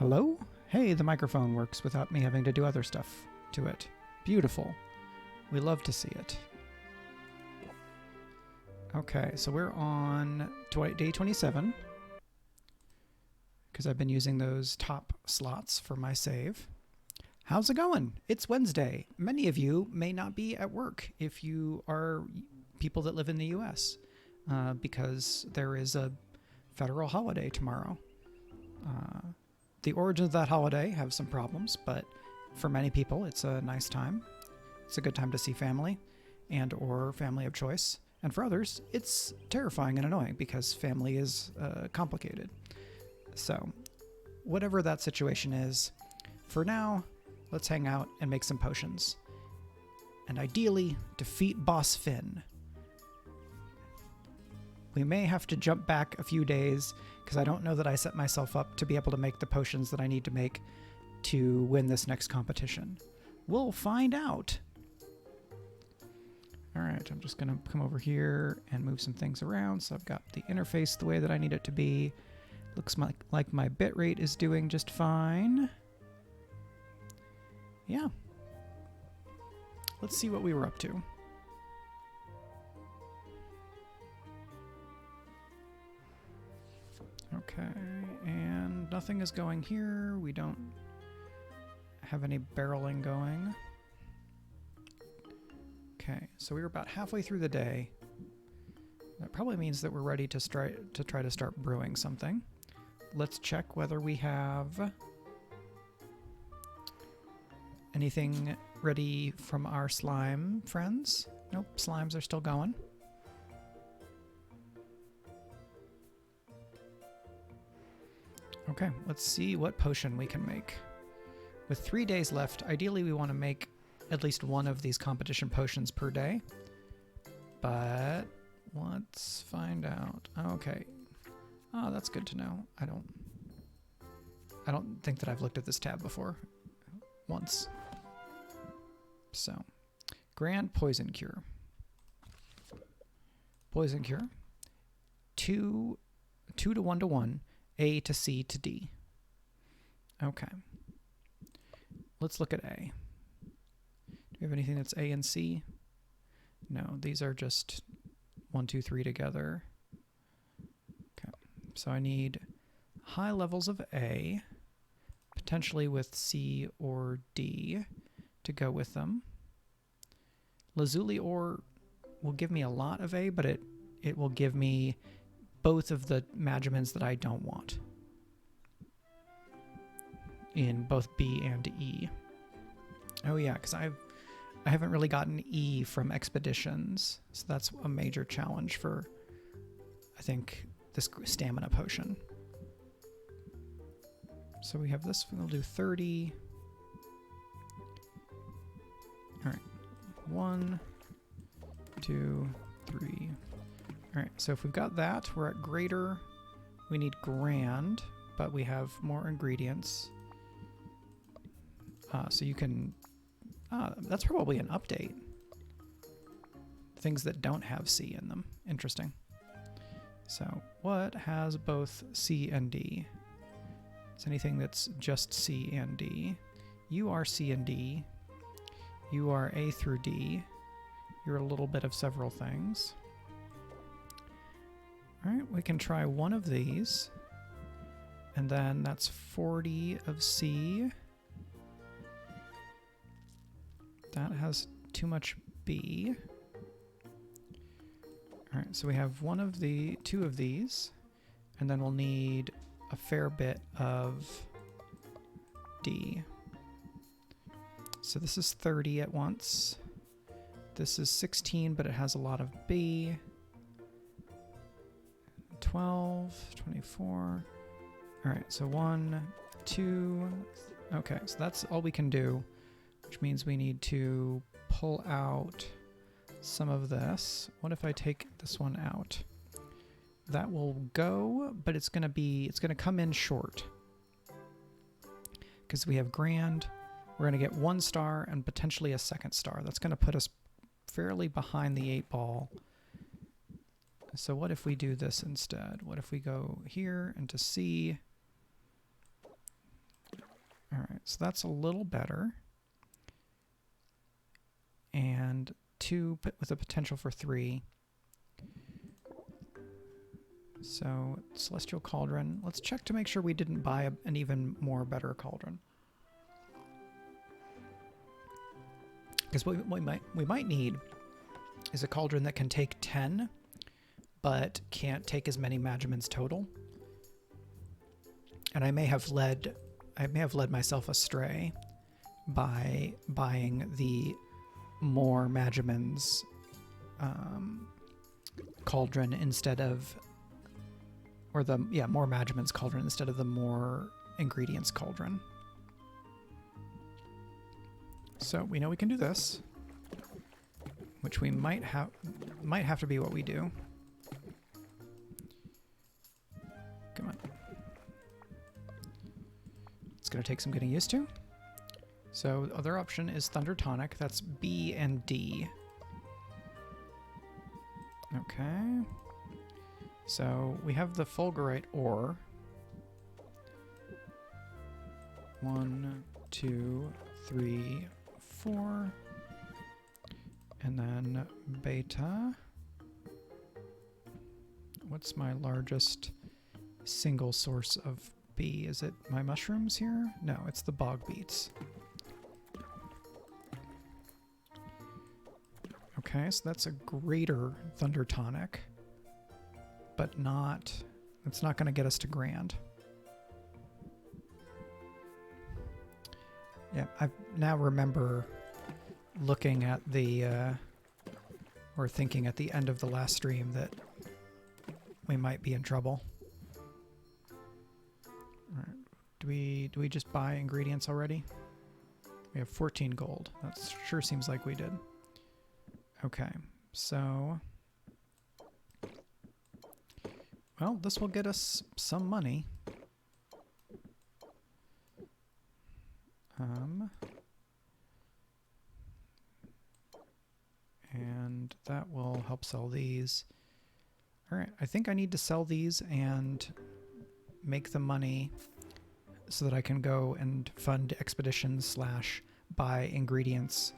Hello? Hey, the microphone works without me having to do other stuff to it. Beautiful. We love to see it. Okay, so we're on day 27 because I've been using those top slots for my save. How's it going? It's Wednesday. Many of you may not be at work if you are people that live in the U.S. Because there is a federal holiday tomorrow. The origins of that holiday have some problems, but for many people, it's a nice time. It's a good time to see family and or family of choice. And for others, it's terrifying and annoying because family is complicated. So whatever that situation is, for now, let's hang out and make some potions. And ideally, defeat Boss Finn. We may have to jump back a few days because I don't know that I set myself up to be able to make the potions that I need to make to win this next competition. We'll find out. All right, I'm just going to come over here and move some things around. So I've got the interface the way that I need it to be. Looks like my bitrate is doing just fine. Yeah. Let's see what we were up to. Okay, and nothing is going here. We don't have any barreling going. Okay, so we were about halfway through the day. That probably means that we're ready to try to start brewing something. Let's check whether we have anything ready from our slime friends. Nope, slimes are still going. Okay, let's see what potion we can make. With 3 days left, ideally we want to make at least one of these competition potions per day. But let's find out. Okay. Oh, that's good to know. I don't think that I've looked at this tab before. Once. So, Grand Poison Cure. Poison Cure. 2 to 1 to 1. A to C to D. Okay. Let's look at A. Do we have anything that's A and C? No, these are just 1, 2, 3 together. Okay. So I need high levels of A, potentially with C or D to go with them. Lazuli ore will give me a lot of A, but it will give me both of the magimins that I don't want in both B and E. Oh yeah, because I haven't really gotten E from expeditions, so that's a major challenge for, I think, this stamina potion. So we have this, we'll do 30. All right, 1, 2, 3. All right, so if we've got that, we're at greater. We need grand, but we have more ingredients. So you can, that's probably an update. Things that don't have C in them. Interesting. So what has both C and D? Is anything that's just C and D? You are C and D. You are A through D. You're a little bit of several things. All right, we can try one of these, and then that's 40 of C. That has too much B. All right, so we have two of these, and then we'll need a fair bit of D. So this is 30 at once. This is 16, but it has a lot of B. 12, 24. All right, so 1, 2. Okay, so that's all we can do, which means we need to pull out some of this. What if I take this one out? That will go, but it's going to come in short. Because we have grand, we're going to get 1 star and potentially a 2nd star. That's going to put us fairly behind the 8 ball. So what if we do this instead? What if we go here into C? right, so that's a little better. And 2 with a potential for 3. So Celestial Cauldron. Let's check to make sure we didn't buy an even more better cauldron. Because what we might need is a cauldron that can take 10, but can't take as many Magimins total. And I may have led myself astray by buying the more Magimins cauldron instead of, or the more Magimins cauldron instead of the more ingredients cauldron. So we know we can do this, which we might have to be what we do. Come on. It's going to take some getting used to. So the other option is Thunder Tonic. That's B and D. Okay. So we have the Fulgurite ore. 1, 2, 3, 4. And then beta. What's my largest single source of B? Is it my mushrooms here? No, it's the bog beets. Okay, so that's a greater Thunder Tonic, but it's not going to get us to Grand. Yeah, I now remember looking at or thinking at the end of the last stream that we might be in trouble. All right. Do we just buy ingredients already? We have 14 gold. That sure seems like we did. Okay, so well, this will get us some money. And that will help sell these. All right, I think I need to sell these and make the money so that I can go and fund expeditions / buy ingredients.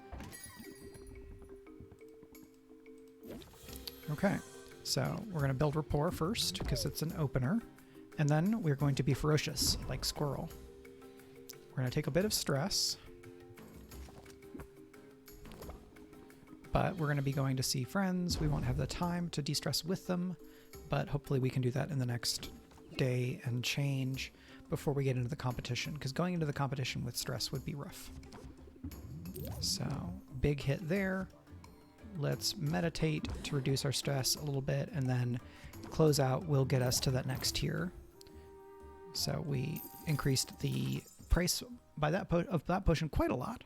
Okay, so we're going to build rapport first because it's an opener, and then we're going to be ferocious like Squirrel. We're going to take a bit of stress, but we're going to be going to see friends. We won't have the time to de-stress with them, but hopefully we can do that in the next day and change before we get into the competition, because going into the competition with stress would be rough. So, big hit there. Let's meditate to reduce our stress a little bit, and then close out will get us to that next tier. So we increased the price by that potion quite a lot.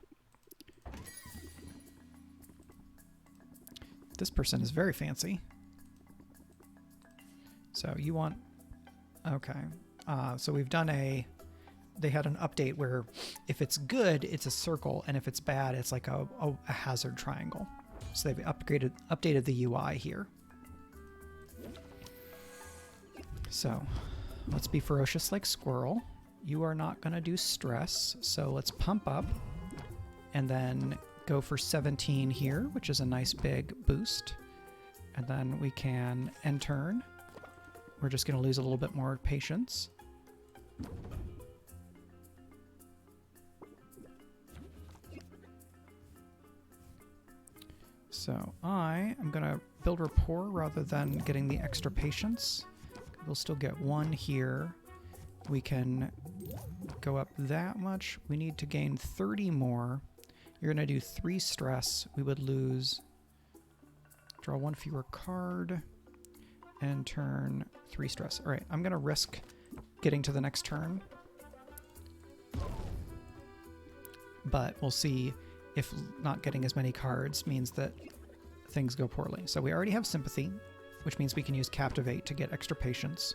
This person is very fancy. So you want... Okay. So we've done they had an update where if it's good, it's a circle, and if it's bad, it's like a hazard triangle. So they've updated the UI here. So let's be ferocious like Squirrel. You are not going to do stress, so let's pump up and then go for 17 here, which is a nice big boost. And then we can end turn. We're just going to lose a little bit more patience. So I am going to build rapport rather than getting the extra patience. We'll still get 1 here. We can go up that much. We need to gain 30 more. You're going to do 3 stress. We would lose... Draw 1 fewer card. And turn 3 stress. All right, I'm going to risk getting to the next turn. But we'll see if not getting as many cards means that things go poorly. So we already have sympathy, which means we can use Captivate to get extra patience.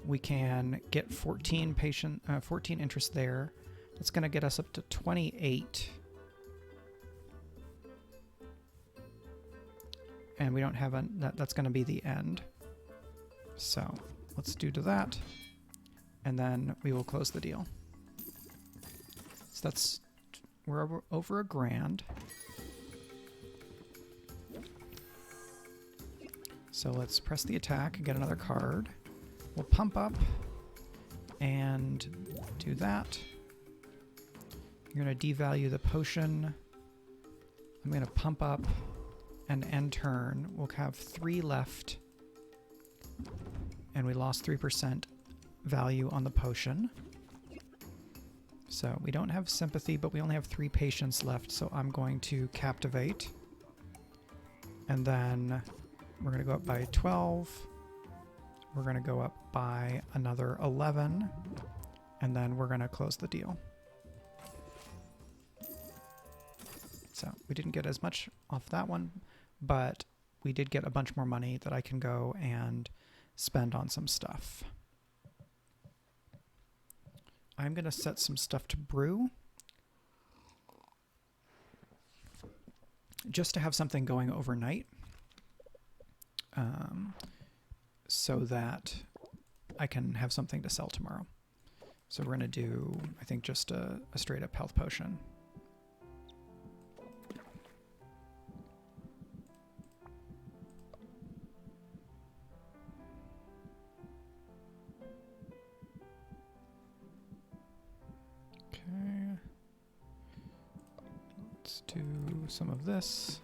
We can get 14 interest there. That's going to get us up to 28. And we don't have that's going to be the end. So let's do to that. And then we will close the deal. So we're over $1,000. So let's press the attack and get another card. We'll pump up and do that. You're going to devalue the potion. I'm going to pump up and end turn. We'll have 3 left. And we lost 3% value on the potion. So we don't have sympathy, but we only have 3 patience left. So I'm going to captivate. And then we're going to go up by 12. We're going to go up by another 11. And then we're going to close the deal. So we didn't get as much off that one, but we did get a bunch more money that I can go and spend on some stuff. I'm going to set some stuff to brew, just to have something going overnight, so that I can have something to sell tomorrow. So we're going to do, I think, just a straight up health potion. Okay. Let's do some of this.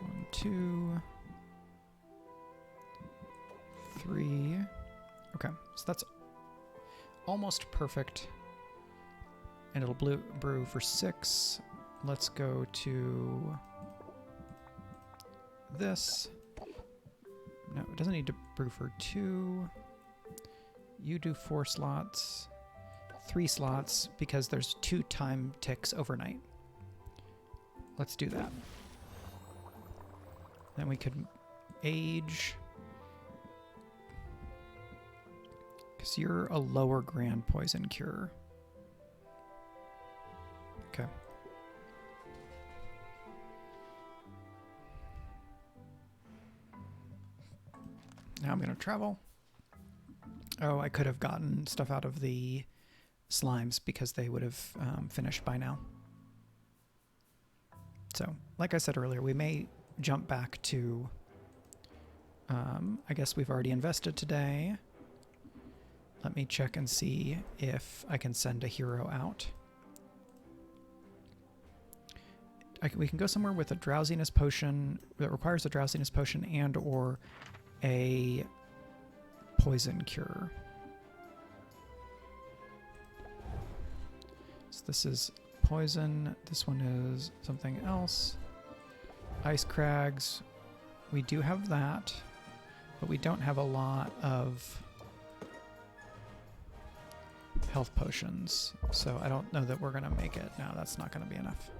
One, 2, 3. Okay, so that's almost perfect. And it'll brew for 6. Let's go to this. No, it doesn't need to brew for 2. You do 4 slots, 3 slots, because there's 2 time ticks overnight. Let's do that. Then we could age, because you're a lower grand poison cure. Okay. Now I'm going to travel. Oh, I could have gotten stuff out of the slimes because they would have finished by now. So, like I said earlier, we may jump back to, I guess we've already invested today. Let me check and see if I can send a hero out. We can go somewhere with a drowsiness potion that requires a drowsiness potion and or a poison cure. So this is poison. This one is something else. Ice crags. We do have that, but we don't have a lot of health potions. So I don't know that we're going to make it. No, that's not going to be enough.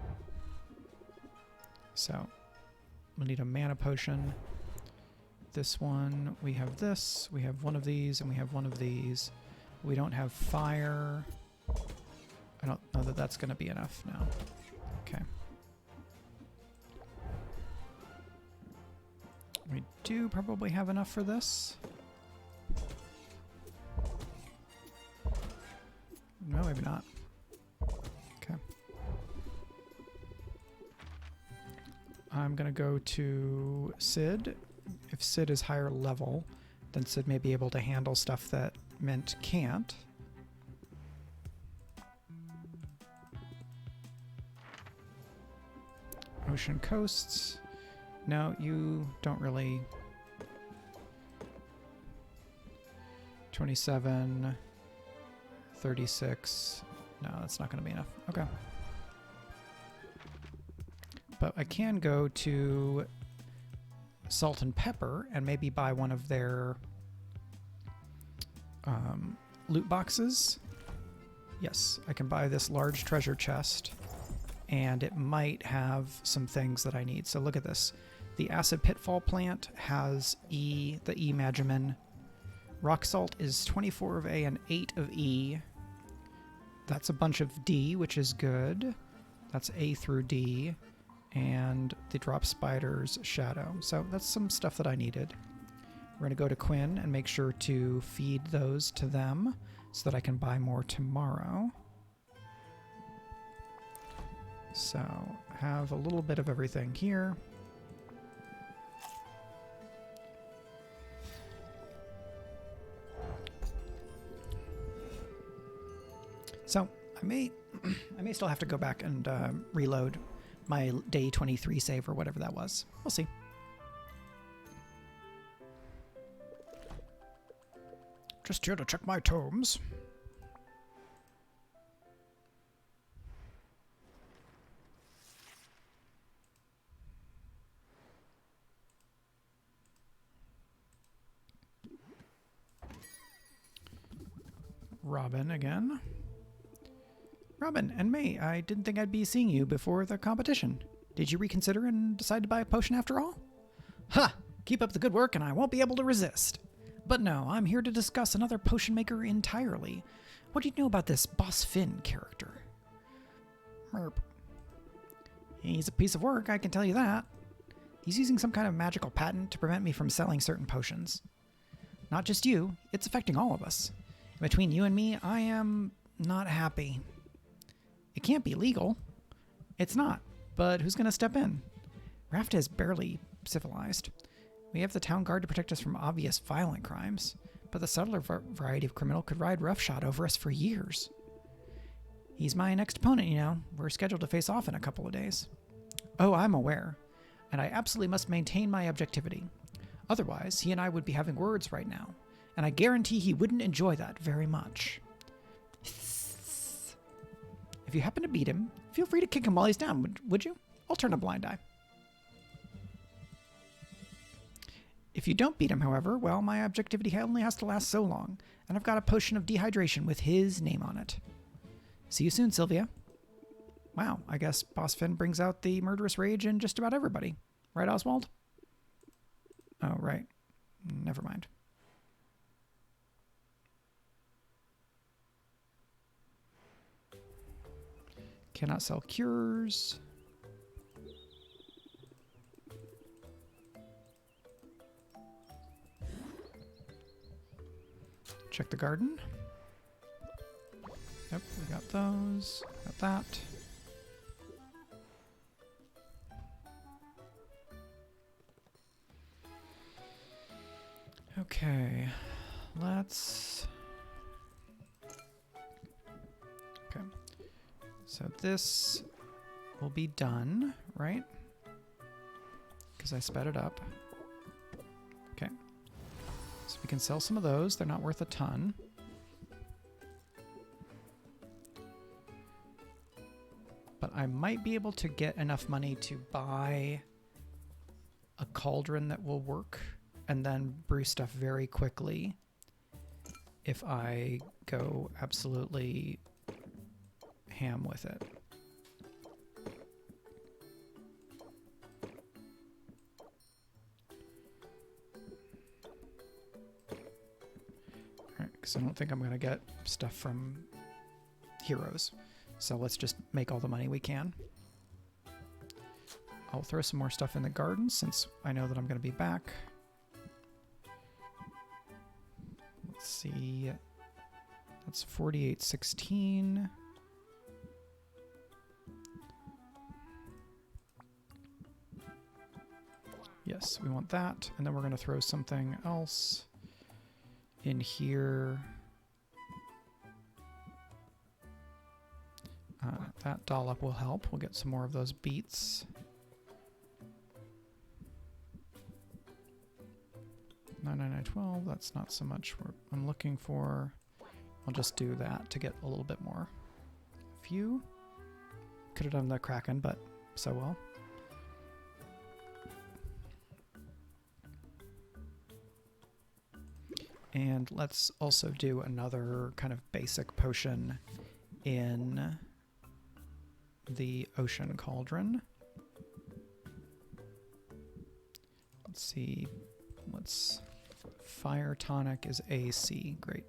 So we'll need a mana potion. This one, we have this, we have one of these, and we have one of these. We don't have fire. I don't know that that's going to be enough now. Okay. We do probably have enough for this. No, maybe not. Okay. I'm going to go to Sid. If Sid is higher level, then Sid may be able to handle stuff that Mint can't. Ocean coasts. No, you don't really. 27, 36. No, that's not going to be enough. Okay. But I can go to Salt and Pepper and maybe buy one of their loot boxes. Yes, I can buy this large treasure chest, and it might have some things that I need. So look at this. The Acid Pitfall plant has E, the E Magimin. Rock Salt is 24 of A and 8 of E. That's a bunch of D, which is good. That's A through D. And the Drop Spider's Shadow. So that's some stuff that I needed. We're going to go to Quinn and make sure to feed those to them so that I can buy more tomorrow. So, have a little bit of everything here. So, I may still have to go back and reload my day 23 save or whatever that was. We'll see. Just here to check my tomes. Robin again. Robin and May, I didn't think I'd be seeing you before the competition. Did you reconsider and decide to buy a potion after all? Ha! Keep up the good work and I won't be able to resist. But no, I'm here to discuss another potion maker entirely. What do you know about this Boss Finn character? Merp. He's a piece of work, I can tell you that. He's using some kind of magical patent to prevent me from selling certain potions. Not just you, it's affecting all of us. Between you and me, I am not happy. It can't be legal. It's not, but who's going to step in? Rafta is barely civilized. We have the town guard to protect us from obvious violent crimes, but the subtler variety of criminal could ride roughshod over us for years. He's my next opponent, you know. We're scheduled to face off in a couple of days. Oh, I'm aware, and I absolutely must maintain my objectivity. Otherwise, he and I would be having words right now, and I guarantee he wouldn't enjoy that very much. If you happen to beat him, feel free to kick him while he's down, would you? I'll turn a blind eye. If you don't beat him, however, well, my objectivity only has to last so long, and I've got a potion of dehydration with his name on it. See you soon, Sylvia. Wow, I guess Boss Finn brings out the murderous rage in just about everybody. Right, Oswald? Oh, right. Never mind. Cannot sell cures. Check the garden. Yep, we got those. Got that. Okay, let's... Okay, so this will be done, right? Because I sped it up. Okay, so we can sell some of those. They're not worth a ton. But I might be able to get enough money to buy a cauldron that will work and then brew stuff very quickly if I go absolutely ham with it. Alright, because I don't think I'm going to get stuff from heroes. So let's just make all the money we can. I'll throw some more stuff in the garden since I know that I'm going to be back. Let's see. That's 4816. Yes, we want that. And then we're going to throw something else in here. That dollop will help. We'll get some more of those beets. 99912, that's not so much what I'm looking for. I'll just do that to get a little bit more. Few. Could have done the Kraken, but so well. And let's also do another kind of basic potion in the Ocean Cauldron. Let's see. Fire Tonic is AC. Great.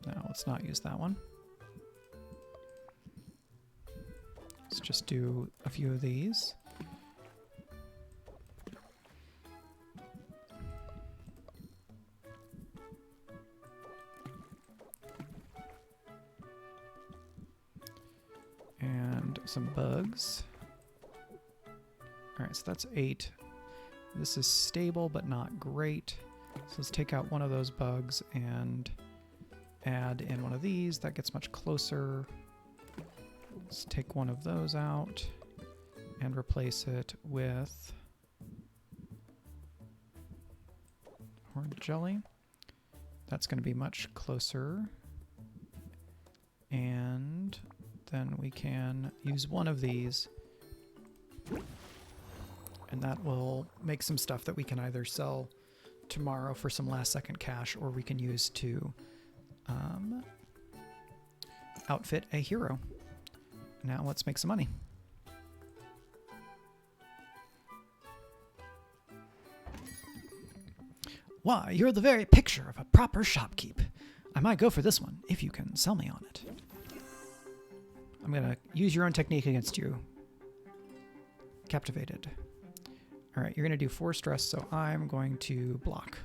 Now let's not use that one. Let's just do a few of these. some bugs. All right, so that's 8. This is stable, but not great. So let's take out one of those bugs and add in one of these. That gets much closer. Let's take one of those out and replace it with orange jelly. That's going to be much closer. And then we can use one of these, and that will make some stuff that we can either sell tomorrow for some last second cash, or we can use to outfit a hero. Now let's make some money. Why, you're the very picture of a proper shopkeep. I might go for this one, if you can sell me on it. I'm going to use your own technique against you. Captivated. All right, you're going to do 4 stress, so I'm going to block.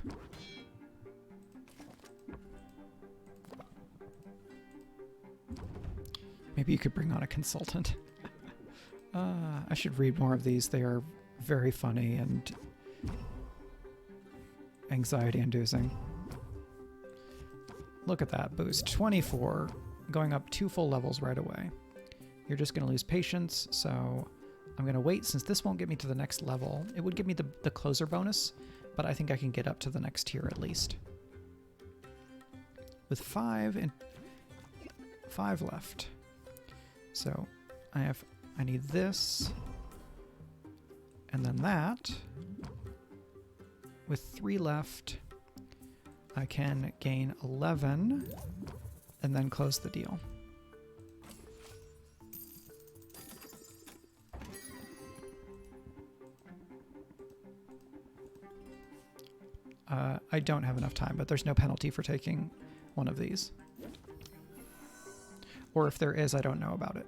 Maybe you could bring on a consultant. I should read more of these. They are very funny and anxiety-inducing. Look at that boost. 24, going up 2 full levels right away. You're just going to lose patience, so I'm going to wait since this won't get me to the next level. It would give me the closer bonus, but I think I can get up to the next tier at least. With 5 left. So I need this, and then that. With 3 left, I can gain 11 and then close the deal. I don't have enough time, but there's no penalty for taking one of these. Or if there is, I don't know about it.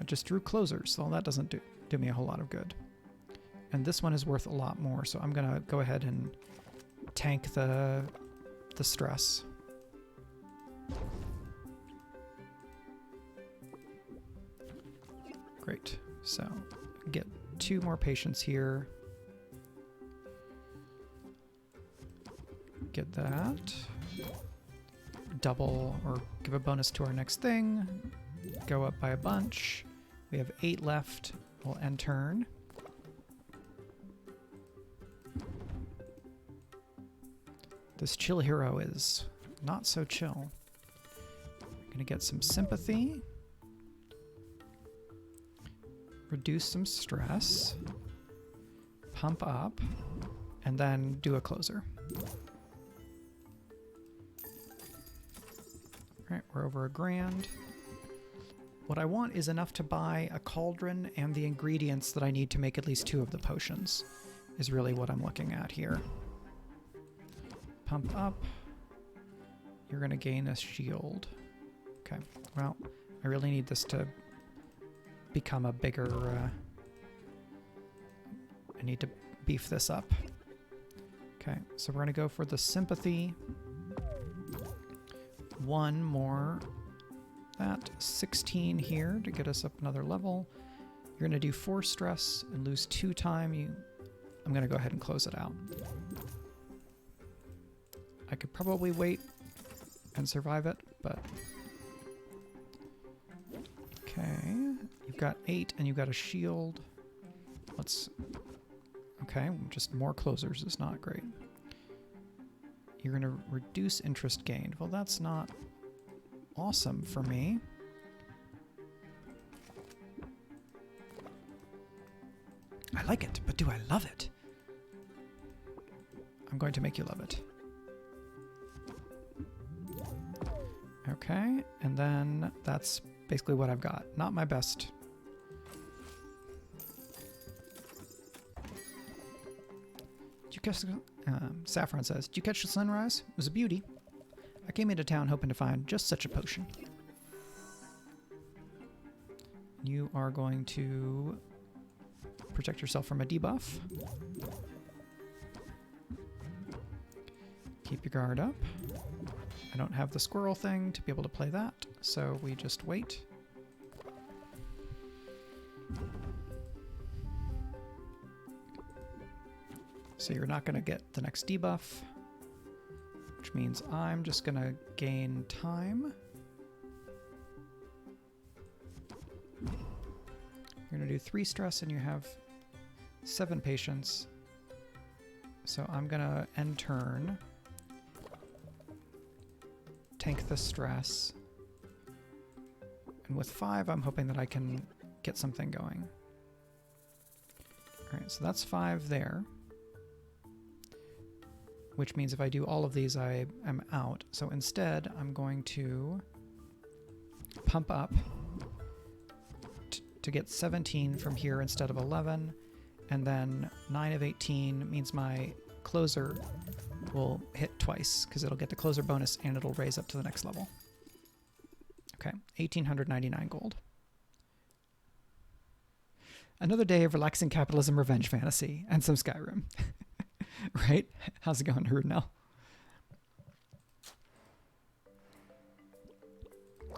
Just drew closers, so that doesn't do me a whole lot of good. And this one is worth a lot more, so I'm going to go ahead and tank the stress. Great. So get 2 more patients here. Get that. Double or give a bonus to our next thing. Go up by a bunch. We have 8 left. We'll end turn. This chill hero is not so chill. I'm gonna get some sympathy. Reduce some stress. Pump up. And then do a closer. All right, we're over $1,000. What I want is enough to buy a cauldron and the ingredients that I need to make at least 2 of the potions, is really what I'm looking at here. Pump up. You're going to gain a shield. Okay, well, I really need this to become a bigger... I need to beef this up. Okay, so we're going to go for the sympathy. 1 more. That 16 here to get us up another level. You're going to do 4 stress and lose 2 time. I'm going to go ahead and close it out. I could probably wait and survive it, but... Okay, you've got 8 and you've got a shield. Let's... Okay, just more closers is not great. You're going to reduce interest gained. Well, that's not awesome for me. I like it, but do I love it? I'm going to make you love it. Okay, and then that's basically what I've got. Not my best. Did you catch the, Saffron says, did you catch the sunrise? It was a beauty. I came into town hoping to find just such a potion. You are going to protect yourself from a debuff. Keep your guard up. I don't have the squirrel thing to be able to play that, so we just wait. So you're not going to get the next debuff, which means I'm just going to gain time. You're going to do 3 stress and you have 7 patience. So I'm going to end turn, tank the stress, and with 5 I'm hoping that I can get something going. Alright, so that's 5 there. Which means if I do all of these I am out. So instead I'm going to pump up to get 17 from here instead of 11, and then 9 of 18 means my closer will hit twice because it'll get the closer bonus and it'll raise up to the next level. Okay, 1,899 gold. Another day of relaxing capitalism revenge fantasy and some Skyrim. Right? How's it going, Rudnell?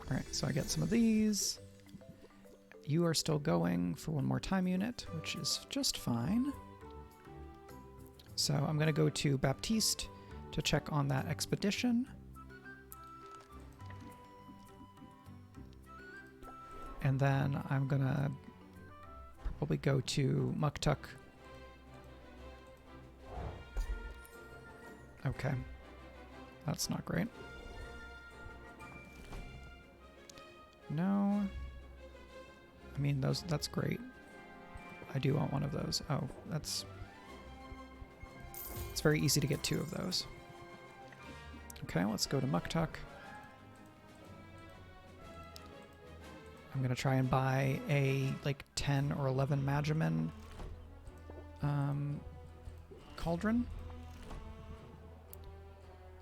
Alright, so I get some of these. You are still going for 1 more time unit, which is just fine. So I'm going to go to Baptiste to check on that expedition. And then I'm going to probably go to Muktuk. Okay. That's not great. No. I mean, that's great. I do want one of those. Oh, it's very easy to get 2 of those. Okay, let's go to Muktuk. I'm going to try and buy a, like, 10 or 11 Magiman cauldron.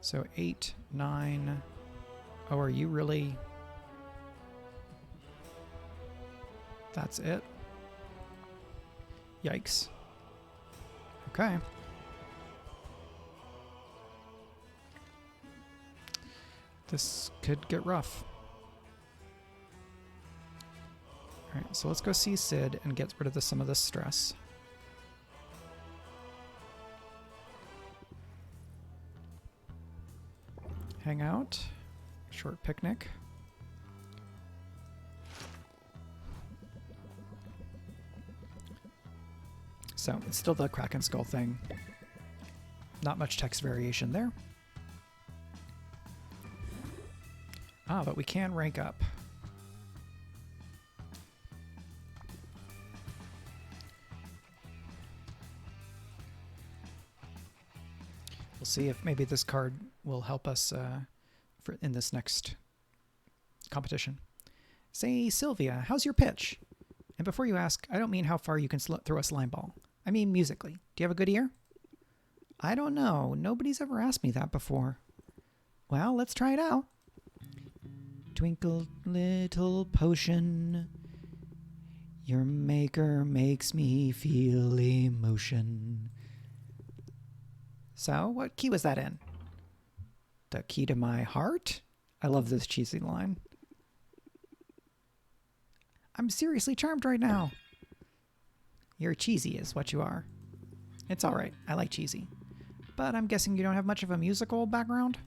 So 8, 9... Oh, are you really... That's it? Yikes. Okay. This could get rough. Alright, so let's go see Sid and get rid of some of this stress. Hang out. Short picnic. So it's still the Kraken Skull thing. Not much text variation there. Ah, but we can rank up. We'll see if maybe this card will help us in this next competition. Say, Sylvia, how's your pitch? And before you ask, I don't mean how far you can throw a slime ball. I mean musically. Do you have a good ear? I don't know. Nobody's ever asked me that before. Well, let's try it out. Twinkle, little potion, your maker makes me feel emotion. So, what key was that in? The key to my heart? I love this cheesy line. I'm seriously charmed right now. You're cheesy is what you are. It's alright, I like cheesy. But I'm guessing you don't have much of a musical background?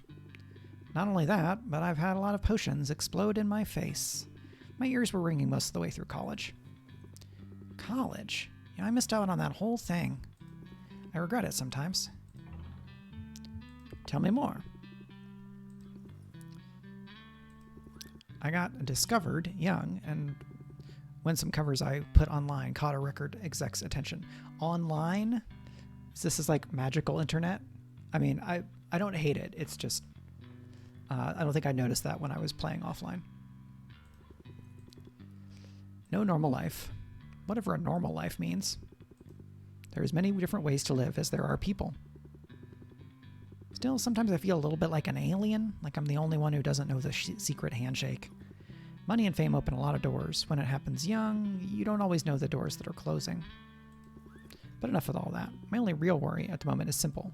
Not only that, but I've had a lot of potions explode in my face. My ears were ringing most of the way through college. College? Yeah, I missed out on that whole thing. I regret it sometimes. Tell me more. I got discovered young, and when some covers I put online caught a record exec's attention. Online? This is like magical internet? I mean, I don't hate it. It's just, I don't think I noticed that when I was playing offline. No normal life. Whatever a normal life means. There's many different ways to live as there are people. Still, sometimes I feel a little bit like an alien, like I'm the only one who doesn't know the secret handshake. Money and fame open a lot of doors. When it happens young, you don't always know the doors that are closing. But enough with all that. My only real worry at the moment is simple.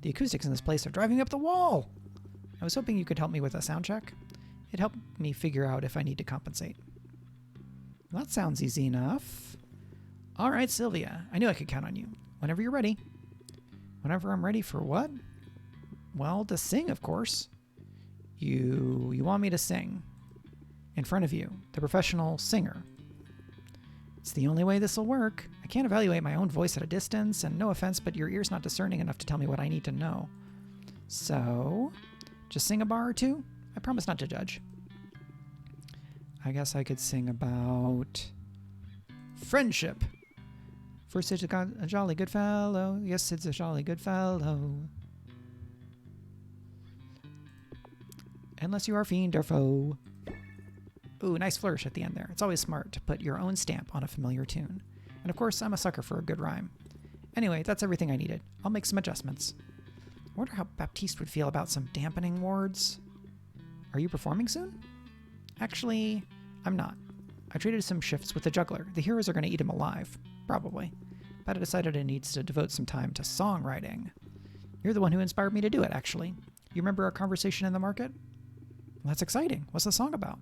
The acoustics in this place are driving me up the wall! I was hoping you could help me with a sound check. It helped me figure out if I need to compensate. That sounds easy enough. All right, Sylvia. I knew I could count on you. Whenever you're ready. Whenever I'm ready for what? Well, to sing, of course. You want me to sing. In front of you, the professional singer. It's the only way this will work. I can't evaluate my own voice at a distance, and no offense, but your ear's not discerning enough to tell me what I need to know. So, just sing a bar or two? I promise not to judge. I guess I could sing about friendship. First, it's a jolly good fellow. Yes, it's a jolly good fellow. Unless you are fiend or foe. Ooh, nice flourish at the end there. It's always smart to put your own stamp on a familiar tune. And of course, I'm a sucker for a good rhyme. Anyway, that's everything I needed. I'll make some adjustments. I wonder how Baptiste would feel about some dampening wards. Are you performing soon? Actually, I'm not. I traded some shifts with the juggler. The heroes are going to eat him alive. Probably. But I decided it needs to devote some time to songwriting. You're the one who inspired me to do it, actually. You remember our conversation in the market? Well, that's exciting. What's the song about?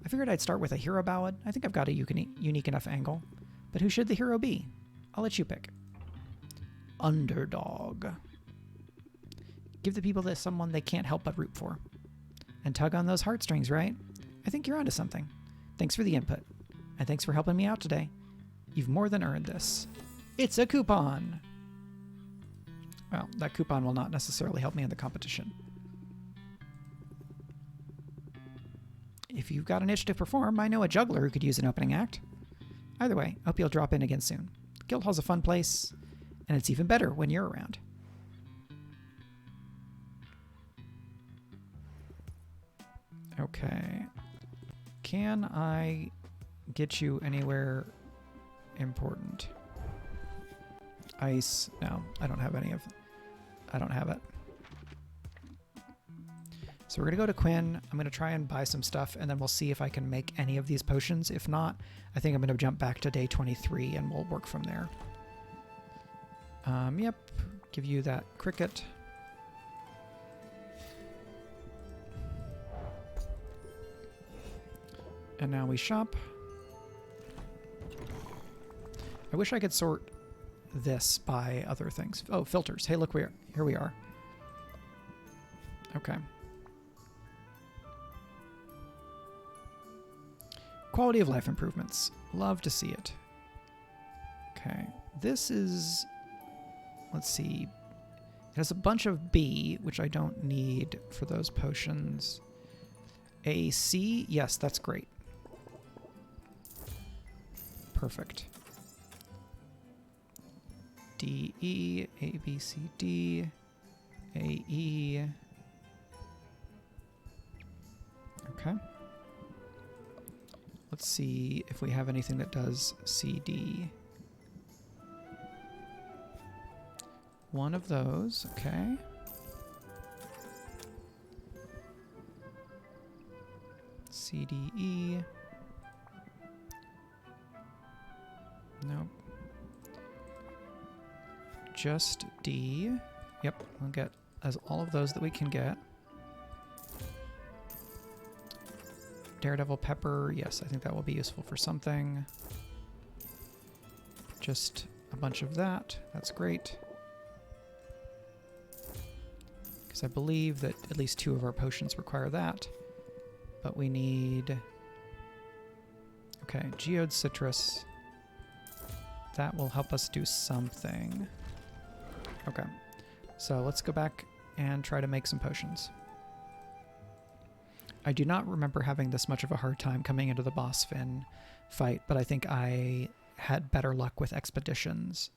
I figured I'd start with a hero ballad. I think I've got a unique enough angle. But who should the hero be? I'll let you pick. Underdog. Give the people to someone they can't help but root for. And tug on those heartstrings, right? I think you're onto something. Thanks for the input. And thanks for helping me out today. You've more than earned this. It's a coupon! Well, that coupon will not necessarily help me in the competition. If you've got an itch to perform, I know a juggler who could use an opening act. Either way, hope you'll drop in again soon. Guildhall's a fun place, and it's even better when you're around. Okay. Can I get you anywhere important? Ice. No, I don't have any of... I don't have it. So we're going to go to Quinn. I'm going to try and buy some stuff, and then we'll see if I can make any of these potions. If not, I think I'm going to jump back to day 23, and we'll work from there. Yep. Give you that cricket. And now we shop. I wish I could sort this by other things. Oh, filters. Hey, look, here we are. Okay. Quality of life improvements. Love to see it. Okay. This is... Let's see. It has a bunch of B, which I don't need for those potions. A C? Yes, that's great. Perfect. D, E, A, B, C, D, A, E. Okay. Let's see if we have anything that does C, D. One of those, okay. C, D, E. Nope. Just D. Yep, we'll get as all of those that we can get. Daredevil Pepper, yes, I think that will be useful for something. Just a bunch of that, that's great. Because I believe that at least 2 of our potions require that. But we need... Okay, Geode Citrus. That will help us do something. Okay, so let's go back and try to make some potions. I do not remember having this much of a hard time coming into the boss Finn fight, but I think I had better luck with expeditions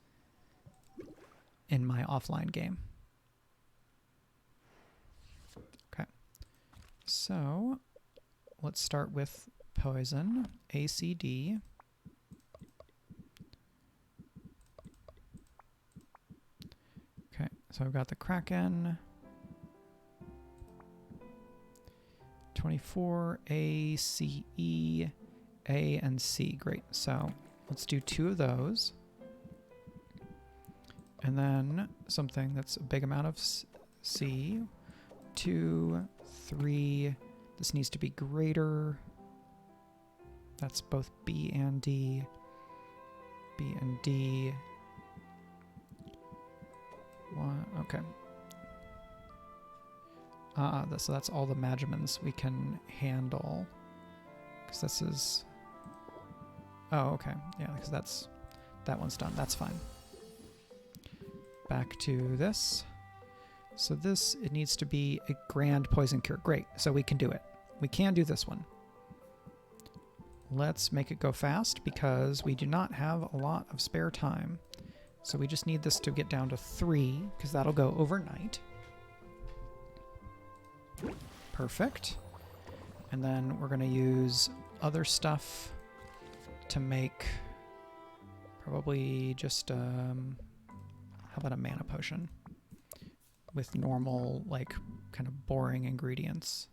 in my offline game. Okay, so let's start with poison, ACD. Okay, so I've got the Kraken. 24, A, C, E, A, and C. Great. So let's do 2 of those. And then something that's a big amount of C. 2, 3. This needs to be greater. That's both B and D. B and D. 1, okay. So that's all the Magimans we can handle. Because this is... Oh, okay. Yeah, because that one's done. That's fine. Back to this. So this, it needs to be a grand poison cure. Great. So we can do it. We can do this one. Let's make it go fast because we do not have a lot of spare time. So we just need this to get down to 3 because that'll go overnight. Perfect. And then we're going to use other stuff to make probably just, how about a mana potion with normal, like, kind of boring ingredients.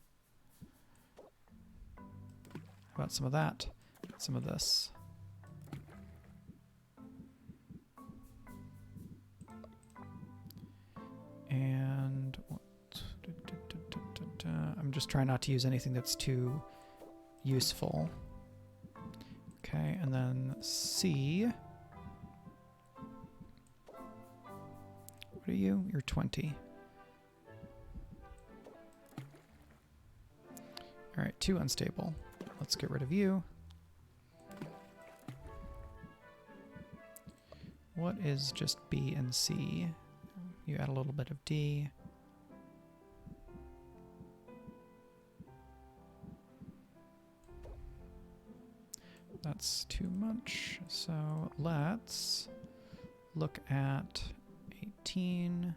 How about some of that? Some of this. And I'm just trying not to use anything that's too useful. Okay, and then C. What are you? You're 20. All right, 2 unstable. Let's get rid of you. What is just B and C? You add a little bit of D. That's too much. So let's look at 18.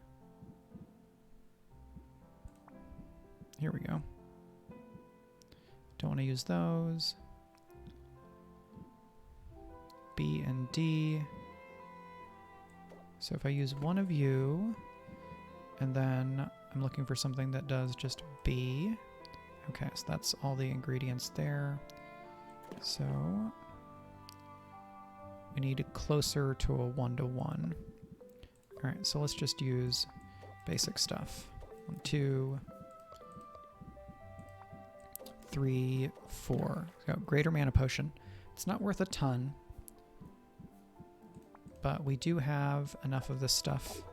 Here we go. Don't want to use those. B and D. So if I use one of you, and then I'm looking for something that does just B. Okay, so that's all the ingredients there. So we need it closer to a 1-to-1. All right, so let's just use basic stuff. 1, 2, 3, 4. So greater mana potion. It's not worth a ton, but we do have enough of this stuff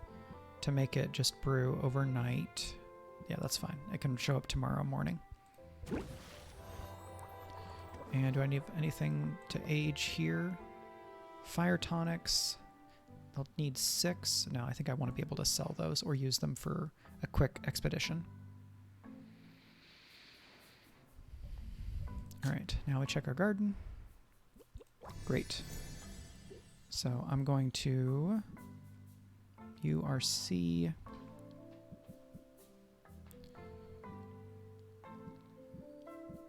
to make it just brew overnight. Yeah, that's fine. It can show up tomorrow morning. And do I need anything to age here? Fire tonics. They'll need 6. No, I think I want to be able to sell those or use them for a quick expedition. All right, now we check our garden. Great. So I'm going to URC.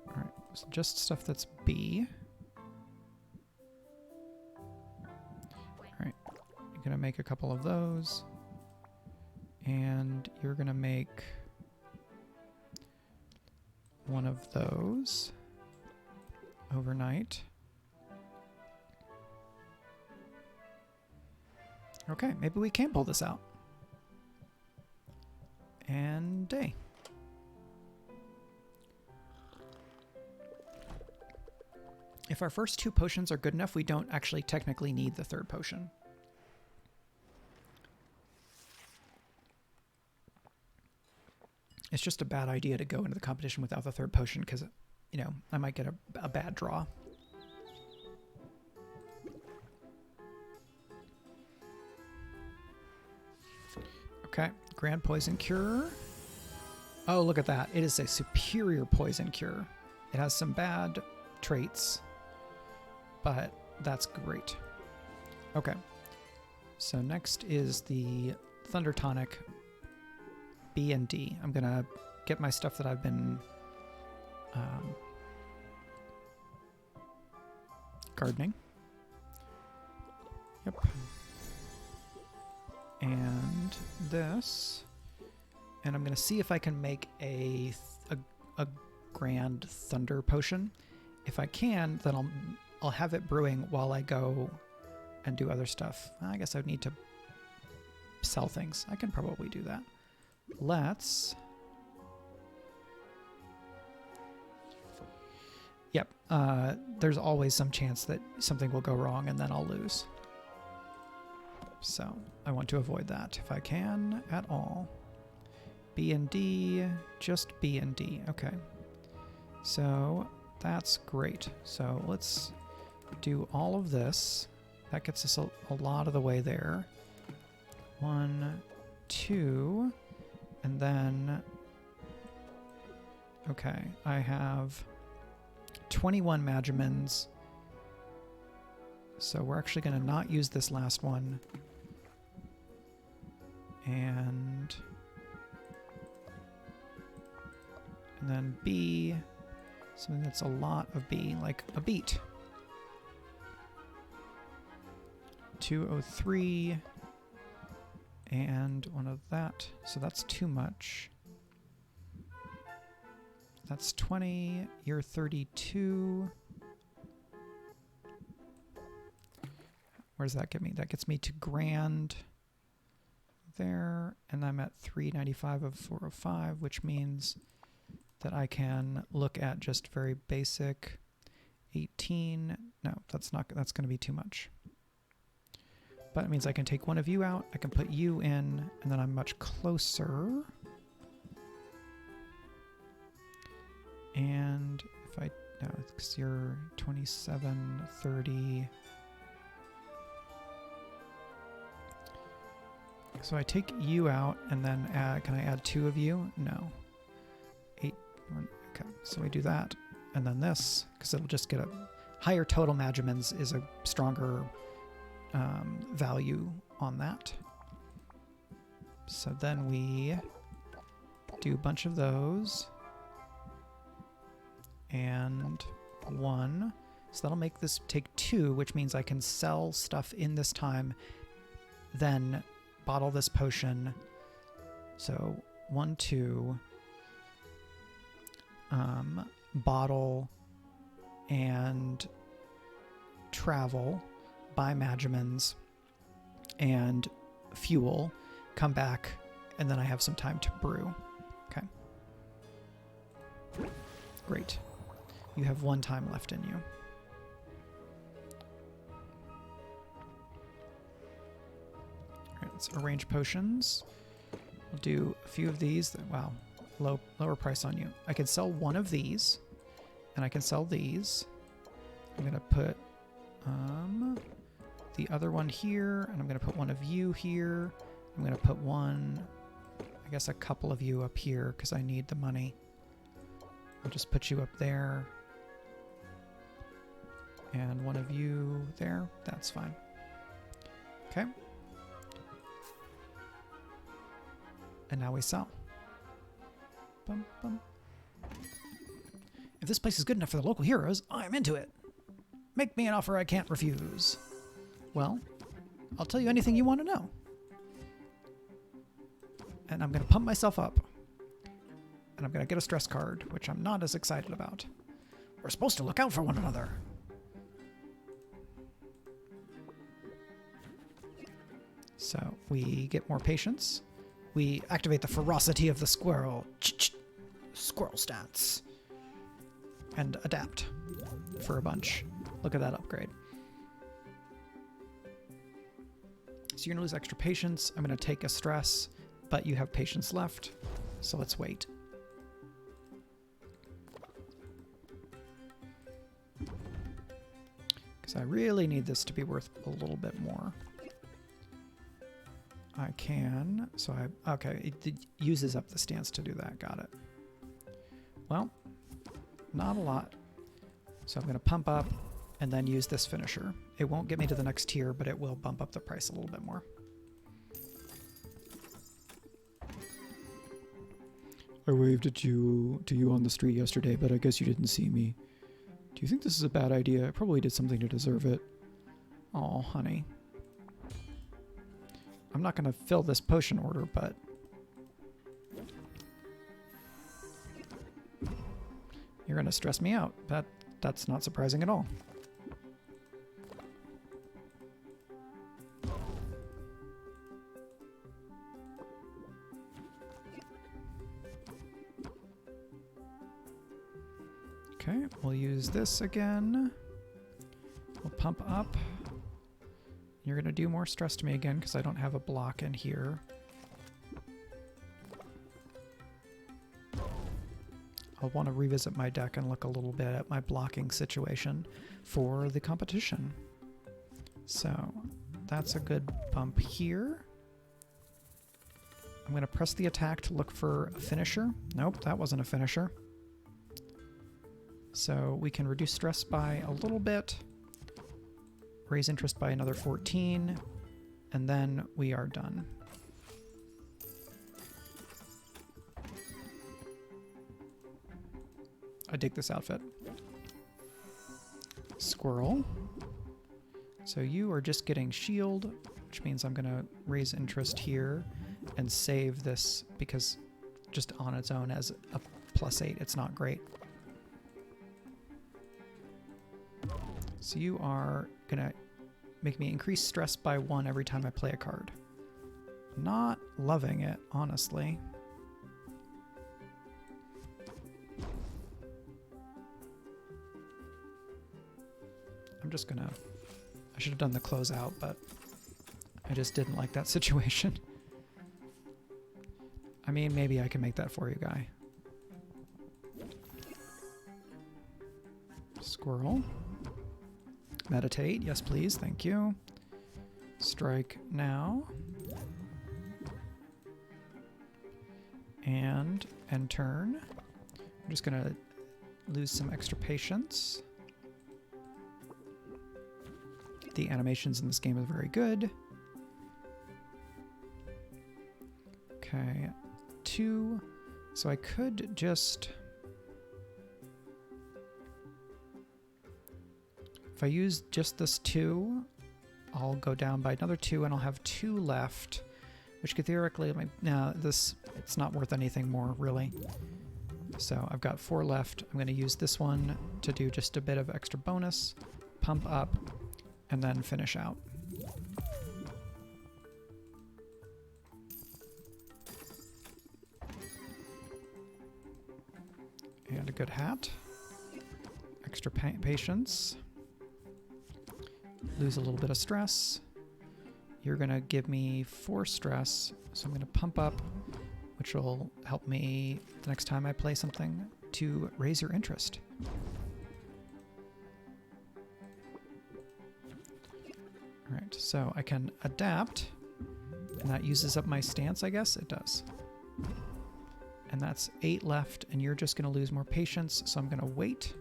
All right, so just stuff that's B. All right, you're gonna make a couple of those, and you're gonna make one of those overnight. Okay, maybe we can pull this out. And day. If our first 2 potions are good enough, we don't actually technically need the 3rd potion. It's just a bad idea to go into the competition without the 3rd potion because, you know, I might get a bad draw. Okay, Grand Poison Cure. Oh, look at that. It is a superior poison cure. It has some bad traits, but that's great. Okay, so next is the Thunder Tonic B and D. I'm going to get my stuff that I've been gardening. Yep. And this, and I'm going to see if I can make a grand thunder potion. If I can, then I'll have it brewing while I go and do other stuff. I guess I would need to sell things. I can probably do that. Let's Yep. There's always some chance that something will go wrong and then I'll lose. So I want to avoid that if I can at all. B and D, just B and D. Okay. So that's great. So let's do all of this. That gets us a lot of the way there. 1, 2, and then, okay, I have 21 Magimins. So we're actually going to not use this last one. And then B, something that's a lot of B, like a beet. 203, and one of that. So that's too much. That's 20, you're 32. Where does that get me? That gets me to grand there, and I'm at 395 of 405, which means that I can look at just very basic 18. No, that's going to be too much. But it means I can take one of you out, I can put you in, and then I'm much closer. And if I, no, because you're 27, 30. So I take you out, and then can I add 2 of you? No. 8, 1, okay, so we do that. And then this, because it'll just get a higher total Magimins is a stronger value on that. So then we do a bunch of those. And 1. So that'll make this take 2, which means I can sell stuff in this time, then bottle this potion. So 1, 2, bottle and travel, buy Magimins and fuel, come back, and then I have some time to brew. Okay. Great. You have 1 time left in you. Alright, let's arrange potions. We'll do a few of these. Wow, lower price on you. I can sell 1 of these, and I can sell these. I'm going to put the other one here, and I'm going to put 1 of you here. I'm going to put 1, I guess a couple of you up here, because I need the money. I'll just put you up there. And 1 of you there. That's fine. Okay. And now we sell. Bum, bum. If this place is good enough for the local heroes, I'm into it. Make me an offer I can't refuse. Well, I'll tell you anything you want to know. And I'm going to pump myself up. And I'm going to get a stress card, which I'm not as excited about. We're supposed to look out for one another. So we get more patience. We activate the ferocity of the squirrel. Squirrel stats. And adapt for a bunch. Look at that upgrade. So you're going to lose extra patience. I'm going to take a stress, but you have patience left. So let's wait. Because I really need this to be worth a little bit more. I can, so okay, it uses up the stance to do that, got it. Well, not a lot. So I'm going to pump up and then use this finisher. It won't get me to the next tier, but it will bump up the price a little bit more. I waved at you on the street yesterday, but I guess you didn't see me. Do you think this is a bad idea? I probably did something to deserve it. Oh, honey. I'm not going to fill this potion order, but... You're going to stress me out. That's not surprising at all. Okay, we'll use this again. We'll pump up. You're going to do more stress to me again because I don't have a block in here. I'll want to revisit my deck and look a little bit at my blocking situation for the competition. So that's a good bump here. I'm going to press the attack to look for a finisher. Nope, that wasn't a finisher. So we can reduce stress by a little bit, raise interest by another 14, and then we are done. I dig this outfit. Squirrel. So you are just getting shield, which means I'm going to raise interest here and save this because just on its own as a +8, it's not great. So you are going to make me increase stress by 1 every time I play a card. Not loving it, honestly. I'm just gonna... I should have done the closeout, but I just didn't like that situation. I mean, maybe I can make that for you, guy. Squirrel. Meditate. Yes, please. Thank you. Strike now. And end turn. I'm just going to lose some extra patience. The animations in this game are very good. Okay. 2. So I could just... If I use just this 2, I'll go down by another 2 and I'll have 2 left, which could theoretically, no, this, it's not worth anything more, really. So I've got 4 left. I'm going to use this one to do just a bit of extra bonus, pump up, and then finish out. And a good hat. Extra patience. Lose a little bit of stress. You're going to give me 4 stress, so I'm going to pump up, which will help me the next time I play something to raise your interest. Alright, so I can adapt, and that uses up my stance, I guess? It does. And that's 8 left, and you're just going to lose more patience, so I'm going to wait.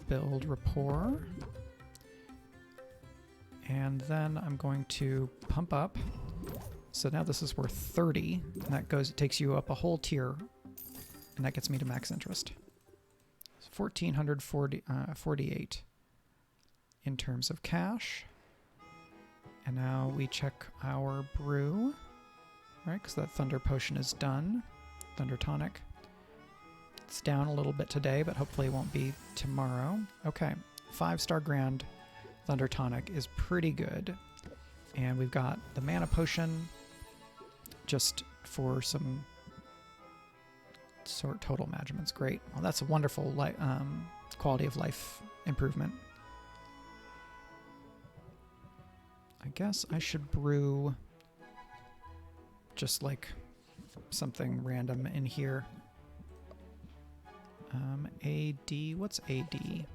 Build rapport. And then I'm going to pump up. So now this is worth 30, and that takes you up a whole tier, and that gets me to max interest. So 1,448 in terms of cash. And now we check our brew, right? Because that Thunder Potion is done. Thunder Tonic. It's down a little bit today, but hopefully it won't be tomorrow. Okay, 5-star Grand Thunder Tonic is pretty good. And we've got the Mana Potion just for some sort total measurements. Great. Well, that's a wonderful quality of life improvement. I guess I should brew just like something random in here. AD, what's AD?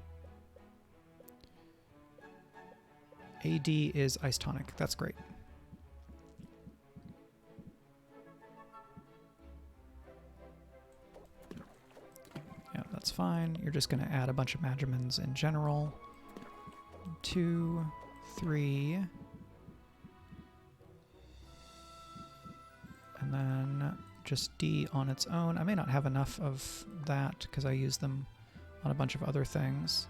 AD is Ice Tonic. That's great. Yeah, that's fine. You're just going to add a bunch of Magimans in general. 2, 3. And then just D on its own. I may not have enough of that because I use them on a bunch of other things.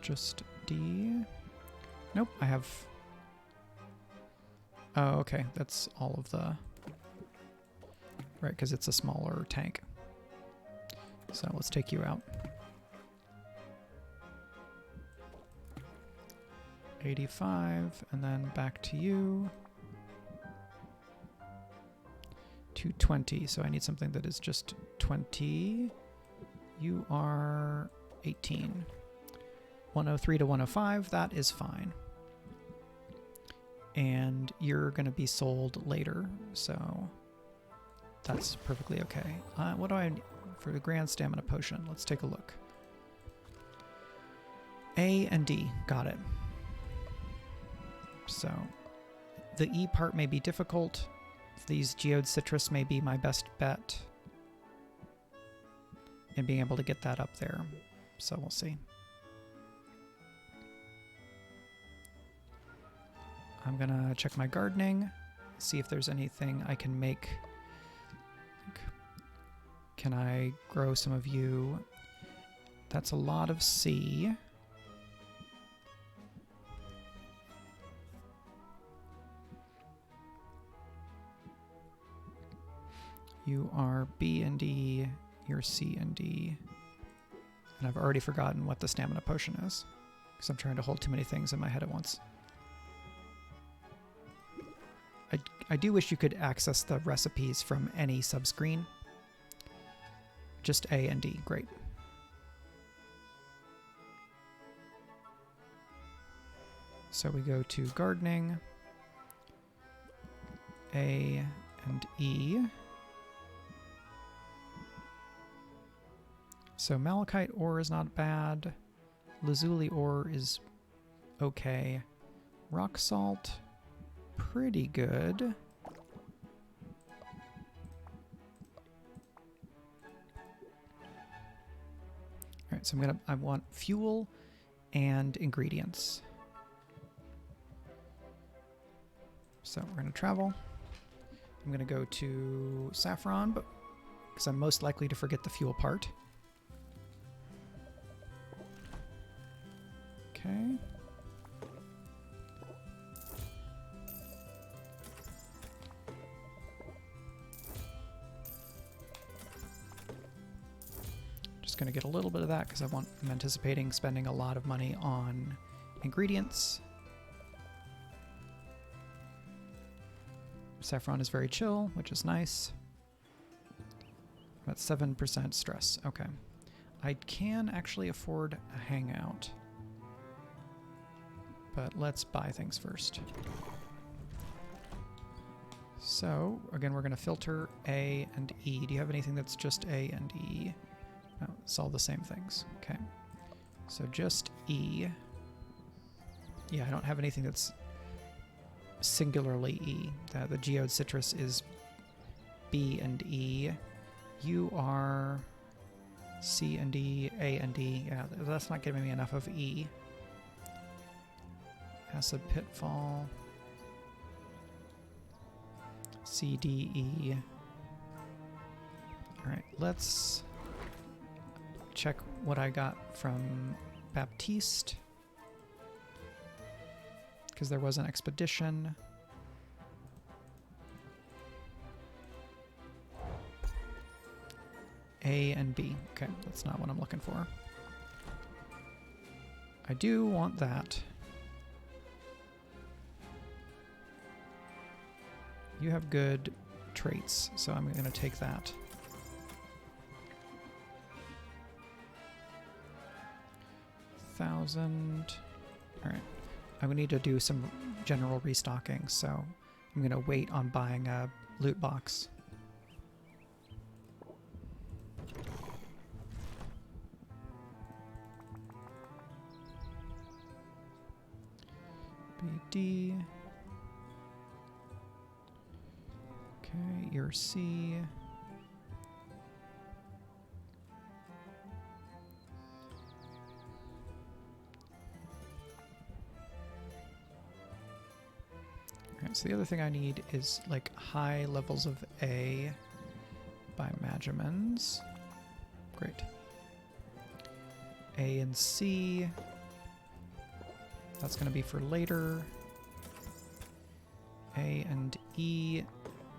Just D. Nope, I have... Oh, okay, that's all of the... Right, because it's a smaller tank. So let's take you out. 85, and then back to you. 220, so I need something that is just 20. You are 18. 103 to 105, that is fine. And you're going to be sold later, so that's perfectly okay. What do I need for the Grand Stamina Potion? Let's take a look. A and D, got it. So the E part may be difficult. These Geode Citrus may be my best bet in being able to get that up there. So we'll see. I'm gonna check my gardening, see if there's anything I can make. Can I grow some of you? That's a lot of C. You are B and D, you're C and D. And I've already forgotten what the stamina potion is, because I'm trying to hold too many things in my head at once. I do wish you could access the recipes from any subscreen. Just A and D, great. So we go to gardening, A and E. So malachite ore is not bad. Lazuli ore is okay. Rock salt, pretty good. All right, so I want fuel and ingredients. So we're gonna travel. I'm gonna go to Saffron, but because I'm most likely to forget the fuel part. Okay. Just going to get a little bit of that because I'm anticipating spending a lot of money on ingredients. Saffron is very chill, which is nice. About 7% stress. Okay. I can actually afford a hangout. But let's buy things first. So, again, we're going to filter A and E. Do you have anything that's just A and E? No, it's all the same things. Okay. So just E. Yeah, I don't have anything that's singularly E. The Geode Citrus is B and E. You are C and D, A and D. Yeah, that's not giving me enough of E. Acid Pitfall, C, D, E. All right, let's check what I got from Baptiste, because there was an expedition. A and B. Okay, that's not what I'm looking for. I do want that. You have good traits, so I'm going to take that. $1,000. All right. I'm going to need to do some general restocking, so I'm going to wait on buying a loot box. BD. Okay, you're C. Alright, so the other thing I need is like high levels of A by Magimans. Great. A and C. That's going to be for later. A and E.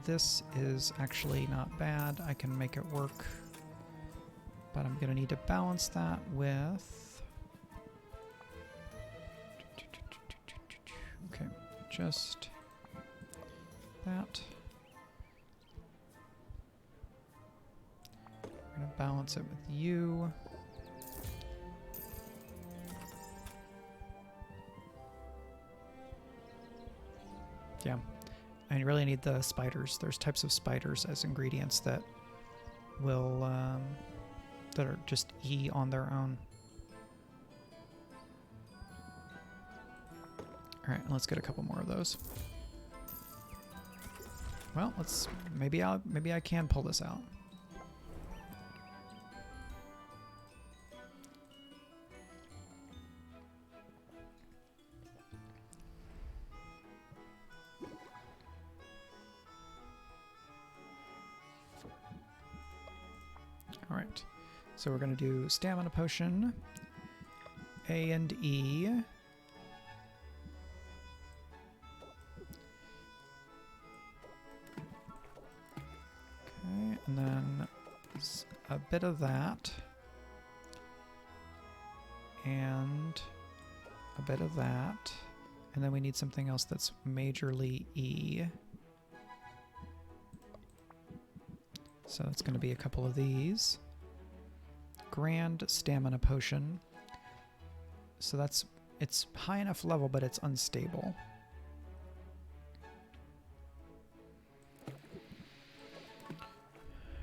This is actually not bad. I can make it work. But I'm going to need to balance that with just that. We're going to balance it with you. Yeah, I really need the spiders. There's types of spiders as ingredients that will, that are just E on their own. All right, let's get a couple more of those. Well, maybe I can pull this out. All right, so we're going to do stamina potion, A and E. Okay, and then a bit of that, and a bit of that, and then we need something else that's majorly E. So it's going to be a couple of these. Grand stamina potion. So it's high enough level, but it's unstable.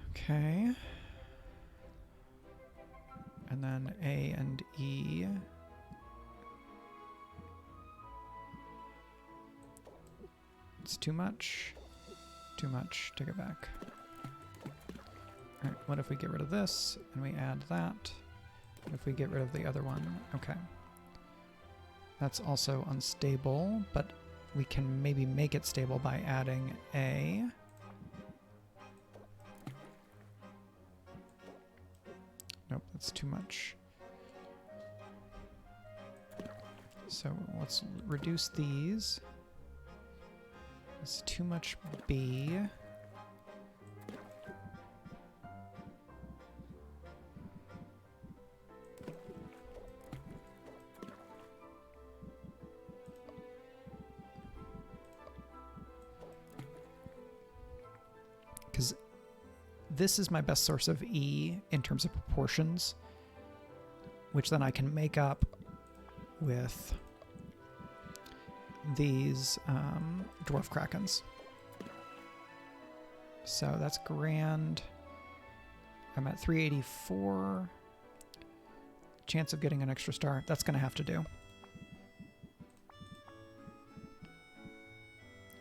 Okay. And then A and E. It's too much. Too much. Take it back. Alright, what if we get rid of this and we add that? What if we get rid of the other one? Okay. That's also unstable, but we can maybe make it stable by adding A. Nope, that's too much. So let's reduce these. It's too much B. Because this is my best source of E in terms of proportions, which then I can make up with these dwarf krakens. So that's grand. I'm at 384. Chance of getting an extra star. That's going to have to do.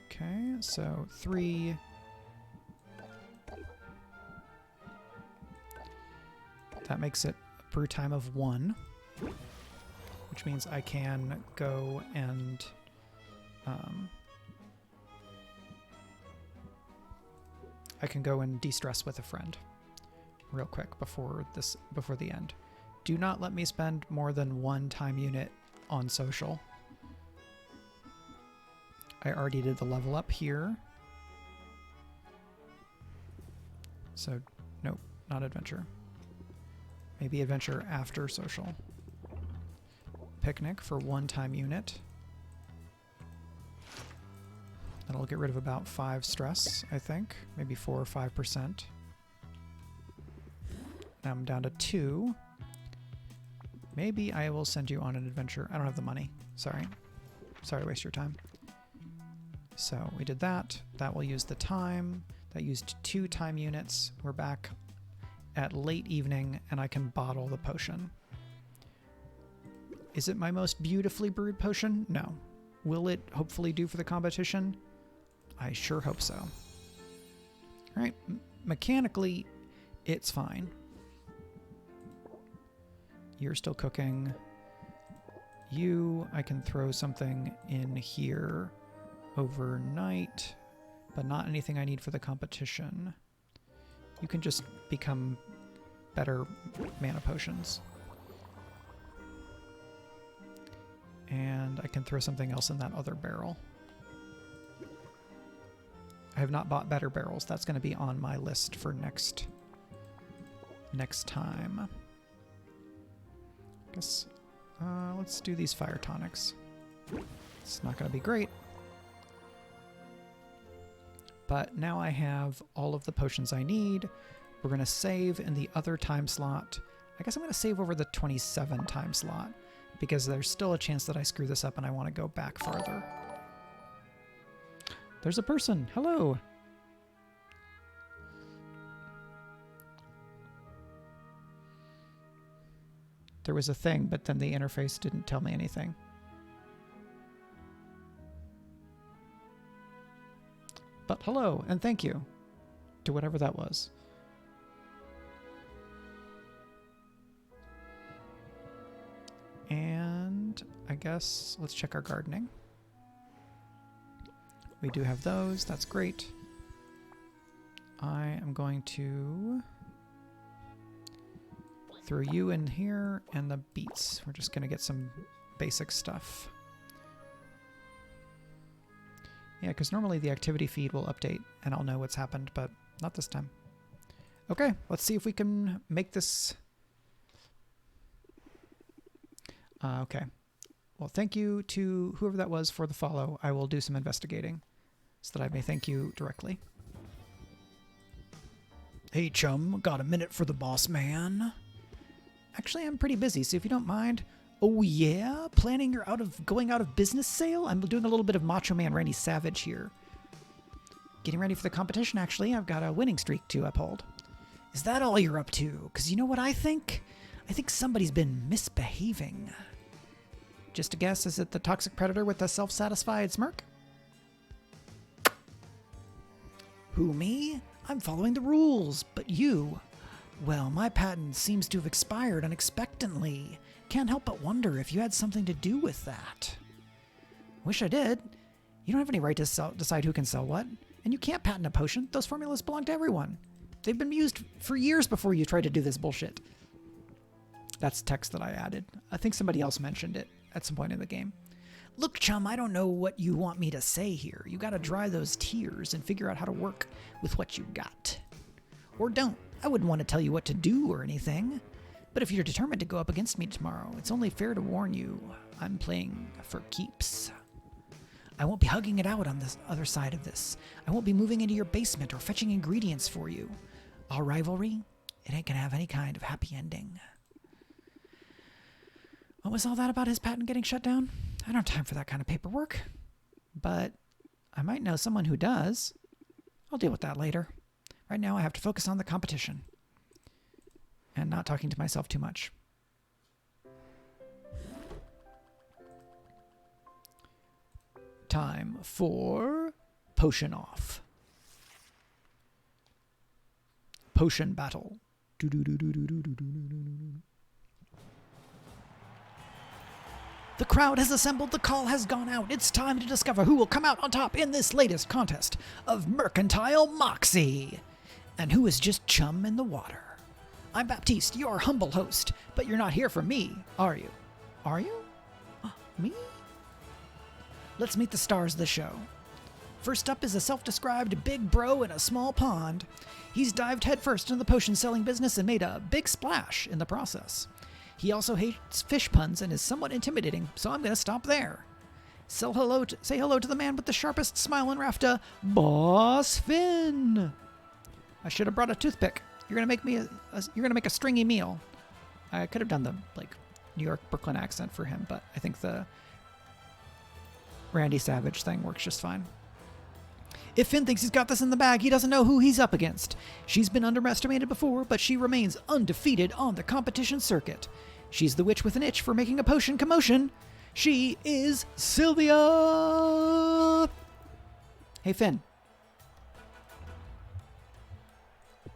Okay, so 3. That makes it a brew time of 1, which means I can go and de-stress with a friend real quick before the end. Do not let me spend more than 1 time unit on social. I already did the level up here. So, nope, not adventure. Maybe adventure after social. Picnic for 1 time unit. That'll get rid of about 5 stress, I think. Maybe 4 or 5%. Now I'm down to 2. Maybe I will send you on an adventure. I don't have the money. Sorry. Sorry to waste your time. So we did that. That will use the time. That used 2 time units. We're back at late evening, and I can bottle the potion. Is it my most beautifully brewed potion? No. Will it hopefully do for the competition? I sure hope so. All right, mechanically, it's fine. You're still cooking. I can throw something in here overnight, but not anything I need for the competition. You can just become better mana potions. And I can throw something else in that other barrel. I have not bought better barrels. That's going to be on my list for next time. I guess let's do these fire tonics. It's not going to be great, But now I have all of the potions I need. We're going to save in the other time slot. I guess I'm going to save over the 27 time slot because there's still a chance that I screw this up and I want to go back farther. There's a person. Hello. There was a thing, but then the interface didn't tell me anything. But hello, and thank you to whatever that was. And I guess let's check our gardening. We do have those. That's great. I am going to throw you in here and the beets. We're just going to get some basic stuff. Yeah, because normally the activity feed will update and I'll know what's happened, but not this time. Okay, let's see if we can make this. Okay. Well, thank you to whoever that was for the follow. I will do some investigating so that I may thank you directly. Hey, chum, got a minute for the boss man? Actually, I'm pretty busy, so if you don't mind. Oh, yeah? Planning your going out of business sale? I'm doing a little bit of Macho Man Randy Savage here. Getting ready for the competition, actually. I've got a winning streak to uphold. Is that all you're up to? Because you know what I think? I think somebody's been misbehaving. Just a guess, is it the toxic predator with the self-satisfied smirk? Who, me? I'm following the rules, but you... Well, my patent seems to have expired unexpectedly. Can't help but wonder if you had something to do with that. Wish I did. You don't have any right to decide who can sell what. And you can't patent a potion. Those formulas belong to everyone. They've been used for years before you tried to do this bullshit. That's text that I added. I think somebody else mentioned it at some point in the game. Look, chum, I don't know what you want me to say here. You gotta dry those tears and figure out how to work with what you got. Or don't. I wouldn't want to tell you what to do or anything. But if you're determined to go up against me tomorrow, it's only fair to warn you, I'm playing for keeps. I won't be hugging it out on the other side of this. I won't be moving into your basement or fetching ingredients for you. Our rivalry, it ain't gonna have any kind of happy ending. What was all that about his patent getting shut down? I don't have time for that kind of paperwork. But I might know someone who does. I'll deal with that later. Right now I have to focus on the competition. And not talking to myself too much. Time for potion off. Potion battle. The crowd has assembled, the call has gone out. It's time to discover who will come out on top in this latest contest of Mercantile Moxie. And who is just chum in the water. I'm Baptiste, your humble host, but you're not here for me, are you? Are you? Me? Let's meet the stars of the show. First up is a self-described big bro in a small pond. He's dived headfirst into the potion selling business and made a big splash in the process. He also hates fish puns and is somewhat intimidating, so I'm going to stop there. Say hello to the man with the sharpest smile in Rafta, Boss Finn. I should have brought a toothpick. You're gonna make a stringy meal. I could have done the New York Brooklyn accent for him, but I think the Randy Savage thing works just fine. If Finn thinks he's got this in the bag, he doesn't know who he's up against. She's been underestimated before, but she remains undefeated on the competition circuit. She's the witch with an itch for making a potion commotion. She is Sylvia! Hey, Finn.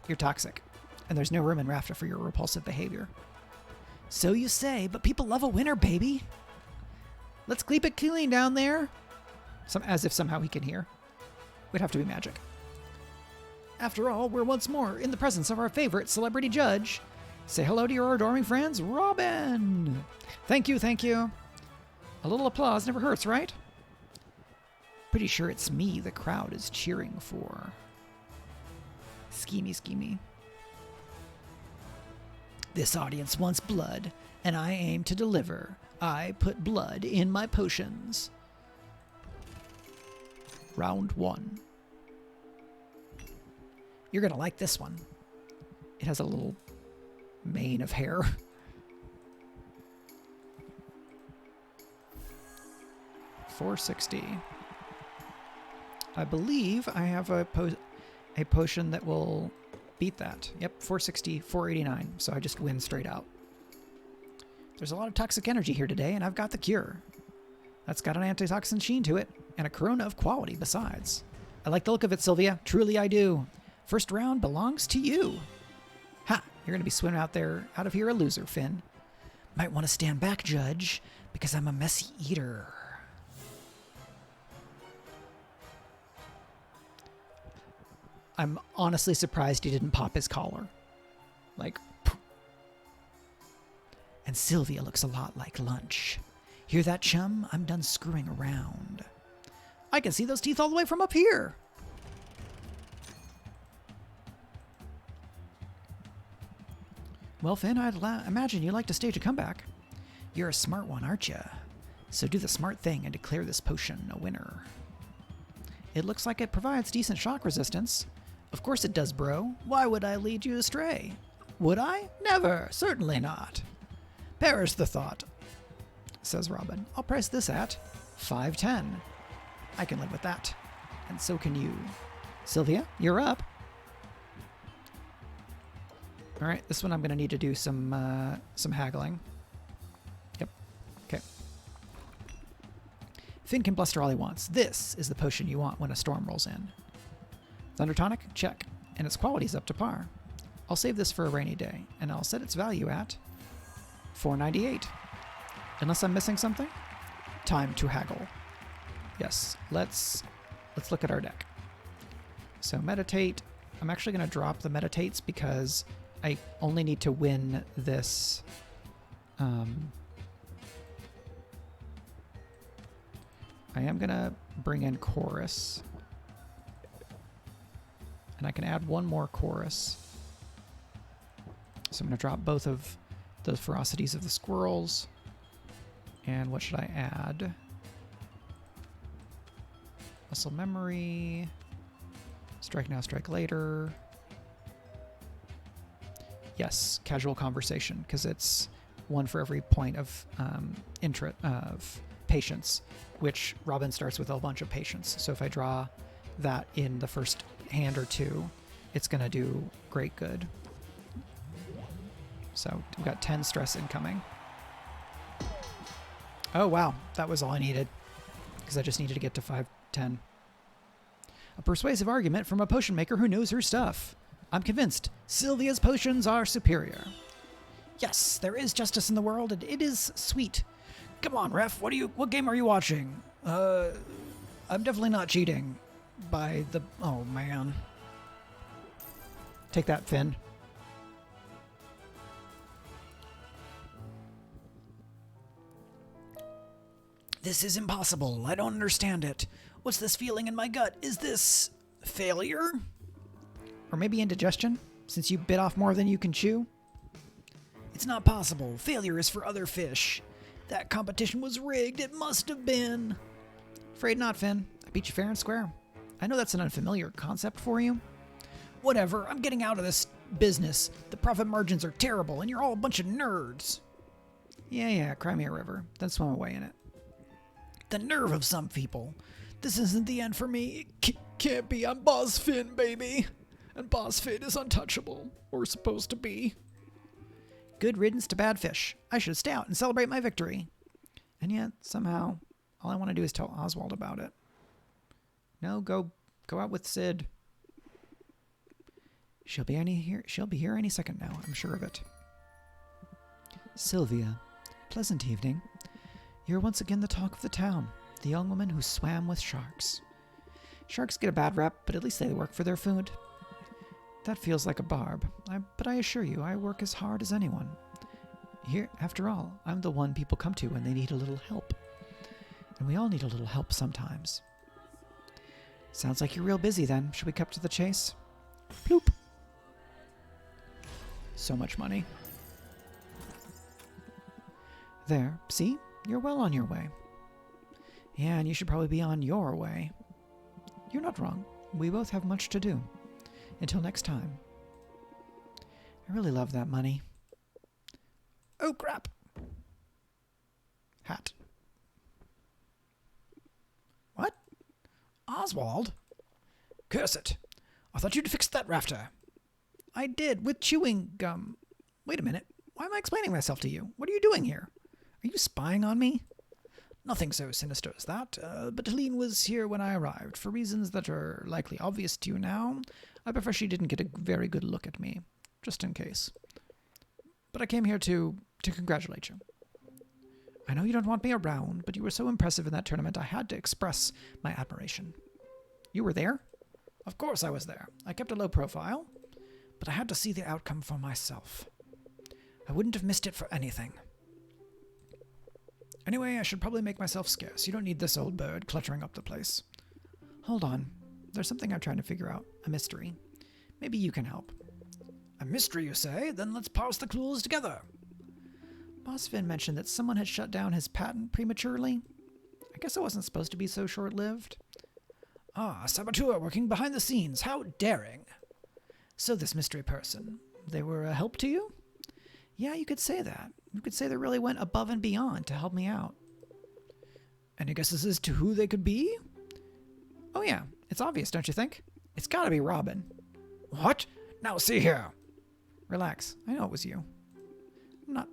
You're toxic, and there's no room in Rafta for your repulsive behavior. So you say, but people love a winner, baby. Let's keep it clean down there. As if somehow he can hear. Would have to be magic. After all, we're once more in the presence of our favorite celebrity judge. Say hello to your adoring friends, Robin. Thank you, thank you. A little applause never hurts, right? Pretty sure it's me the crowd is cheering for. Schemy, schemy. This audience wants blood, and I aim to deliver. I put blood in my potions. Round 1. You're going to like this one. It has a little mane of hair. $460. I believe I have a potion that will beat that. Yep, $460, $489. So I just win straight out. There's a lot of toxic energy here today, and I've got the cure. That's got an antitoxin sheen to it, and a corona of quality besides. I like the look of it, Sylvia. Truly I do. First round belongs to you. Ha! You're going to be swimming out of here a loser, Finn. Might want to stand back, Judge, because I'm a messy eater. I'm honestly surprised he didn't pop his collar. Like, and Sylvia looks a lot like lunch. Hear that, chum? I'm done screwing around. I can see those teeth all the way from up here. Well, Finn, I'd imagine you like to stage a comeback. You're a smart one, aren't you? So do the smart thing and declare this potion a winner. It looks like it provides decent shock resistance. Of course it does, bro. Why would I lead you astray? Would I? Never. Certainly not. Perish the thought, says Robin. I'll price this at $5.10. I can live with that. And so can you. Sylvia, you're up. All right, this one I'm going to need to do some haggling. Yep. Okay. Finn can bluster all he wants. This is the potion you want when a storm rolls in. Thunder Tonic? Check. And its quality's up to par. I'll save this for a rainy day, and I'll set its value at $4.98. Unless I'm missing something? Time to haggle. Yes, let's look at our deck. So meditate. I'm actually going to drop the meditates because I only need to win this. I am going to bring in chorus. And I can add one more chorus. So I'm going to drop both of the ferocities of the squirrels. And what should I add? Muscle memory. Strike now, strike later. Yes, casual conversation, because it's one for every point of of patience, which Robin starts with a bunch of patience. So if I draw that in the first hand or two, it's going to do great good. So we've got 10 stress incoming. Oh, wow. That was all I needed, because I just needed to get to 510. A persuasive argument from a potion maker who knows her stuff. I'm convinced Sylvia's potions are superior. Yes, there is justice in the world, and it is sweet. Come on, ref. What game are you watching? I'm definitely not cheating. Oh, man. Take that, Finn. This is impossible. I don't understand it. What's this feeling in my gut? Is this failure? Or maybe indigestion, since you bit off more than you can chew? It's not possible. Failure is for other fish. That competition was rigged. It must have been. Afraid not, Finn. I beat you fair and square. I know that's an unfamiliar concept for you. Whatever. I'm getting out of this business. The profit margins are terrible, and you're all a bunch of nerds. Yeah, cry me a river. Then swim away in it. The nerve of some people. This isn't the end for me. It can't be. I'm Boss Finn, baby. And Boss Finn is untouchable. Or supposed to be. Good riddance to bad fish. I should stay out and celebrate my victory. And yet, somehow, all I want to do is tell Oswald about it. No, go out with Sid. She'll be here any second now, I'm sure of it. Sylvia, pleasant evening. You're once again the talk of the town, the young woman who swam with sharks. Sharks get a bad rep, but at least they work for their food. That feels like a barb, but I assure you, I work as hard as anyone. Here, after all, I'm the one people come to when they need a little help. And we all need a little help sometimes. Sounds like you're real busy then. Should we cut to the chase? Bloop. So much money. There, see? You're well on your way. Yeah, and you should probably be on your way. You're not wrong. We both have much to do. Until next time. I really love that money. Oh, crap. Hat. What? Oswald? Curse it. I thought you'd fixed that rafter. I did, with chewing gum. Wait a minute. Why am I explaining myself to you? What are you doing here? Are you spying on me? Nothing so sinister as that, but Helene was here when I arrived. For reasons that are likely obvious to you now, I prefer she didn't get a very good look at me, just in case. But I came here to congratulate you. I know you don't want me around, but you were so impressive in that tournament I had to express my admiration. You were there? Of course I was there. I kept a low profile, but I had to see the outcome for myself. I wouldn't have missed it for anything. Anyway, I should probably make myself scarce. You don't need this old bird cluttering up the place. Hold on. There's something I'm trying to figure out. A mystery. Maybe you can help. A mystery, you say? Then let's parse the clues together. Boss Finn mentioned that someone had shut down his patent prematurely. I guess it wasn't supposed to be so short-lived. Ah, a saboteur working behind the scenes. How daring. So this mystery person, they were a help to you? Yeah, you could say that. You could say they really went above and beyond to help me out. Any guesses as to who they could be? Oh yeah, it's obvious, don't you think? It's gotta be Robin. What? Now see here. Relax, I know it was you. I'm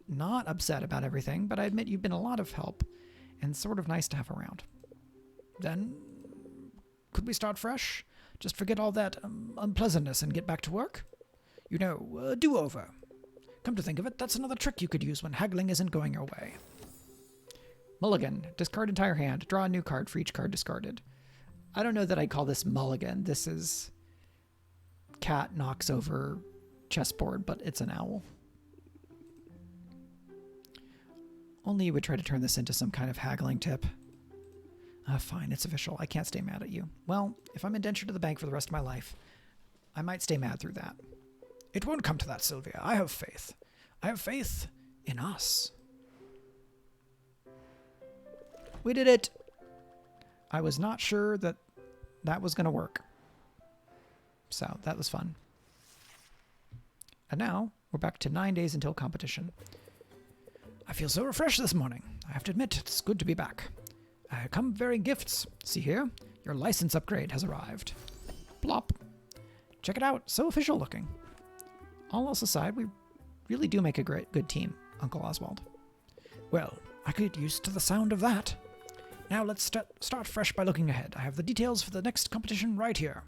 not upset about everything, but I admit you've been a lot of help and sort of nice to have around. Then, could we start fresh? Just forget all that unpleasantness and get back to work? You know, a do-over. Come to think of it, that's another trick you could use when haggling isn't going your way. Mulligan. Discard entire hand. Draw a new card for each card discarded. I don't know that I'd call this mulligan. This is cat knocks over chessboard, but it's an owl. Only you would try to turn this into some kind of haggling tip. Fine, it's official. I can't stay mad at you. Well, if I'm indentured to the bank for the rest of my life, I might stay mad through that. It won't come to that, Sylvia. I have faith. I have faith in us. We did it. I was not sure that was going to work. So that was fun. And now we're back to 9 days until competition. I feel so refreshed this morning. I have to admit, it's good to be back. I come bearing gifts. See here, your license upgrade has arrived. Plop. Check it out. So official looking. All else aside, we really do make a good team, Uncle Oswald. Well, I get used to the sound of that. Now let's start fresh by looking ahead. I have the details for the next competition right here.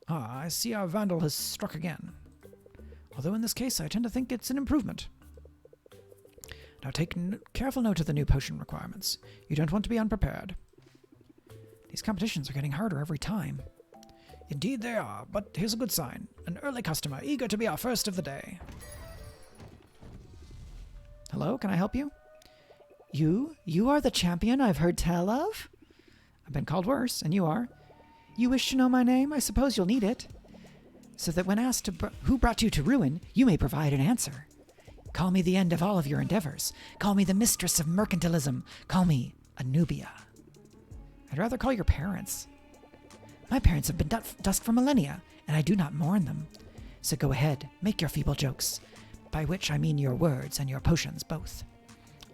Ah, I see our vandal has struck again. Although in this case, I tend to think it's an improvement. Now take careful note of the new potion requirements. You don't want to be unprepared. These competitions are getting harder every time. Indeed they are, but here's a good sign. An early customer, eager to be our first of the day. Hello, can I help you? You are the champion I've heard tell of? I've been called worse, and you are. You wish to know my name? I suppose you'll need it. So that when asked who brought you to ruin, you may provide an answer. Call me the end of all of your endeavors. Call me the mistress of mercantilism. Call me Anubia. I'd rather call your parents. My parents have been dust for millennia, and I do not mourn them. So go ahead, make your feeble jokes, by which I mean your words and your potions both.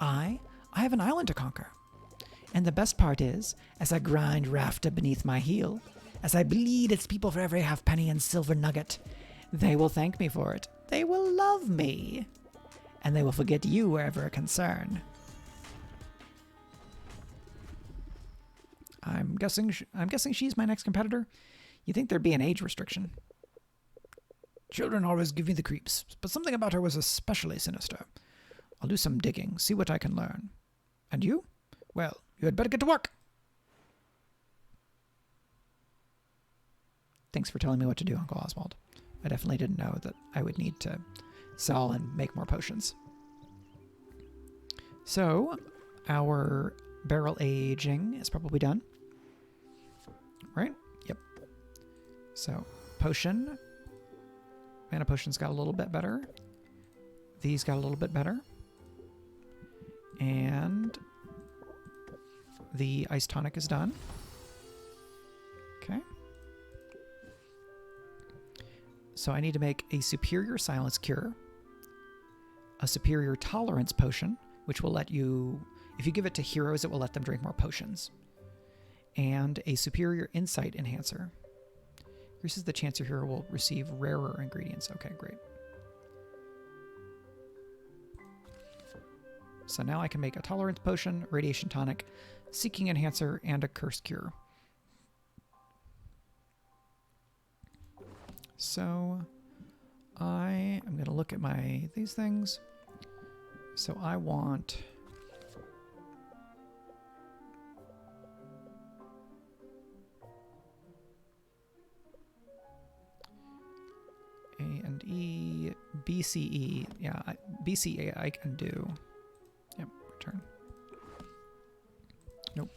I have an island to conquer. And the best part is, as I grind Rafta beneath my heel, as I bleed its people for every halfpenny and silver nugget, they will thank me for it. They will love me. And they will forget you wherever a concern. I'm guessing she's my next competitor. You'd think there'd be an age restriction. Children always give me the creeps, but something about her was especially sinister. I'll do some digging, see what I can learn. And you? Well, you had better get to work. Thanks for telling me what to do, Uncle Oswald. I definitely didn't know that I would need to sell and make more potions. So, our barrel aging is probably done. Right? Yep. So, potion. Mana potions got a little bit better. These got a little bit better. And the ice tonic is done. Okay. So I need to make a superior silence cure, a superior tolerance potion, which will let you, if you give it to heroes, it will let them drink more potions, and a superior insight enhancer. Increases the chance your hero will receive rarer ingredients. Okay, great. So now I can make a tolerance potion, radiation tonic, seeking enhancer, and a curse cure. So I am going to look at these things. So I want A and E, BCE. Yeah, BCA I can do. Yep, return. Nope.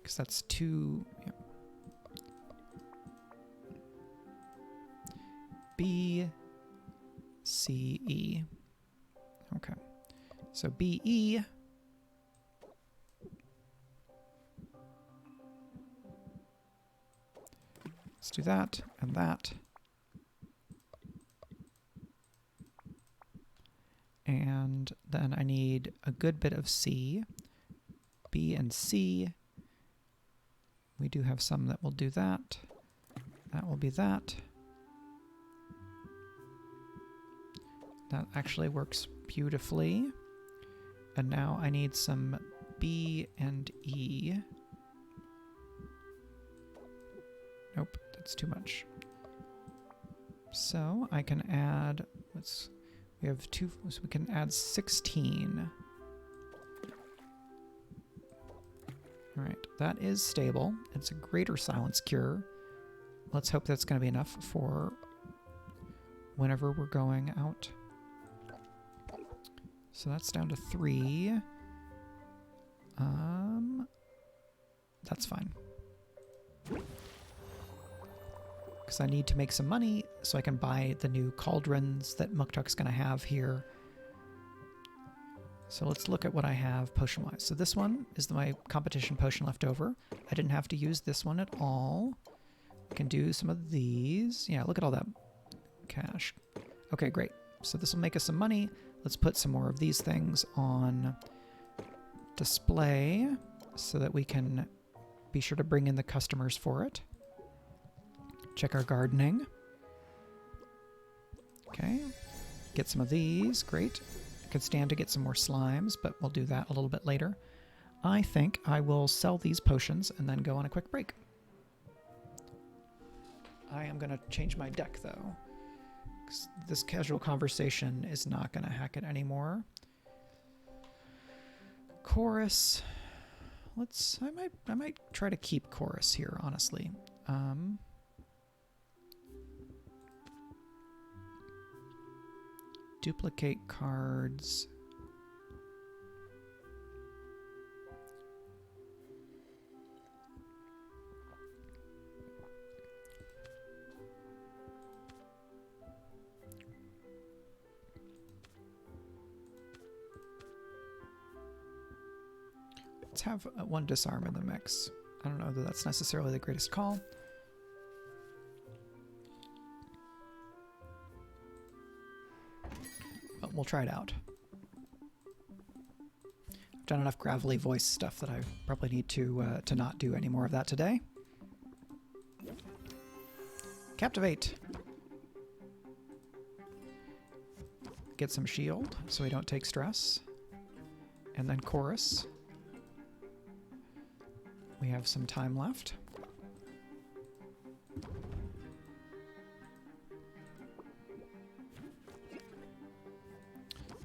Because that's 2. Yep. B, C, E. Okay. So BE. Let's do that and that. And then I need a good bit of C. B and C. We do have some that will do that. That will be that. That actually works beautifully. And now I need some B and E. Nope, that's too much. So I can add, we have 2, so we can add 16. All right, that is stable. It's a greater silence cure. Let's hope that's going to be enough for whenever we're going out. So that's down to 3. That's fine. Because I need to make some money so I can buy the new cauldrons that Muktuk's going to have here. So let's look at what I have potion-wise. So this one is my competition potion left over. I didn't have to use this one at all. I can do some of these. Yeah, look at all that cash. Okay, great. So this will make us some money. Let's put some more of these things on display so that we can be sure to bring in the customers for it. Check our gardening. Okay, get some of these. Great. I could stand to get some more slimes, but we'll do that a little bit later. I think I will sell these potions and then go on a quick break. I am going to change my deck, though. This casual conversation is not going to hack it anymore. Chorus. I might try to keep chorus here, honestly. Duplicate cards. Let's have one disarm in the mix. I don't know that that's necessarily the greatest call. But we'll try it out. I've done enough gravelly voice stuff that I probably need to not do any more of that today. Captivate. Get some shield so we don't take stress. And then chorus. We have some time left.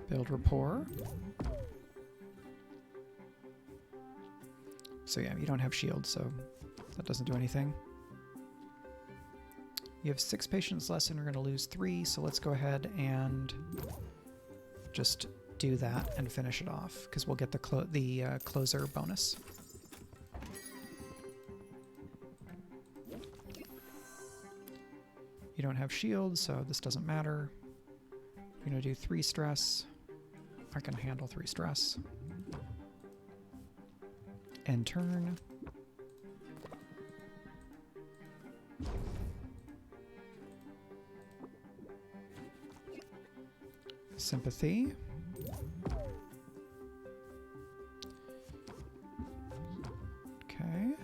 Build rapport. So yeah, you don't have shield, so that doesn't do anything. You have 6 patients less and you're going to lose 3, so let's go ahead and just do that and finish it off, because we'll get the closer bonus. You don't have shield, so this doesn't matter. We're going to do 3 stress. I can handle 3 stress. End turn. Sympathy. Okay.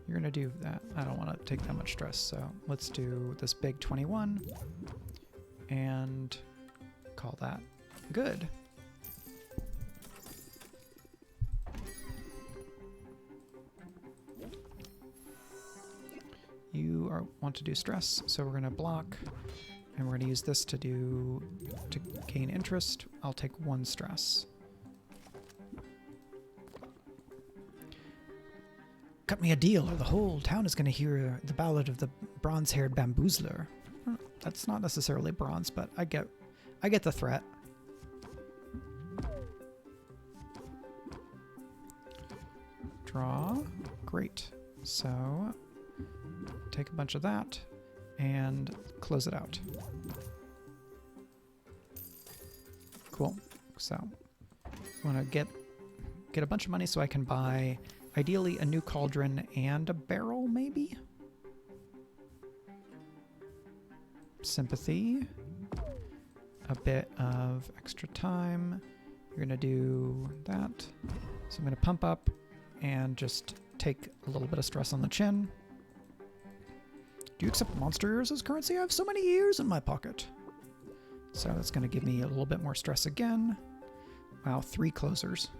You're going to do that. I don't want to take that much stress, so let's do this big 21 and call that good. You want to do stress, so we're going to block, and we're going to use this to gain interest. I'll take 1 stress. Cut me a deal, or the whole town is going to hear the ballad of the bronze-haired bamboozler. That's not necessarily bronze, but I get the threat. Draw. Great. So take a bunch of that and close it out. Cool. So I want to get a bunch of money so I can buy ideally a new cauldron and a barrel, maybe? Sympathy. A bit of extra time. You're going to do that. So I'm going to pump up and just take a little bit of stress on the chin. Do you accept monster ears as currency? I have so many ears in my pocket. So that's going to give me a little bit more stress again. Wow, 3 closers.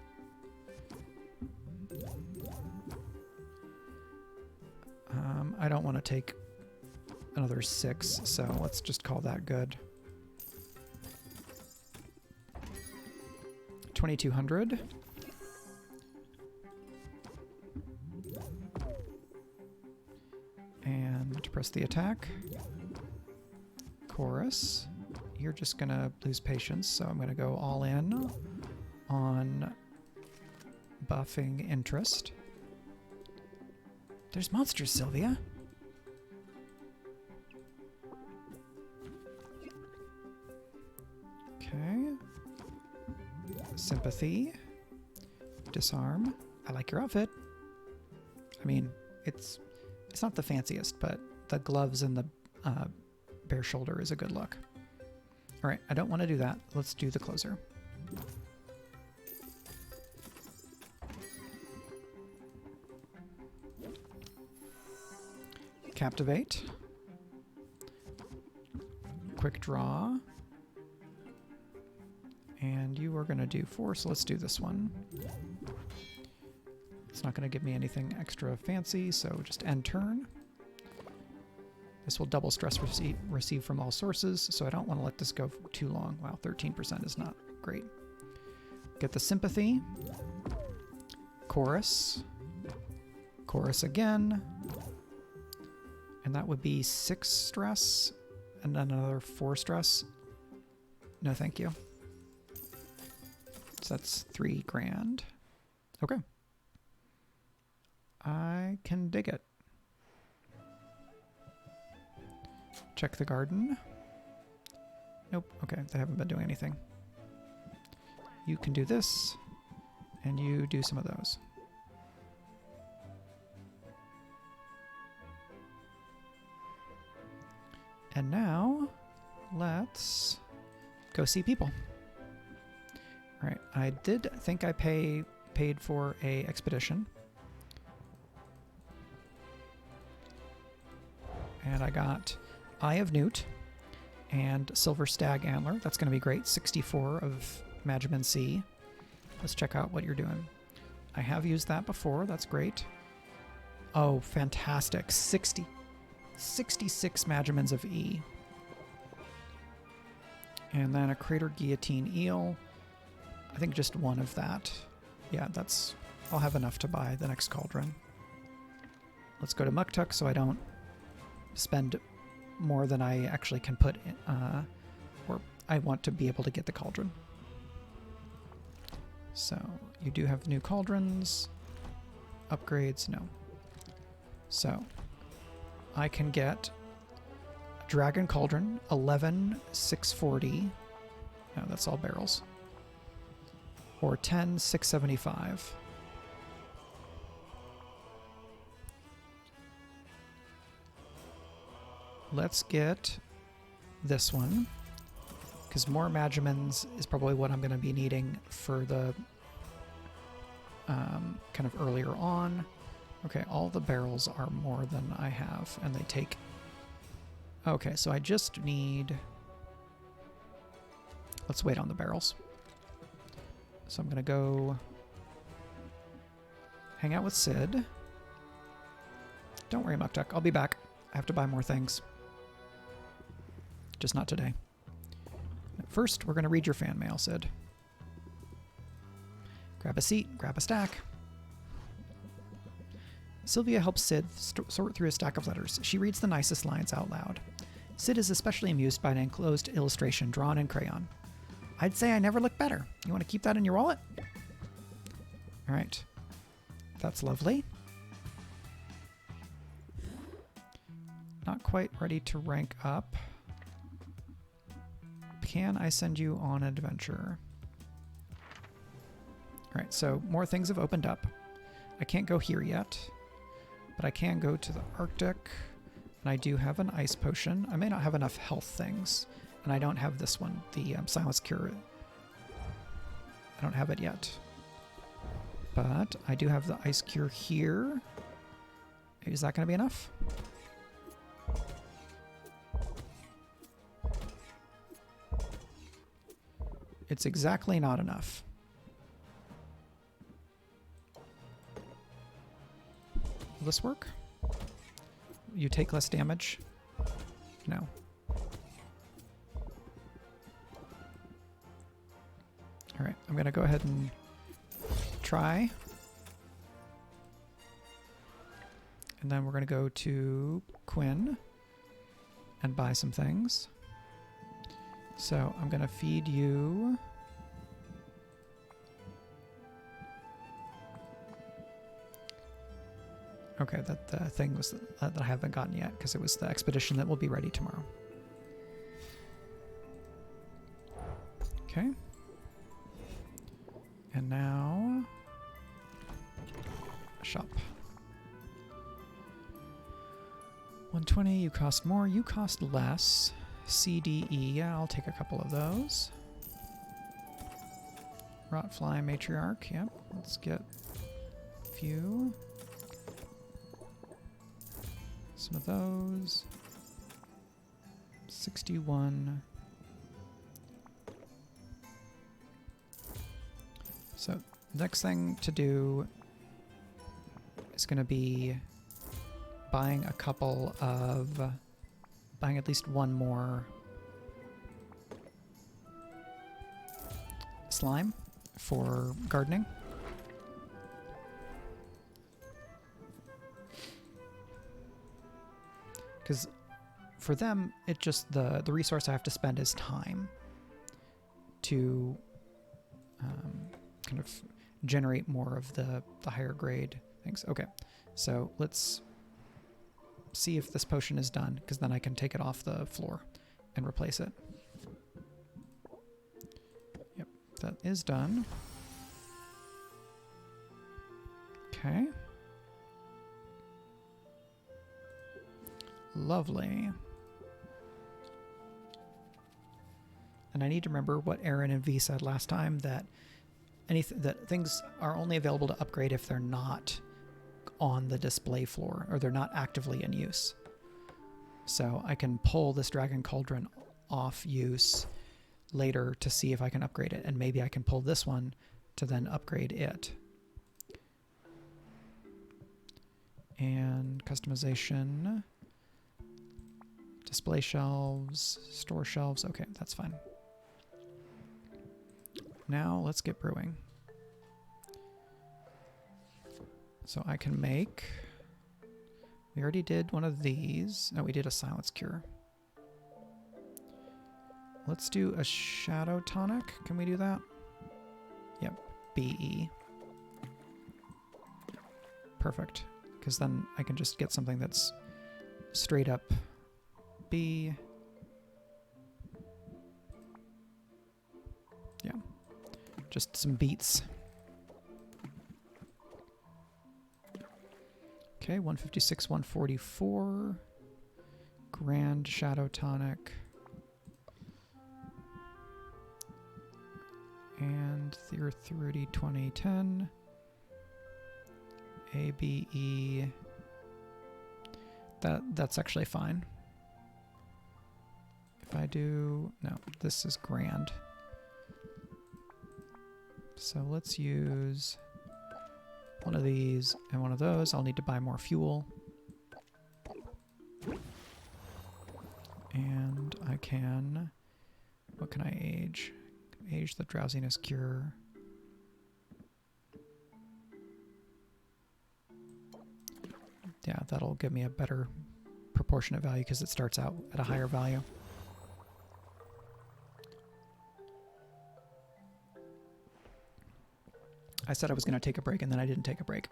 I don't want to take another 6, so let's just call that good. 2200. And press the attack. Chorus. You're just going to lose patience, so I'm going to go all in on buffing interest. There's monsters, Sylvia. Okay. Sympathy. Disarm. I like your outfit. I mean, it's not the fanciest, but the gloves and the bare shoulder is a good look. All right, I don't want to do that. Let's do the closer. Captivate. Quick draw. And you are going to do 4, so let's do this one. It's not going to give me anything extra fancy, so just end turn. This will double stress receive from all sources, so I don't want to let this go too long. Wow, 13% is not great. Get the sympathy. Chorus. Chorus again. And that would be 6 stress and another 4 stress. No, thank you. So that's 3 grand. Okay. I can dig it. Check the garden. Nope. Okay, they haven't been doing anything. You can do this, and you do some of those. And now, let's go see people. All right, I did think I paid for a expedition. And I got Eye of Newt and Silver Stag Antler. That's going to be great. 64 of Mageman C. Let's check out what you're doing. I have used that before. That's great. Oh, fantastic. 66 Magemans of E. And then a Crater Guillotine Eel. I think just 1 of that. Yeah, I'll have enough to buy the next cauldron. Let's go to Muktuk so I don't spend more than I actually can put in, or I want to be able to get the cauldron. So you do have new cauldrons. Upgrades, no. So I can get a Dragon Cauldron, 11,640. No, that's all barrels. Or 10,675. let's get this one, because more Magimans is probably what I'm going to be needing for the kind of earlier on. Okay, all the barrels are more than I have, and they take... Okay, so I just need... Let's wait on the barrels. So I'm going to go hang out with Sid. Don't worry, Muktuk. I'll be back. I have to buy more things. Just not today. First, we're going to read your fan mail, Sid. Grab a seat, grab a stack. Sylvia helps Sid sort through a stack of letters. She reads the nicest lines out loud. Sid is especially amused by an enclosed illustration drawn in crayon. I'd say I never looked better. You want to keep that in your wallet? All right. That's lovely. Not quite ready to rank up. Can I send you on an adventure? All right, so more things have opened up. I can't go here yet, but I can go to the Arctic, and I do have an ice potion. I may not have enough health things, and I don't have this one, the Silence Cure. I don't have it yet. But I do have the ice cure here. Is that going to be enough? It's exactly not enough. Will this work? You take less damage? No. All right, I'm going to go ahead and try. And then we're going to go to Quinn and buy some things. So I'm going to feed you... Okay, that thing was that I haven't gotten yet because it was the expedition that will be ready tomorrow. Okay. And now... shop. 120, you cost more, you cost less. CDE, yeah, I'll take a couple of those. Rotfly Matriarch, yep, let's get a few. Some of those. 61. So, next thing to do is going to be buying a couple of... buying at least one more slime for gardening. Because for them, it just the resource I have to spend is time to kind of generate more of the higher grade things. Okay, so let's see if this potion is done, because then I can take it off the floor and replace it. Yep, that is done. Okay. Lovely. And I need to remember what Aaron and V said last time, that that things are only available to upgrade if they're not on the display floor, or they're not actively in use. So I can pull this Dragon Cauldron off use later to see if I can upgrade it, and maybe I can pull this one to then upgrade it. And customization, display shelves, store shelves. Okay, that's fine. Now let's get brewing. So I can make... We already did one of these. No, we did a Silence Cure. Let's do a Shadow Tonic. Can we do that? Yep, BE. Perfect. Because then I can just get something that's straight up B. Yeah. Just some beets. Okay, 156, 144. Grand Shadow Tonic. And your 30, 20, 10. ABE. That's actually fine. If I do, no, this is grand. So let's use one of these and one of those. I'll need to buy more fuel. And I can, what can I age? Age the drowsiness cure. Yeah, that'll give me a better proportionate value because it starts out at a higher value. I said I was going to take a break and then I didn't take a break.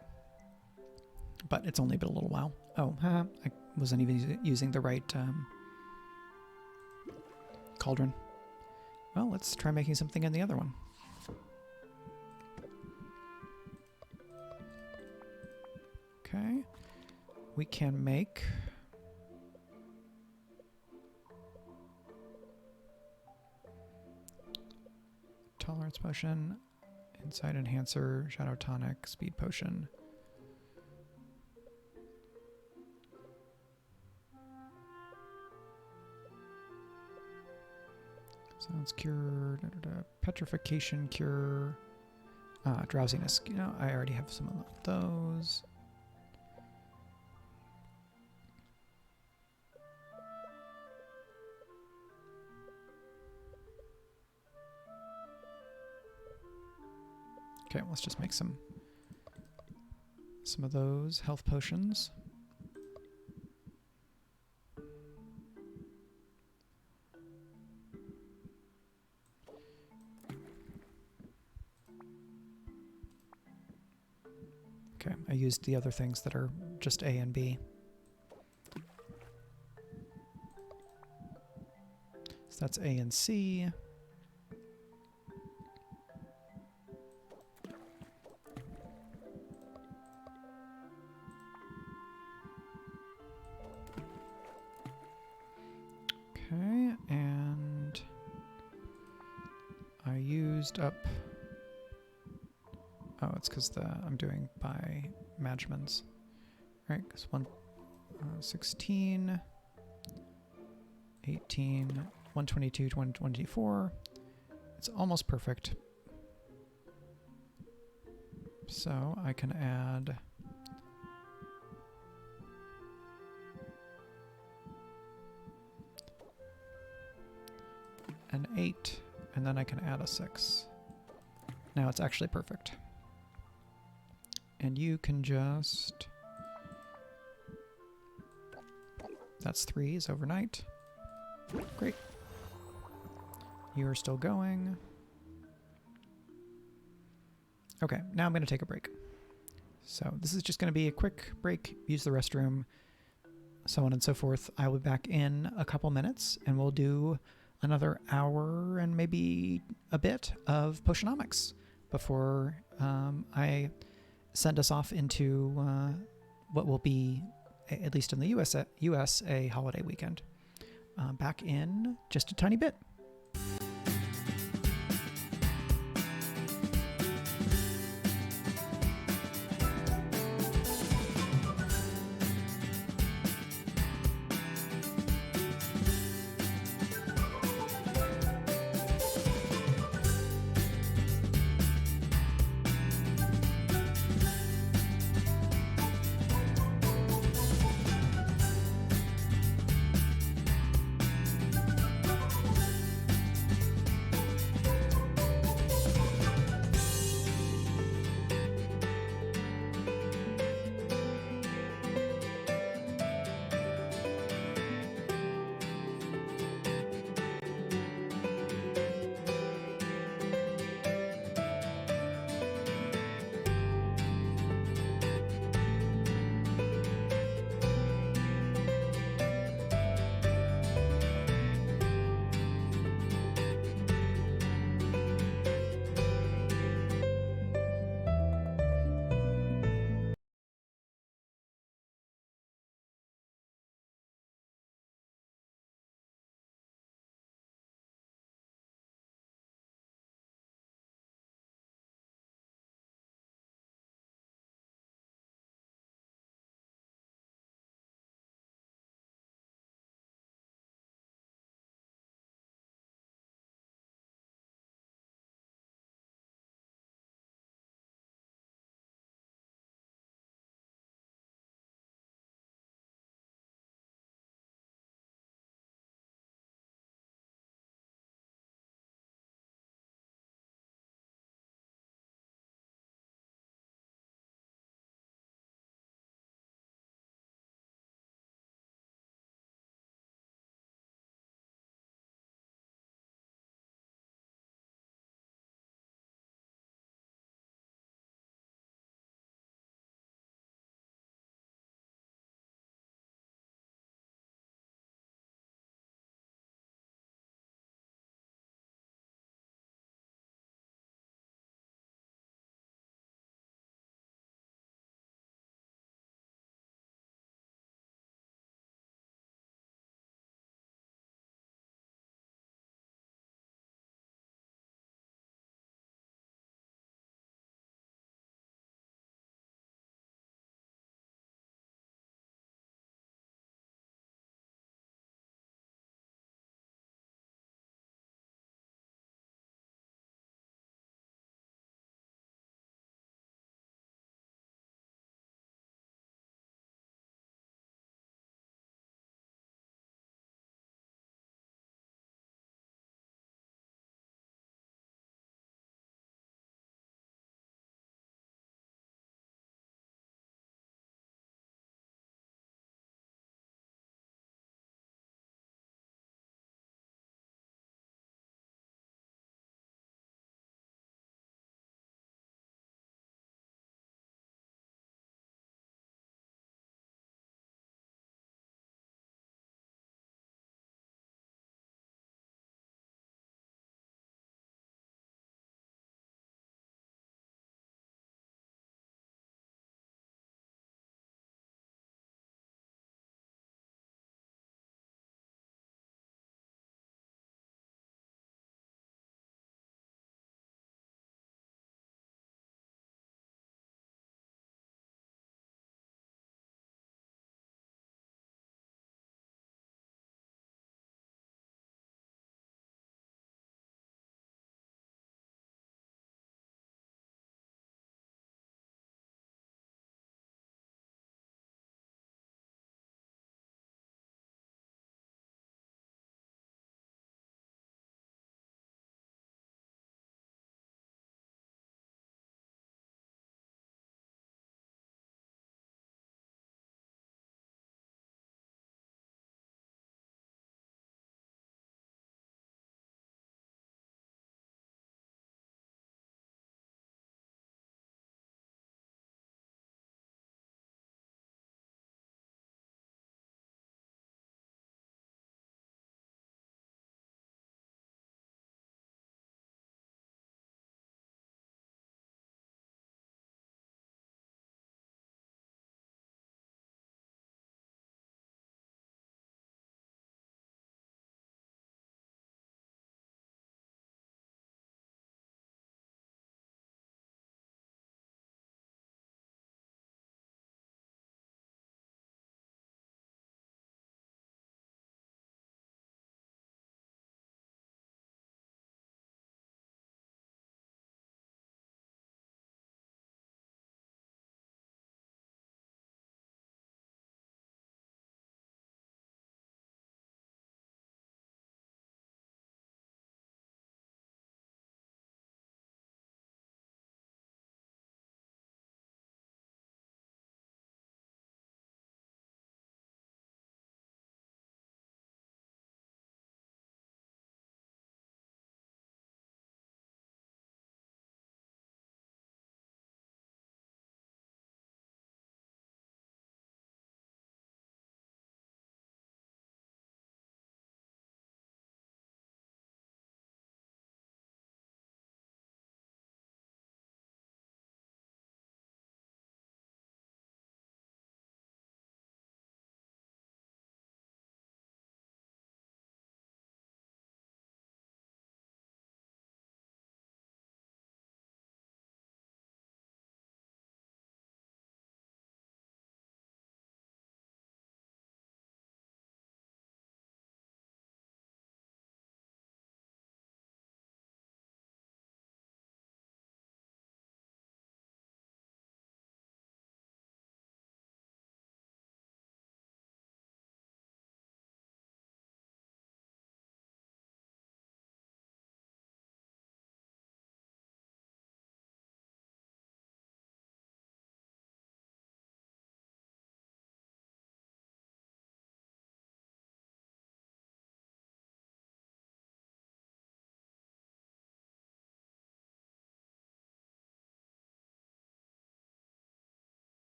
But it's only been a little while. Oh, I wasn't even using the right cauldron. Well, let's try making something in the other one. Okay. We can make tolerance potion, insight enhancer, shadow tonic, speed potion. Sounds cure, petrification cure, drowsiness. You know, I already have some of those. Okay, let's just make some of those health potions. Okay, I used the other things that are just A and B. So that's A and C. Okay, and I used up. Oh, it's because I'm doing by Madgemans. Right, because 16, 18, 122, 124. It's almost perfect. So I can add an 8, and then I can add a 6. Now it's actually perfect. And you can just... That's 3s overnight. Great. You are still going. Okay, now I'm going to take a break. So this is just going to be a quick break, use the restroom, so on and so forth. I will be back in a couple minutes, and we'll do another hour and maybe a bit of Potionomics before I send us off into what will be, at least in the US, a holiday weekend. Back in just a tiny bit.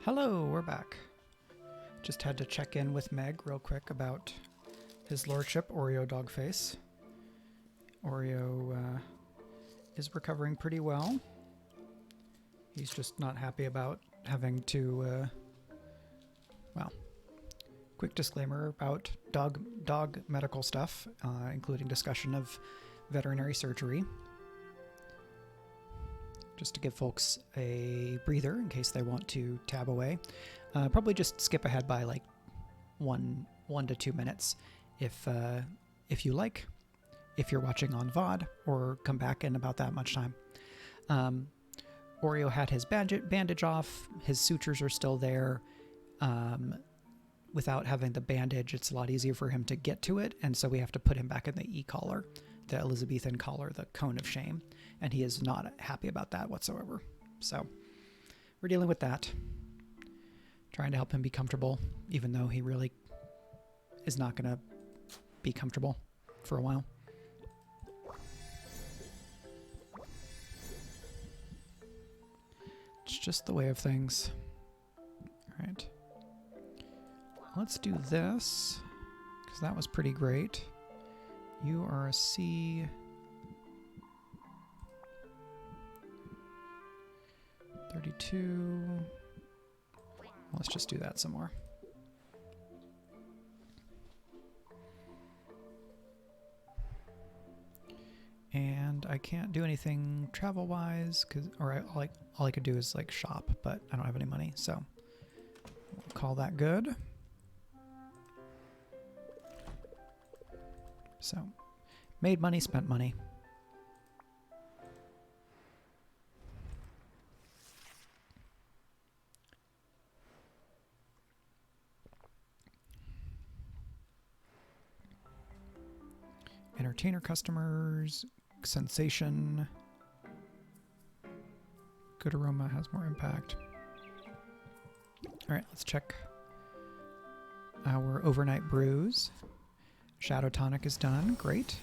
Hello, we're back. Just had to check in with Meg real quick about his lordship, Oreo Dogface. Oreo is recovering pretty well. He's just not happy about having to, well, quick disclaimer about dog medical stuff, including discussion of veterinary surgery. Just to give folks a breather in case they want to tab away. Probably just skip ahead by like one to 2 minutes if you like, if you're watching on VOD, or come back in about that much time. Oreo had his bandage off. His sutures are still there. Without having the bandage, it's a lot easier for him to get to it, and so we have to put him back in the E-collar, the Elizabethan collar, the cone of shame, and he is not happy about that whatsoever. So we're dealing with that, trying to help him be comfortable, even though he really is not going to be comfortable for a while. It's just the way of things. All right. Let's do this, because that was pretty great. You are a C. 32. Let's just do that some more. And I can't do anything travel-wise, all I could do is like shop, but I don't have any money, so we'll call that good. So, made money, spent money. Entertainer customers, sensation. Good aroma has more impact. All right, let's check our overnight brews. Shadow tonic is done. Great.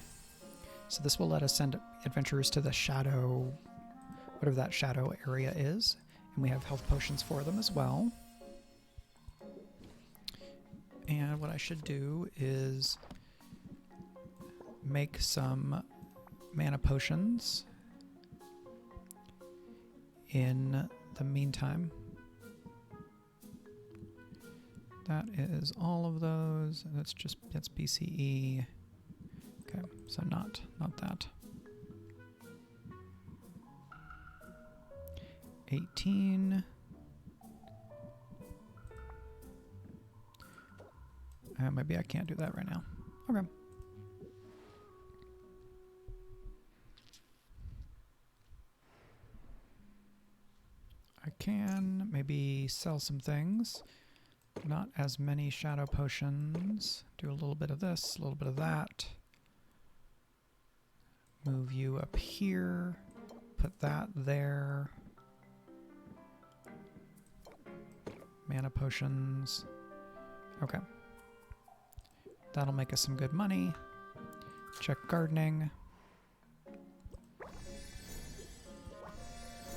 So this will let us send adventurers to the shadow, whatever that shadow area is. And we have health potions for them as well. And what I should do is make some mana potions in the meantime. That is all of those. That's BCE. Okay, so not that. 18. Maybe I can't do that right now. Okay. I can maybe sell some things. Not as many shadow potions. Do a little bit of this, a little bit of that. Move you up here. Put that there. Mana potions. Okay. That'll make us some good money. Check gardening.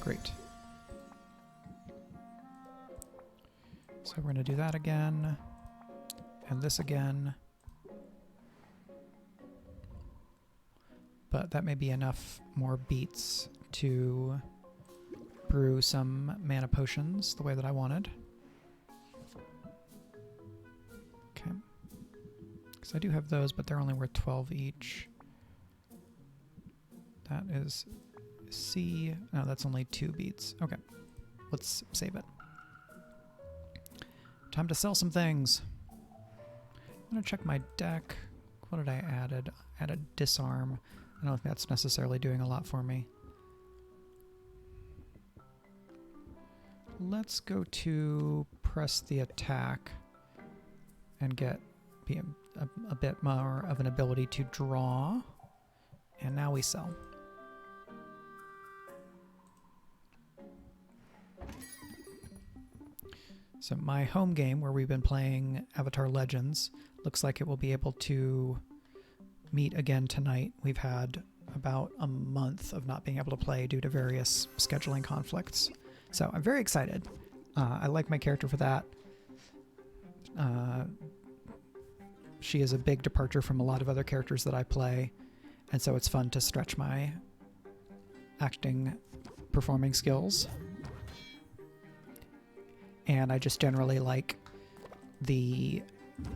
Great. So we're going to do that again, and this again. But that may be enough more beets to brew some mana potions the way that I wanted. Okay. Because I do have those, but they're only worth 12 each. That is C. No, that's only 2 beets. Okay. Let's save it. Time to sell some things. I'm going to check my deck. What did I add? Added disarm. I don't know if that's necessarily doing a lot for me. Let's go to press the attack and be a bit more of an ability to draw. And now we sell. So my home game, where we've been playing Avatar Legends, looks like it will be able to meet again tonight. We've had about a month of not being able to play due to various scheduling conflicts. So I'm very excited. I like my character for that. She is a big departure from a lot of other characters that I play, and so it's fun to stretch my acting performing skills. And I just generally like the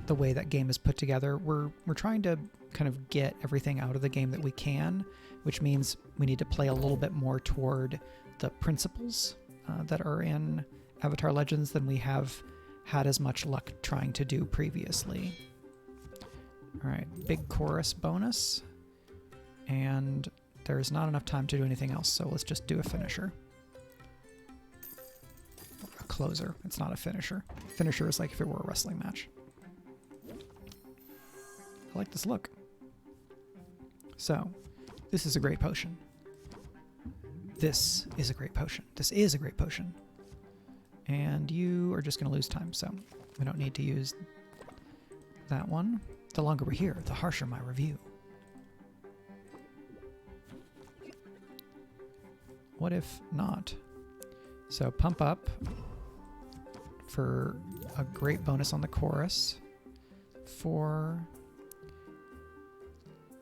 way that game is put together. We're trying to kind of get everything out of the game that we can, which means we need to play a little bit more toward the principles that are in Avatar Legends than we have had as much luck trying to do previously. All right, big chorus bonus, and there's not enough time to do anything else, so let's just do a finisher. A closer, it's not a finisher. Finisher is like if it were a wrestling match. I like this look. So, this is a great potion. This is a great potion. This is a great potion. And you are just going to lose time, so we don't need to use that one. The longer we're here, the harsher my review. What if not? So pump up for a great bonus on the chorus. For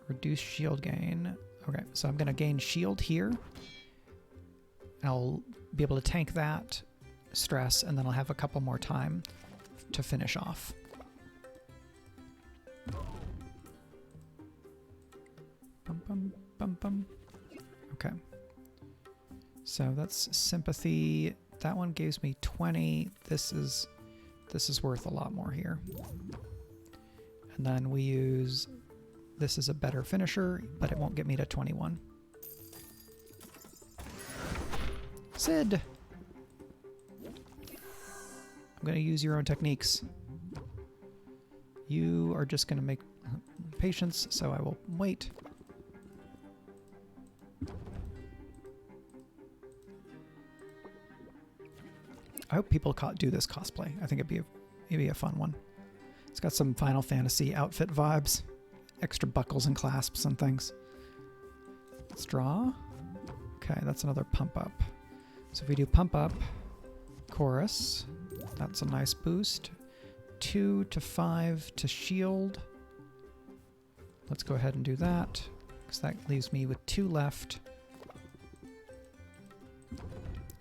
reduce shield gain. Okay, so I'm going to gain shield here. I'll be able to tank that stress, and then I'll have a couple more time to finish off. Bum, bum, bum, bum. Okay. So that's sympathy. That one gives me 20. This is worth a lot more here. And then we use, this is a better finisher, but it won't get me to 21. Sid! I'm going to use your own techniques. You are just going to make patience, so I will wait. I hope people do this cosplay. I think it'd be a fun one. It's got some Final Fantasy outfit vibes. Extra buckles and clasps and things. Let's draw. Okay, that's another pump up. So if we do pump up, chorus, that's a nice boost. 2 to 5 to shield. Let's go ahead and do that, because that leaves me with 2 left.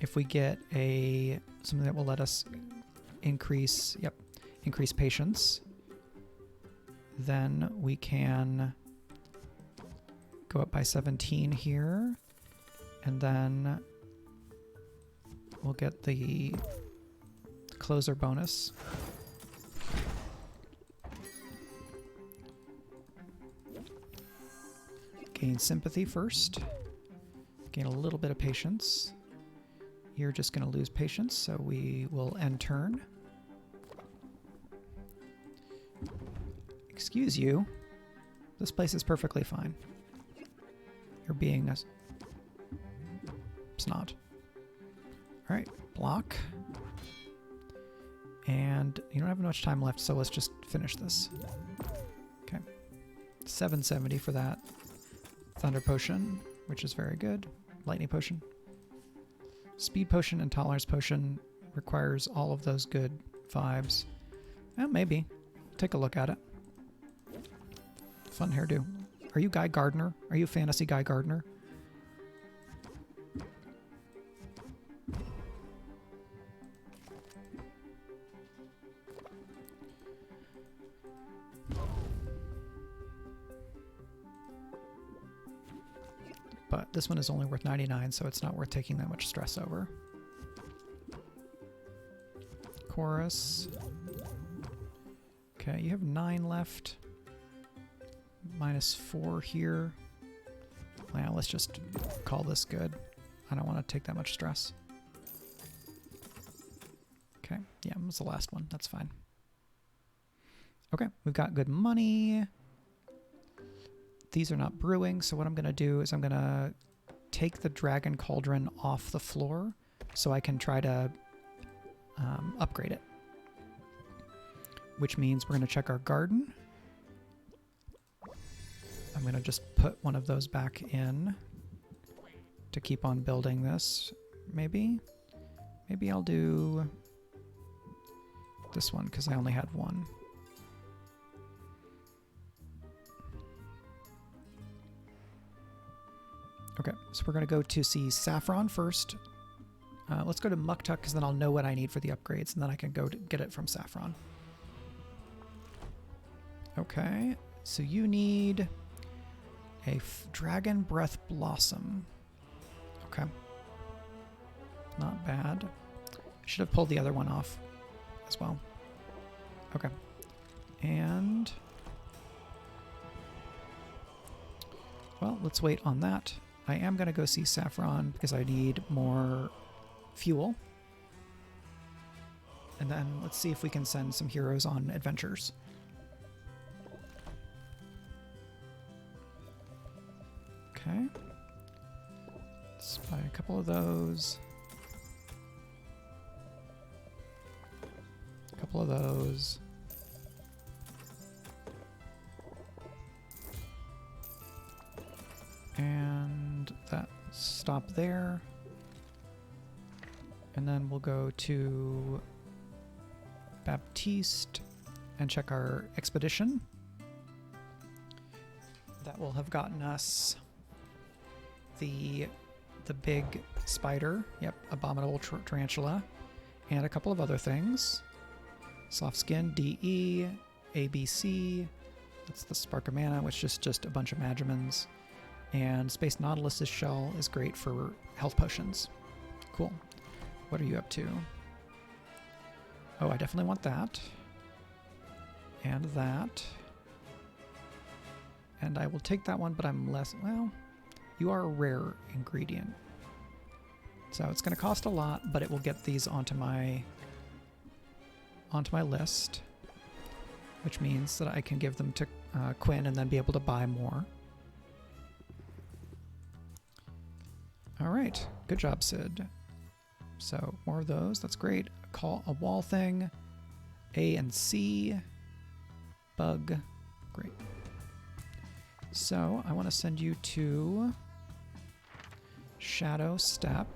If we get something that will let us increase patience, then we can go up by 17 here, and then we'll get the closer bonus. Gain sympathy first. Gain a little bit of patience. You're just going to lose patience, so we will end turn. Excuse you. This place is perfectly fine. You're being a snot. Alright, block. And you don't have much time left, so let's just finish this. Okay. 770 for that Thunder Potion, which is very good. Lightning Potion. Speed Potion and Tolerance Potion requires all of those good vibes. Well, maybe. Take a look at it. Fun hairdo. Are you Guy Gardner? Are you Fantasy Guy Gardner? But this one is only worth 99, so it's not worth taking that much stress over. Chorus. Okay, you have 9 left. -4 here. Well, let's just call this good. I don't want to take that much stress. Okay, yeah, that's the last one. That's fine. Okay, we've got good money. These are not brewing, so what I'm going to do is I'm going to take the Dragon Cauldron off the floor so I can try to upgrade it. Which means we're going to check our garden. I'm going to just put one of those back in to keep on building this, maybe. Maybe I'll do this one because I only had one. Okay, so we're going to go to see Saffron first. Let's go to Muktuk because then I'll know what I need for the upgrades and then I can go to get it from Saffron. Okay, so you need a Dragon Breath Blossom. Okay. Not bad. Should have pulled the other one off as well. Okay. And... well, let's wait on that. I am going to go see Saffron because I need more fuel. And then let's see if we can send some heroes on adventures. Okay. Let's buy a couple of those. A couple of those. And that stop there. And then we'll go to Baptiste and check our expedition. That will have gotten us the big spider, yep, abominable tarantula, and a couple of other things. Soft skin, DE, ABC, that's the Spark of Mana, which is just a bunch of Magimans. And Space Nautilus's shell is great for health potions. Cool. What are you up to? Oh, I definitely want that. And that. And I will take that one, but I'm less... well, you are a rare ingredient. So it's going to cost a lot, but it will get these onto my list. Which means that I can give them to Quinn and then be able to buy more. Alright, good job, Sid. So, more of those, that's great. Call a wall thing. A and C. Bug. Great. So, I want to send you to Shadow Step.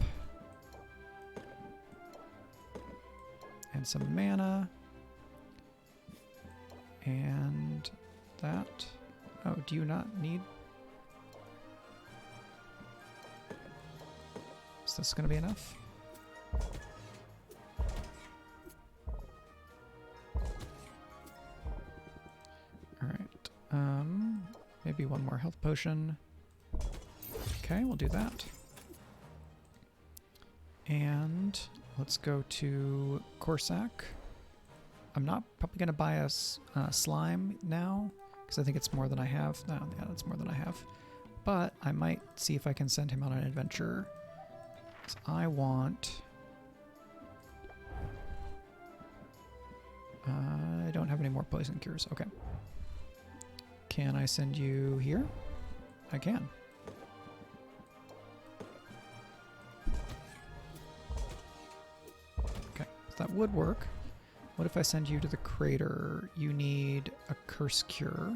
And some mana. And that. Oh, do you not need... is this going to be enough? Alright. Maybe one more health potion. Okay, we'll do that. And let's go to Corsac. I'm not probably going to buy a slime now, because I think it's more than I have. No, yeah, that's more than I have. But I might see if I can send him on an adventure. I want... I don't have any more poison cures. Okay. Can I send you here? I can. Okay, so that would work. What if I send you to the crater? You need a curse cure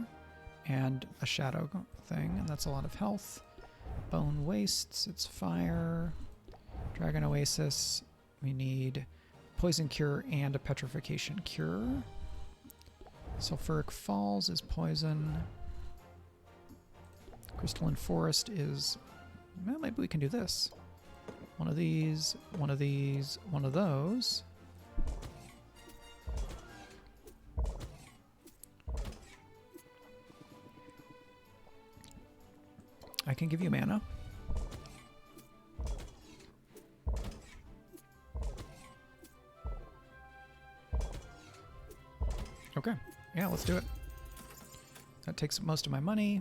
and a shadow thing, and that's a lot of health. Bone wastes, it's fire. Dragon Oasis, we need poison cure and a petrification cure. Sulfuric Falls is poison. Crystalline Forest is... well, maybe we can do this. One of these, one of these, one of those. I can give you mana. Okay, yeah, let's do it. That takes most of my money,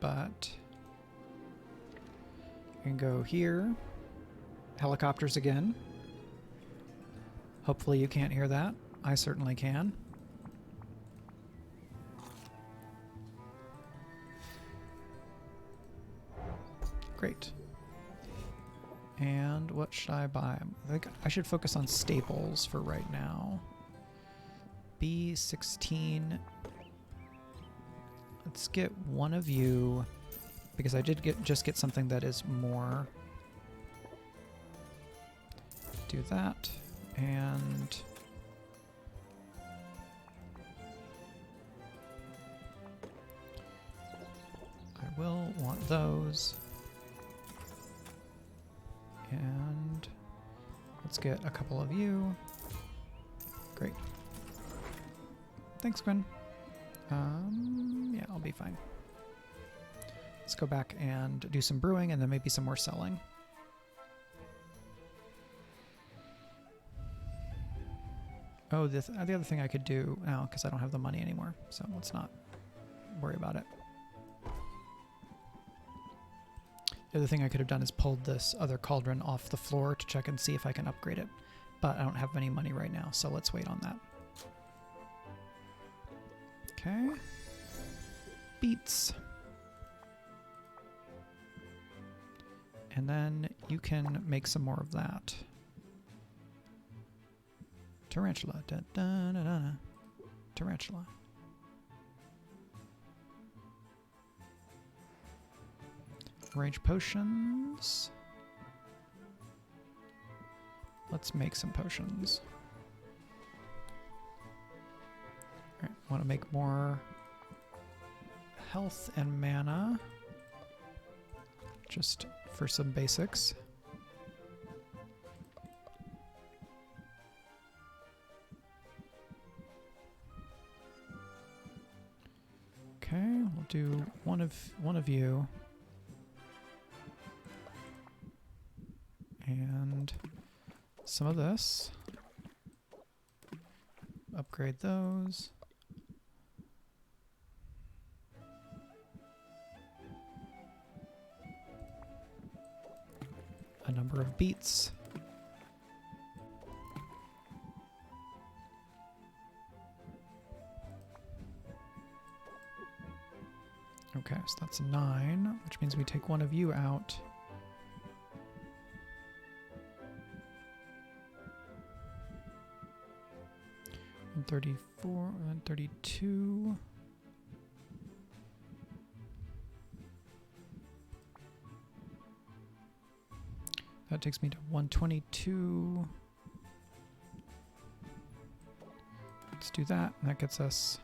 but I can go here. Helicopters again. Hopefully you can't hear that. I certainly can. Great. And what should I buy? I think I should focus on staples for right now. B16. Let's get one of you, because I did just get something that is more. Do that, and will want those. And let's get a couple of you. Great. Thanks, Gwen. Yeah, I'll be fine. Let's go back and do some brewing and then maybe some more selling. Oh, the other thing I could do now, because I don't have the money anymore, so let's not worry about it. The other thing I could have done is pulled this other cauldron off the floor to check and see if I can upgrade it. But I don't have any money right now, so let's wait on that. Okay. Beets. And then you can make some more of that. Tarantula. Da, da, da, da, da. Tarantula. Range potions. Let's make some potions. Alright, want to make more health and mana. Just for some basics. Okay, we'll do one of you. And some of this. Upgrade those. A number of beets. Okay, so that's 9, which means we take one of you out. And 34 and 32. That takes me to 122. Let's do that, and that gets us.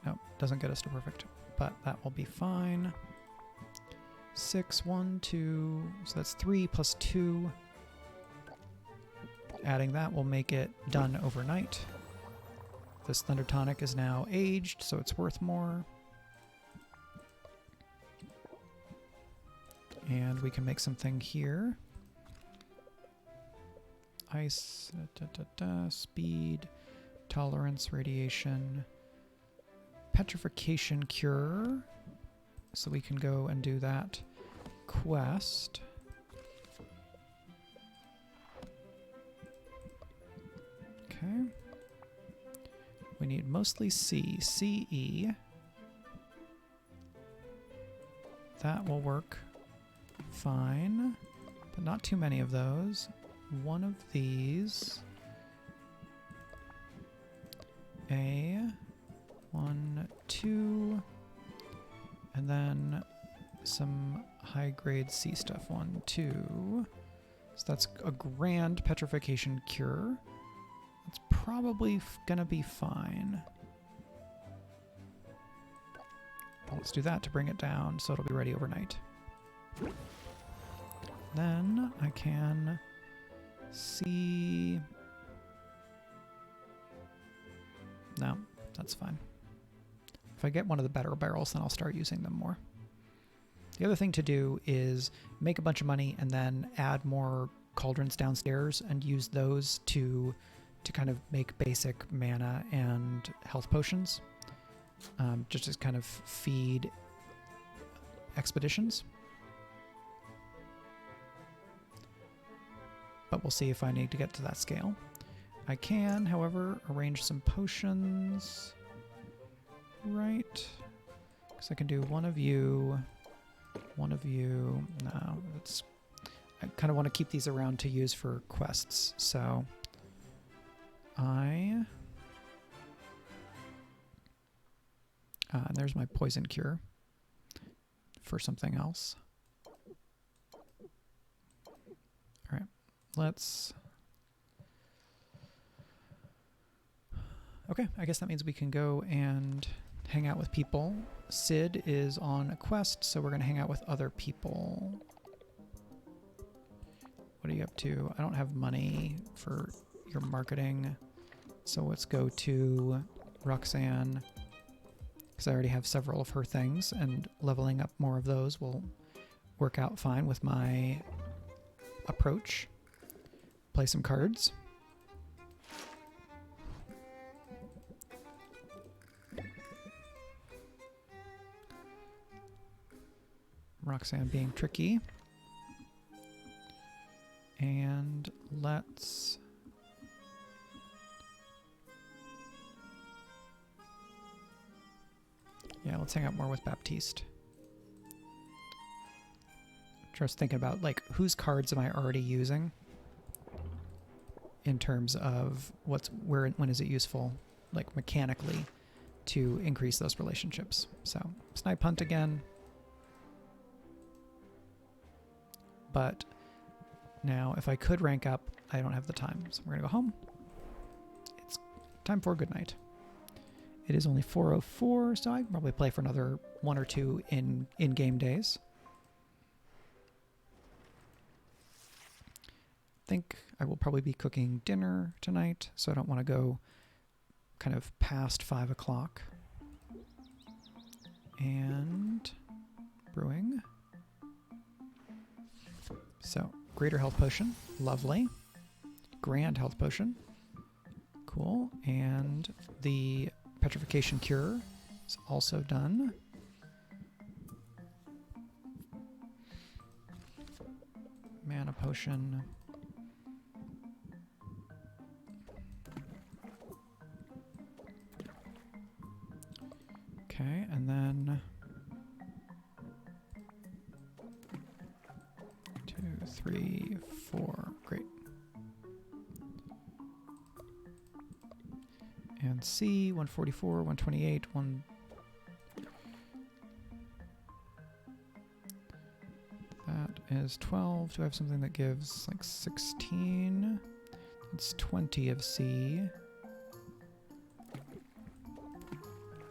No, doesn't get us to perfect, but that will be fine. 6, 1, 2, so that's 3 plus 2. Adding that will make it done overnight. This Thunder Tonic is now aged, so it's worth more. And we can make something here. Ice, speed, tolerance, radiation, petrification cure. So we can go and do that quest. Okay. We need mostly C, CE. That will work fine, but not too many of those. One of these. A, 1, 2, and then some high-grade C stuff. 1, 2. So that's a grand petrification cure. It's probably gonna be fine. Let's do that to bring it down so it'll be ready overnight. Then I can see... No, that's fine. If I get one of the better barrels, then I'll start using them more. The other thing to do is make a bunch of money and then add more cauldrons downstairs and use those to kind of make basic mana and health potions. Just to kind of feed expeditions. But we'll see if I need to get to that scale. I can, however, arrange some potions. Right. Because I can do one of you. No, it's... I kind of want to keep these around to use for quests, so... and there's my poison cure for something else. Alright, let's... Okay, I guess that means we can go and hang out with people. Sid is on a quest, so we're going to hang out with other people. What are you up to? I don't have money for your marketing, so let's go to Roxanne, because I already have several of her things, and leveling up more of those will work out fine with my approach. Play some cards. Roxanne being tricky. And let's... yeah, let's hang out more with Baptiste. Just thinking about, like, whose cards am I already using in terms of when is it useful, like, mechanically, to increase those relationships. So, Snipe Hunt again. But now, if I could rank up, I don't have the time. So we're going to go home. It's time for good night. It is only 4:04, so I can probably play for another 1 or 2 in-game days. I think I will probably be cooking dinner tonight, so I don't want to go kind of past 5 o'clock. And brewing. So, Greater Health Potion, lovely. Grand Health Potion, cool. And the Petrification Cure is also done. Mana Potion. Okay, and then 2, 3, 4. Great. And C, 144, 128, 1. That is 12. Do I have something that gives like 16? It's 20 of C.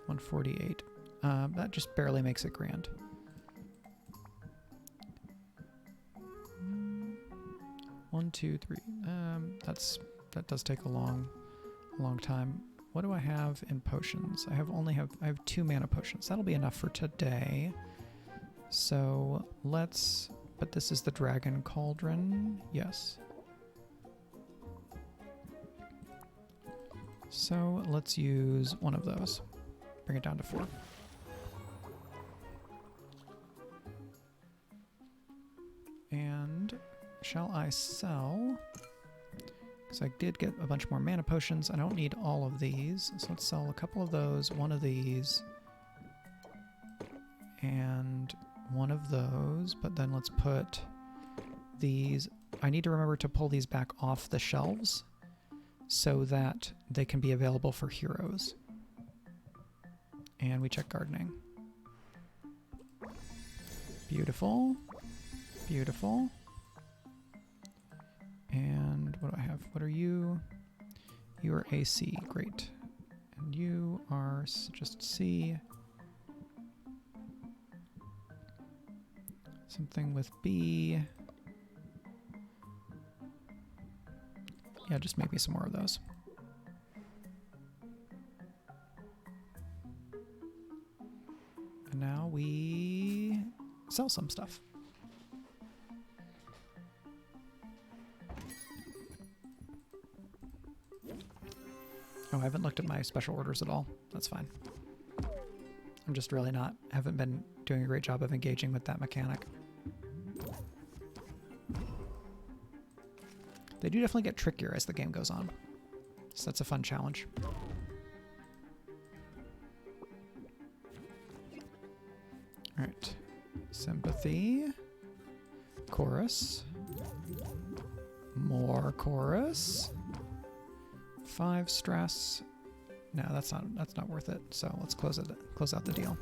148. That just barely makes it grand. 1, 2, 3. That does take a long time. What do I have in potions? I have 2 mana potions. That'll be enough for today. So let's. But this is the Dragon Cauldron. Yes. So let's use one of those. Bring it down to 4. And shall I sell? Because I did get a bunch more mana potions. I don't need all of these. So let's sell a couple of those, one of these, and one of those. But then let's put these. I need to remember to pull these back off the shelves so that they can be available for heroes. And we check gardening. Beautiful. Beautiful. And what do I have? What are you? You are AC. Great. And you are just C. Something with B. Yeah, just maybe some more of those. And now we sell some stuff. Oh, I haven't looked at my special orders at all. That's fine. I'm just really haven't been doing a great job of engaging with that mechanic. They do definitely get trickier as the game goes on. So that's a fun challenge. All right. Sympathy. Chorus. More chorus. 5 stress. No, that's not worth it. So let's close out the deal.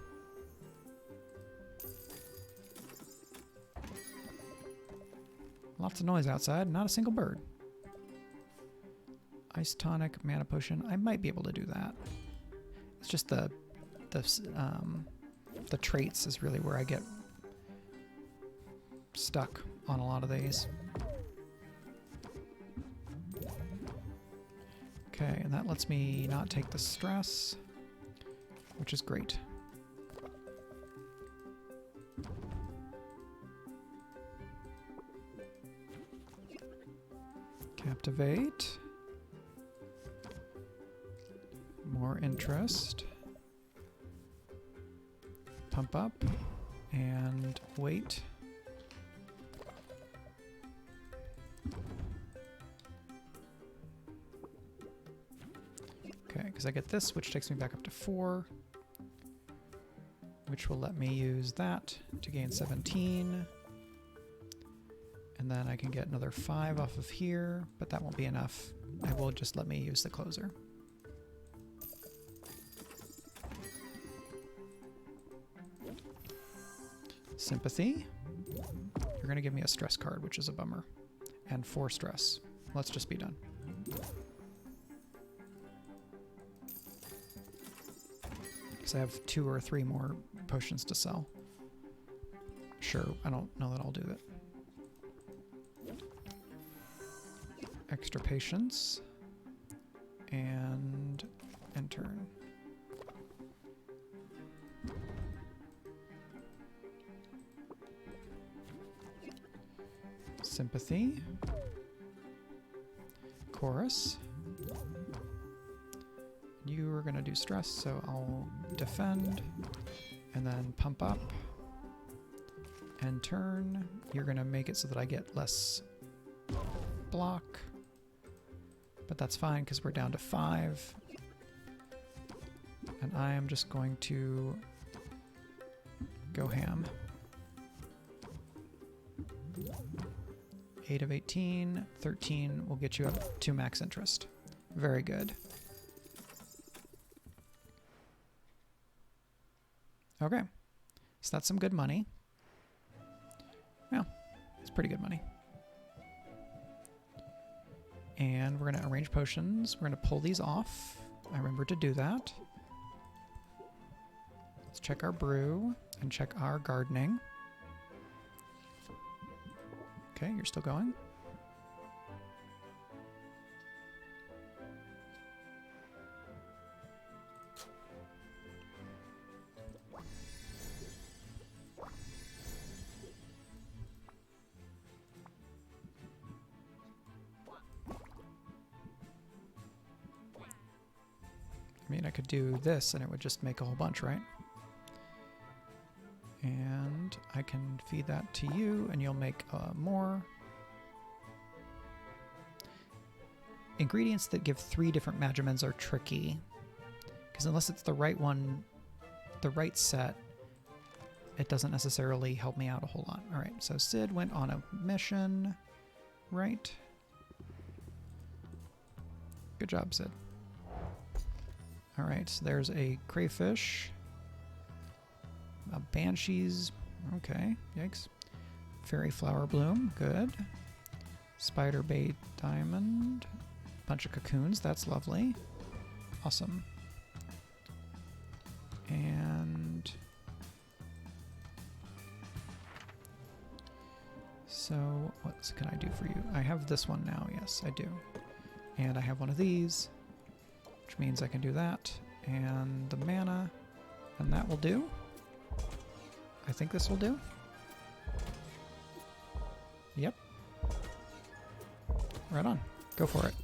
Lots of noise outside, not a single bird. Ice tonic, mana potion. I might be able to do that. It's just the the traits is really where I get stuck on a lot of these. Okay, and that lets me not take the stress, which is great. Captivate. More interest. Pump up. And wait. Okay, because I get this, which takes me back up to 4. Which will let me use that to gain 17. And then I can get another 5 off of here, but that won't be enough. It will just let me use the closer. Sympathy. You're going to give me a stress card, which is a bummer. And 4 stress. Let's just be done. Because I have 2 or 3 more potions to sell. Sure, I don't know that I'll do it. Extra patience. And turn. Sympathy. Chorus. You are going to do stress, so I'll defend. And then pump up. And turn. You're going to make it so that I get less block. But that's fine because we're down to 5. And I am just going to go ham. 8 of 18, 13 will get you up to max interest. Very good. Okay, so that's some good money. Yeah, it's pretty good money. And we're going to arrange potions. We're going to pull these off. I remember to do that. Let's check our brew and check our gardening. Okay, you're still going. I mean, I could do this and it would just make a whole bunch, right? And I can feed that to you and you'll make more. Ingredients that give 3 different magimens are tricky. Because unless it's the right one, the right set, it doesn't necessarily help me out a whole lot. Alright, so Sid went on a mission, right? Good job, Sid. Alright, so there's a crayfish. A banshees. Okay, yikes. Fairy flower bloom, good. Spider bait diamond. Bunch of cocoons, that's lovely. Awesome. And so what can I do for you? I have this one now, yes, I do. And I have one of these, which means I can do that. And the mana, and that will do. I think this will do. Yep. Right on. Go for it.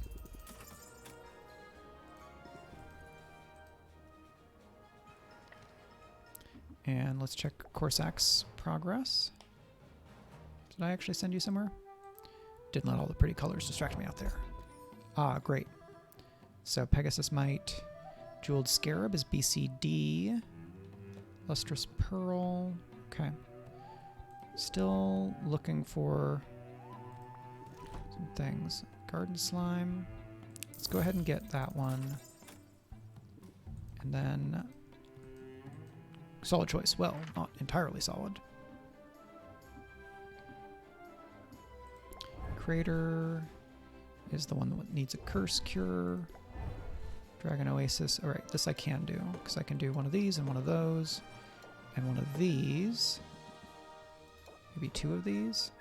And let's check Corsac's progress. Did I actually send you somewhere? Didn't let all the pretty colors distract me out there. Ah, great. So Pegasus Mite. Jeweled Scarab is BCD. Lustrous Pearl. Okay. Still looking for some things. Garden Slime. Let's go ahead and get that one. And then solid choice. Well, not entirely solid. Crater is the one that needs a curse cure. Dragon Oasis. All right, this I can do, because I can do one of these and one of those and one of these. Maybe two of these.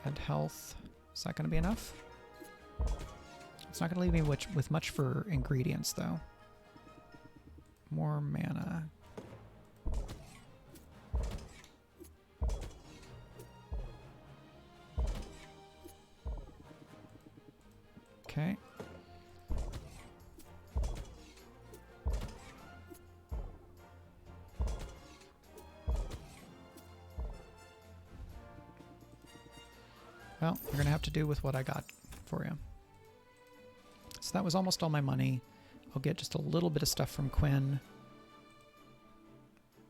And health. Is that going to be enough? It's not going to leave me with much for ingredients, though. More mana. Okay. Well, you're going to have to do with what I got for you. So that was almost all my money. I'll get just a little bit of stuff from Quinn.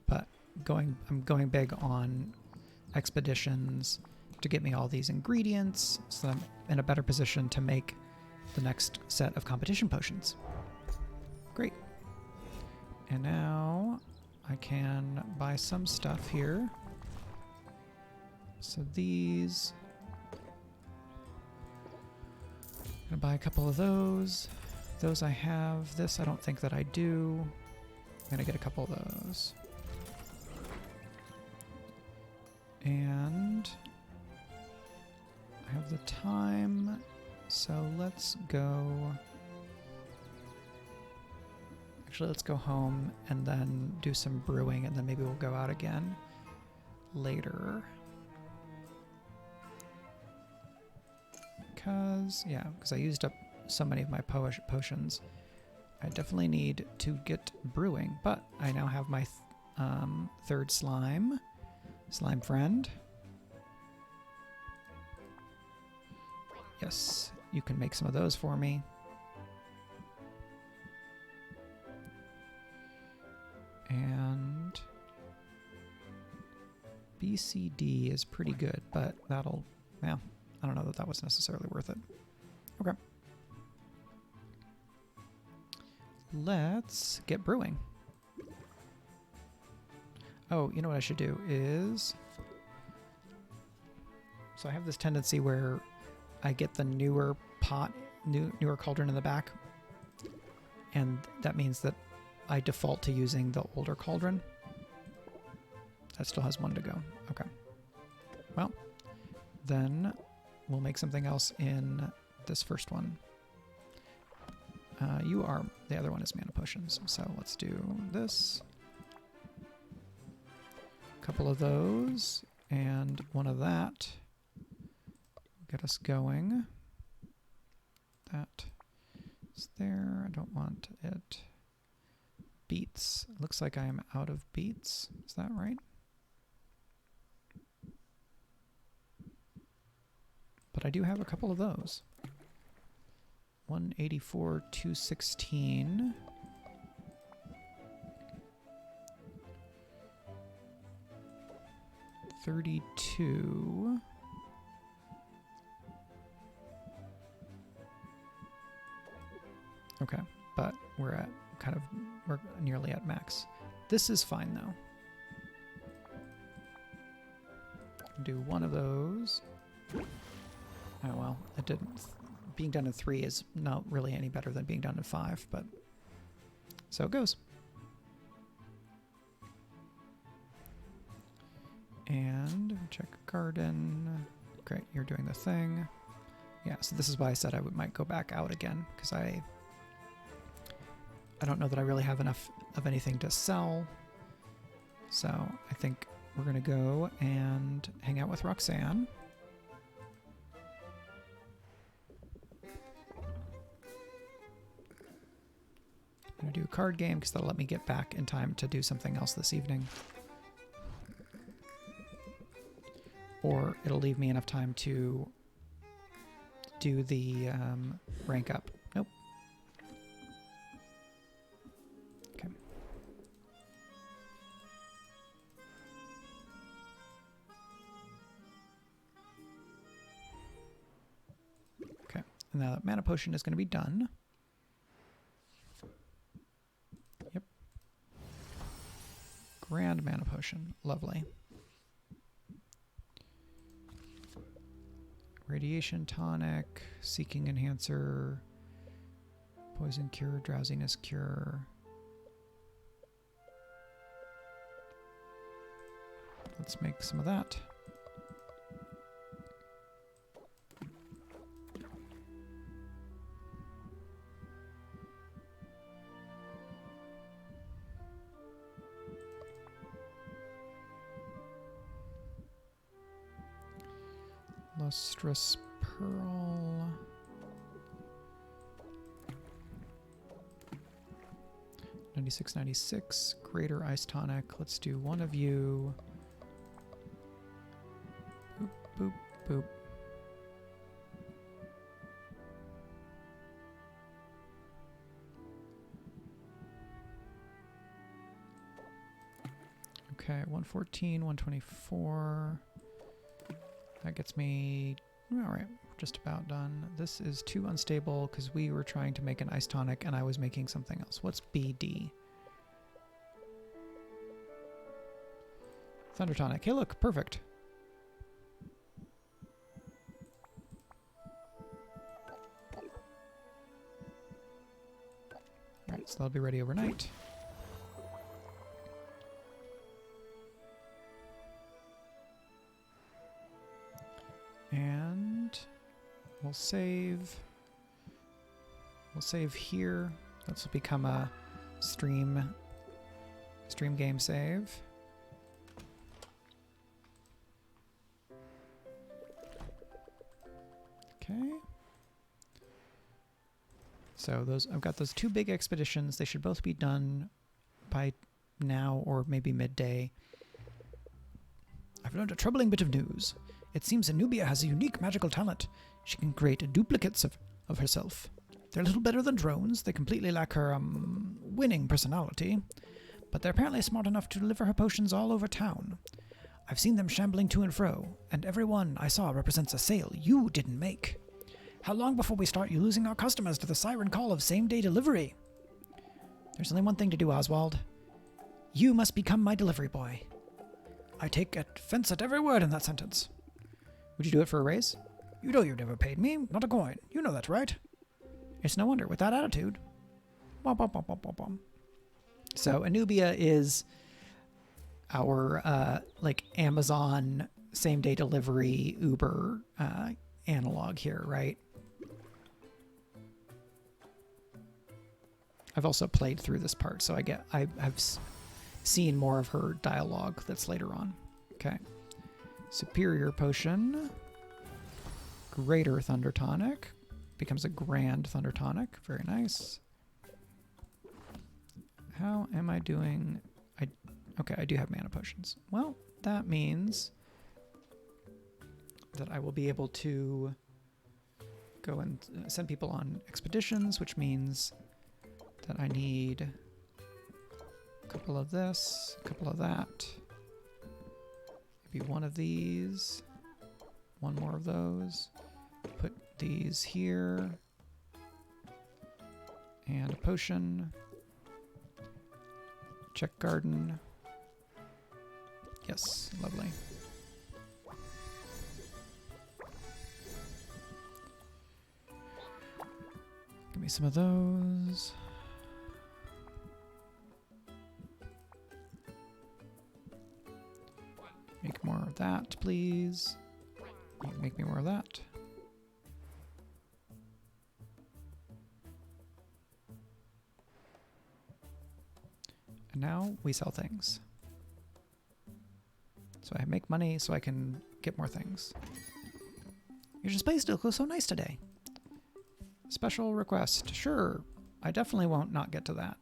But I'm going big on expeditions to get me all these ingredients so I'm in a better position to make the next set of competition potions. Great. And now I can buy some stuff here. So these... I'm gonna buy a couple of those. Those I have. This I don't think that I do. I'm gonna get a couple of those. And I have the time, so let's go. Actually, let's go home and then do some brewing, and then maybe we'll go out again later. Because I used up so many of my potions. I definitely need to get brewing, but I now have my third slime friend. Yes, you can make some of those for me. And BCD is pretty good, but that'll, yeah. I don't know that was necessarily worth it. Okay. Let's get brewing. Oh, you know what I should do is... So I have this tendency where I get the newer pot, newer cauldron in the back. And that means that I default to using the older cauldron. That still has one to go. Okay. Well, then... we'll make something else in this first one. The other one is mana potions. So let's do this. A couple of those and one of that. Get us going. That is there. I don't want it. Beets. Looks like I am out of beets. Is that right? But I do have a couple of those. 184, 216. $32. Okay, but we're nearly at max. This is fine though. Do one of those. Oh well, it didn't. Being done in 3 is not really any better than being done in 5, but so it goes. And check garden. Great, you're doing the thing. Yeah, so this is why I said I might go back out again, because I don't know that I really have enough of anything to sell. So I think we're gonna go and hang out with Roxanne. I'm gonna do a card game because that'll let me get back in time to do something else this evening. Or it'll leave me enough time to do the rank up. Nope. Okay. Okay, and now that mana potion is going to be done. Yep. Grand mana potion. Lovely. Radiation tonic, seeking enhancer, Poison cure, drowsiness cure. Let's make some of that. Lustrous pearl. $96.96. Greater ice tonic. Let's do one of you. Boop, boop, boop. Okay, 114, 124. That gets me, all right, just about done. This is too unstable because we were trying to make an ice tonic and I was making something else. What's BD? Thunder tonic. Hey, look, perfect. All right, so that'll be ready overnight. And we'll save. We'll save here. This will become a stream game save. Okay. So those, I've got those two big expeditions. They should both be done by now or maybe midday. I've learned a troubling bit of news. It seems Anubia has a unique magical talent. She can create duplicates of herself. They're a little better than drones. They completely lack her, winning personality. But they're apparently smart enough to deliver her potions all over town. I've seen them shambling to and fro, and every one I saw represents a sale you didn't make. How long before we start losing our customers to the siren call of same-day delivery? There's only one thing to do, Oswald. You must become my delivery boy. I take offense at every word in that sentence. Would you do it for a raise? You know you've never paid me, not a coin. You know that's right. It's no wonder with that attitude. Bum, bum, bum, bum, bum, bum. So Anubia is our like Amazon same-day delivery Uber analog here, right? I've also played through this part, so I've seen more of her dialogue that's later on. Okay. Superior potion. Greater thunder tonic. Becomes a grand thunder tonic. Very nice. How am I doing? Okay, I do have mana potions. Well, that means that I will be able to go and send people on expeditions, which means that I need a couple of this, a couple of that, maybe one of these, one more of those, put these here, and a potion, check garden. Yes, lovely. Give me some of those. Make more of that, please. Make me more of that. And now we sell things. So I make money so I can get more things. Your display still looks so nice today. Special request. Sure. I definitely won't not get to that.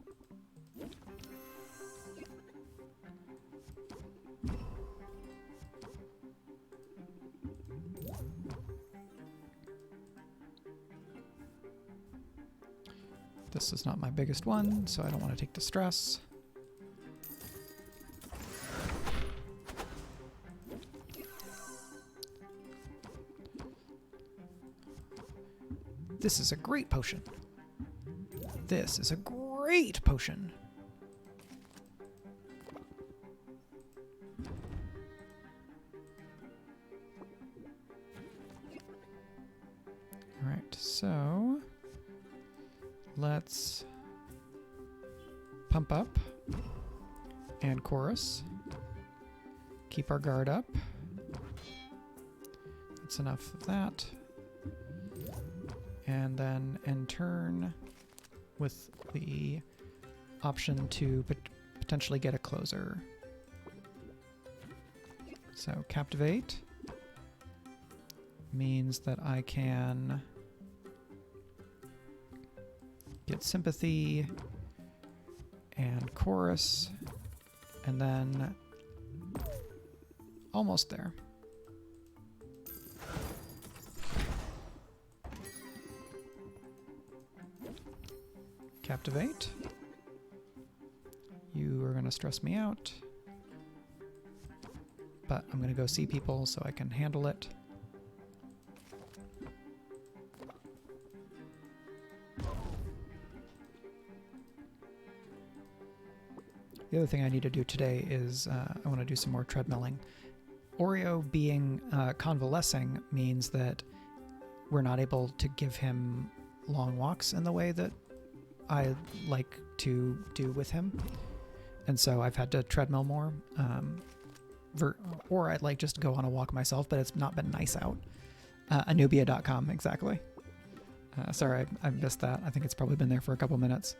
This is not my biggest one, so I don't want to take the stress. This is a great potion. This is a great potion. All right, so let's pump up and chorus. Keep our guard up. That's enough of that. And then end turn with the option to potentially get a closer. So captivate means that I can get sympathy and chorus, and then almost there. Captivate. You are going to stress me out, but I'm going to go see people so I can handle it. The other thing I need to do today is I want to do some more treadmilling. Oreo being convalescing means that we're not able to give him long walks in the way that I like to do with him. And so I've had to treadmill more. Or I'd like just go on a walk myself, but it's not been nice out. Anubia.com, exactly. Sorry, I missed that. I think it's probably been there for a couple minutes.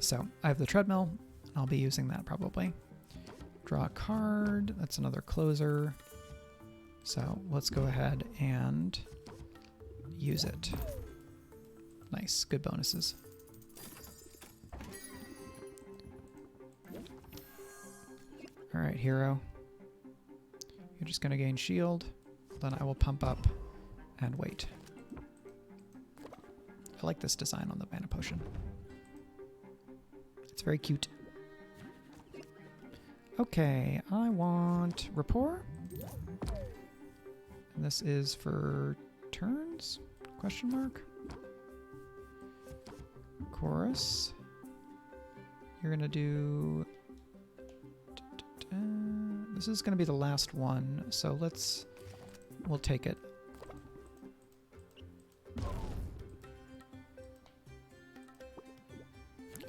So I have the treadmill. I'll be using that probably. Draw a card. That's another closer. So let's go ahead and use it. Nice, good bonuses. All right, hero. You're just going to gain shield. Then I will pump up and wait. I like this design on the mana potion. It's very cute. Okay, I want rapport. And this is for turns? Question mark. Chorus. You're gonna do... This is gonna be the last one, so we'll take it.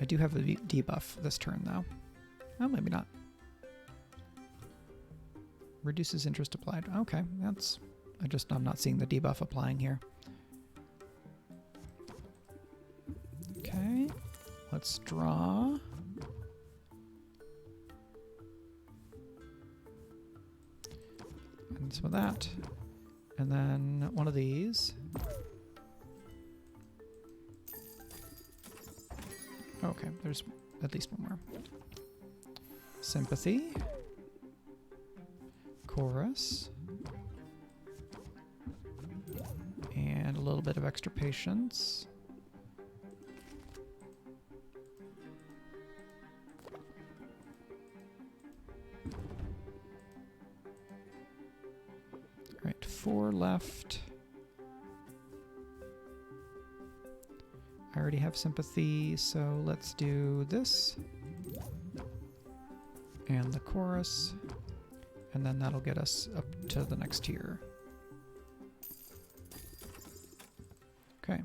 I do have a debuff this turn, though. Oh, maybe not. Reduces interest applied. Okay, I'm not seeing the debuff applying here. Okay, let's draw. And some of that. And then one of these. Okay, there's at least one more. Sympathy. Chorus. And a little bit of extra patience. All right, 4 left. I already have sympathy, so let's do this. And the chorus. And then that'll get us up to the next tier. Okay,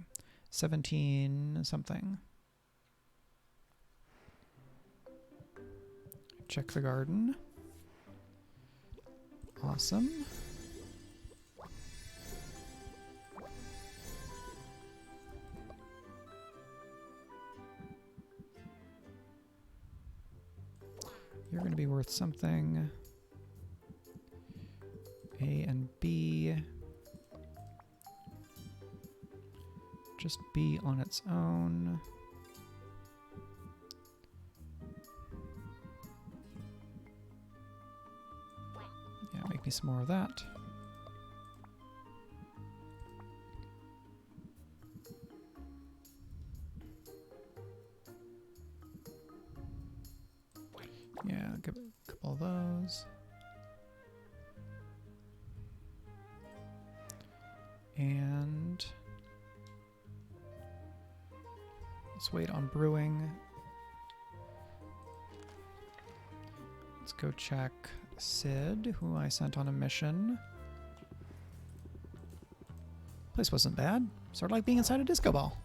17 something. Check the garden. Awesome. You're going to be worth something. A and B. Just B on its own. Yeah, make me some more of that. Yeah, I'll give it a couple of those. And let's wait on brewing. Let's go check Sid, who I sent on a mission. Place wasn't bad. Sort of like being inside a disco ball.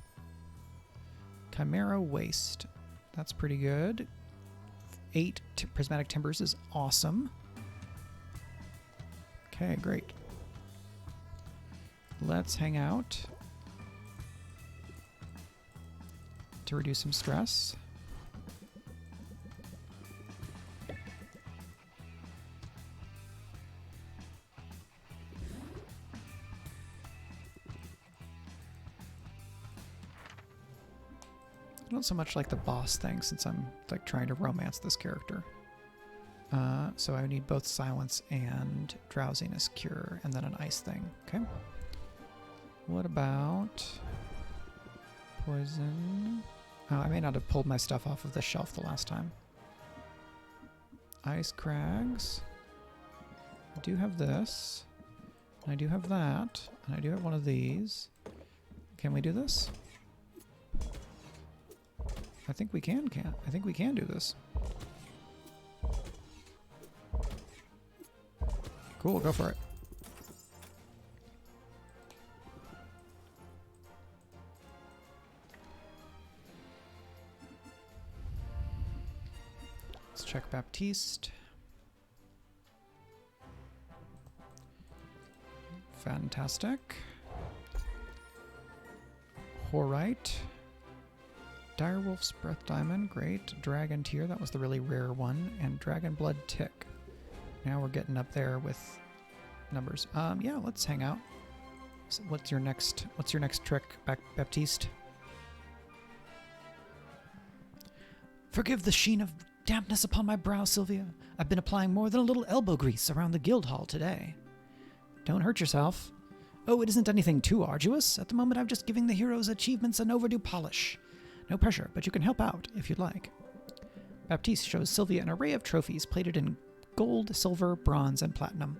Chimera Waste. That's pretty good. 8 prismatic timbers is awesome. Okay, great. Let's hang out to reduce some stress. I don't so much like the boss thing since I'm like trying to romance this character. So I need both silence and drowsiness cure and then an ice thing. Okay. What about poison? Oh, I may not have pulled my stuff off of the shelf the last time. Ice crags. I do have this. And I do have that. And I do have one of these. Can we do this? I think we can. I think we can do this. Cool, go for it. Let's check Baptiste. Fantastic. Horite. Direwolf's Breath Diamond, great. Dragon Tear, that was the really rare one. And Dragon Blood Tick. Now we're getting up there with numbers. Yeah, let's hang out. So what's your next trick, Baptiste? Forgive the sheen of dampness upon my brow, Sylvia. I've been applying more than a little elbow grease around the guild hall today. Don't hurt yourself. Oh, it isn't anything too arduous. At the moment, I'm just giving the heroes' achievements an overdue polish. No pressure, but you can help out if you'd like. Baptiste shows Sylvia an array of trophies plated in gold, silver, bronze, and platinum.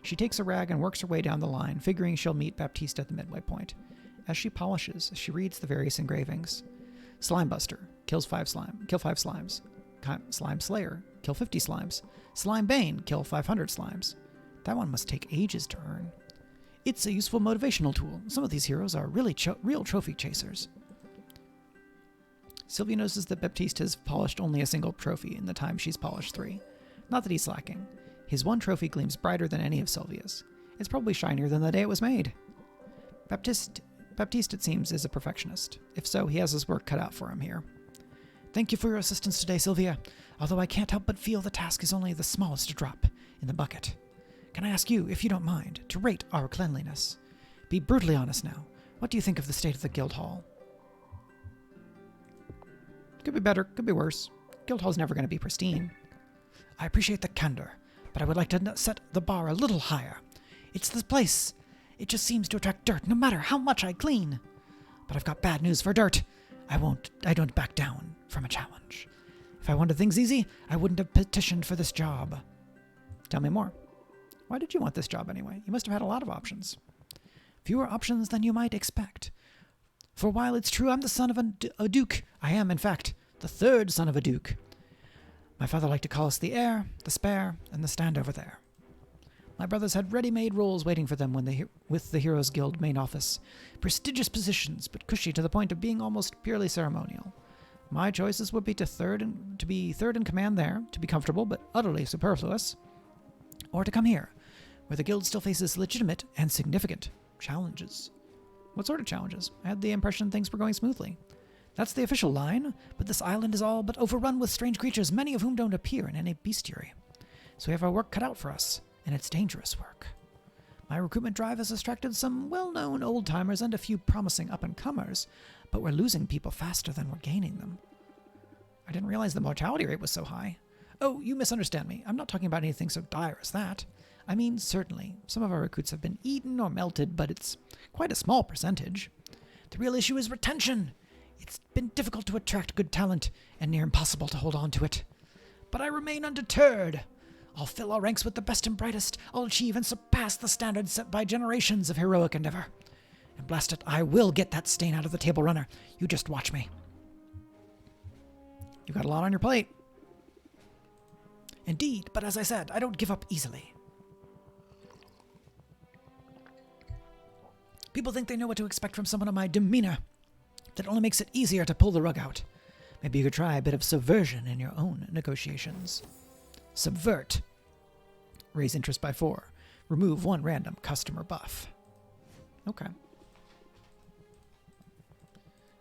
She takes a rag and works her way down the line, figuring she'll meet Baptiste at the midway point. As she polishes, she reads the various engravings. Slime Buster, kill 5 slimes. Slime Slayer, kill 50 slimes. Slime Bane, kill 500 slimes. That one must take ages to earn. It's a useful motivational tool. Some of these heroes are really real trophy chasers. Sylvia notices that Baptiste has polished only a single trophy in the time she's polished 3. Not that he's slacking. His one trophy gleams brighter than any of Sylvia's. It's probably shinier than the day it was made. Baptiste, it seems, is a perfectionist. If so, he has his work cut out for him here. Thank you for your assistance today, Sylvia. Although I can't help but feel the task is only the smallest drop in the bucket. Can I ask you, if you don't mind, to rate our cleanliness? Be brutally honest now. What do you think of the state of the guild hall? Could be better, could be worse. Guildhall's never going to be pristine. I appreciate the candor, but I would like to set the bar a little higher. It's this place. It just seems to attract dirt no matter how much I clean. But I've got bad news for dirt. I don't back down from a challenge. If I wanted things easy, I wouldn't have petitioned for this job. Tell me more. Why did you want this job anyway? You must have had a lot of options. Fewer options than you might expect. For while it's true I'm the son of a duke, I am, in fact, the 3rd son of a duke. My father liked to call us the heir, the spare, and the standover there. My brothers had ready-made roles waiting for them with the Heroes Guild main office. Prestigious positions, but cushy to the point of being almost purely ceremonial. My choices would be to be third in command there, to be comfortable but utterly superfluous, or to come here, where the guild still faces legitimate and significant challenges. What sort of challenges? I had the impression things were going smoothly. That's the official line, but this island is all but overrun with strange creatures, many of whom don't appear in any bestiary. So we have our work cut out for us, and it's dangerous work. My recruitment drive has attracted some well-known old-timers and a few promising up-and-comers, but we're losing people faster than we're gaining them. I didn't realize the mortality rate was so high. Oh, you misunderstand me. I'm not talking about anything so dire as that. I mean, certainly, some of our recruits have been eaten or melted, but it's quite a small percentage. The real issue is retention. It's been difficult to attract good talent, and near impossible to hold on to it. But I remain undeterred. I'll fill our ranks with the best and brightest. I'll achieve and surpass the standards set by generations of heroic endeavor. And blast it, I will get that stain out of the table runner. You just watch me. You've got a lot on your plate. Indeed, but as I said, I don't give up easily. People think they know what to expect from someone of my demeanor. That only makes it easier to pull the rug out. Maybe you could try a bit of subversion in your own negotiations. Subvert. Raise interest by 4. Remove 1 random customer buff. Okay.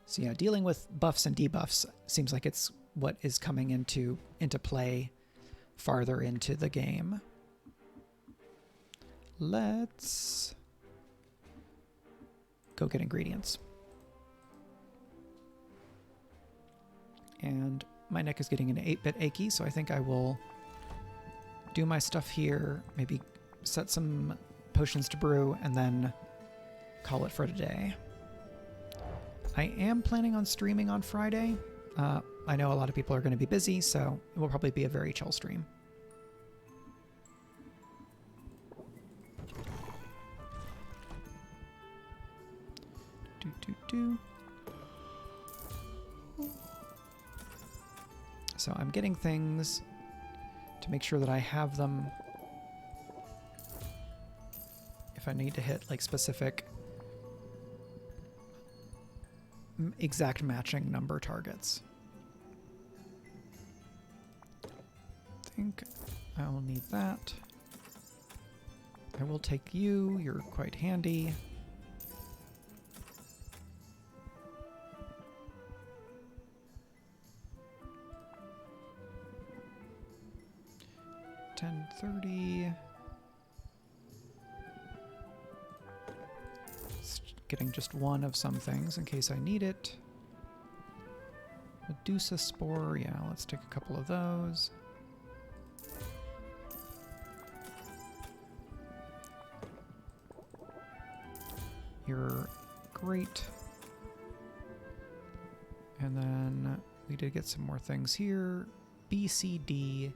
So yeah, dealing with buffs and debuffs seems like it's what is coming into play farther into the game. Let's go get ingredients. And my neck is getting an 8-bit achy, so I think I will do my stuff here, maybe set some potions to brew, and then call it for today. I am planning on streaming on Friday. I know a lot of people are going to be busy, so it will probably be a very chill stream. So I'm getting things to make sure that I have them if I need to hit like specific exact matching number targets. I think I will need that. I will take you, you're quite handy. $10.30. Getting just 1 of some things in case I need it. Medusa Spore, yeah, let's take a couple of those. You're great. And then we did get some more things here. BCD,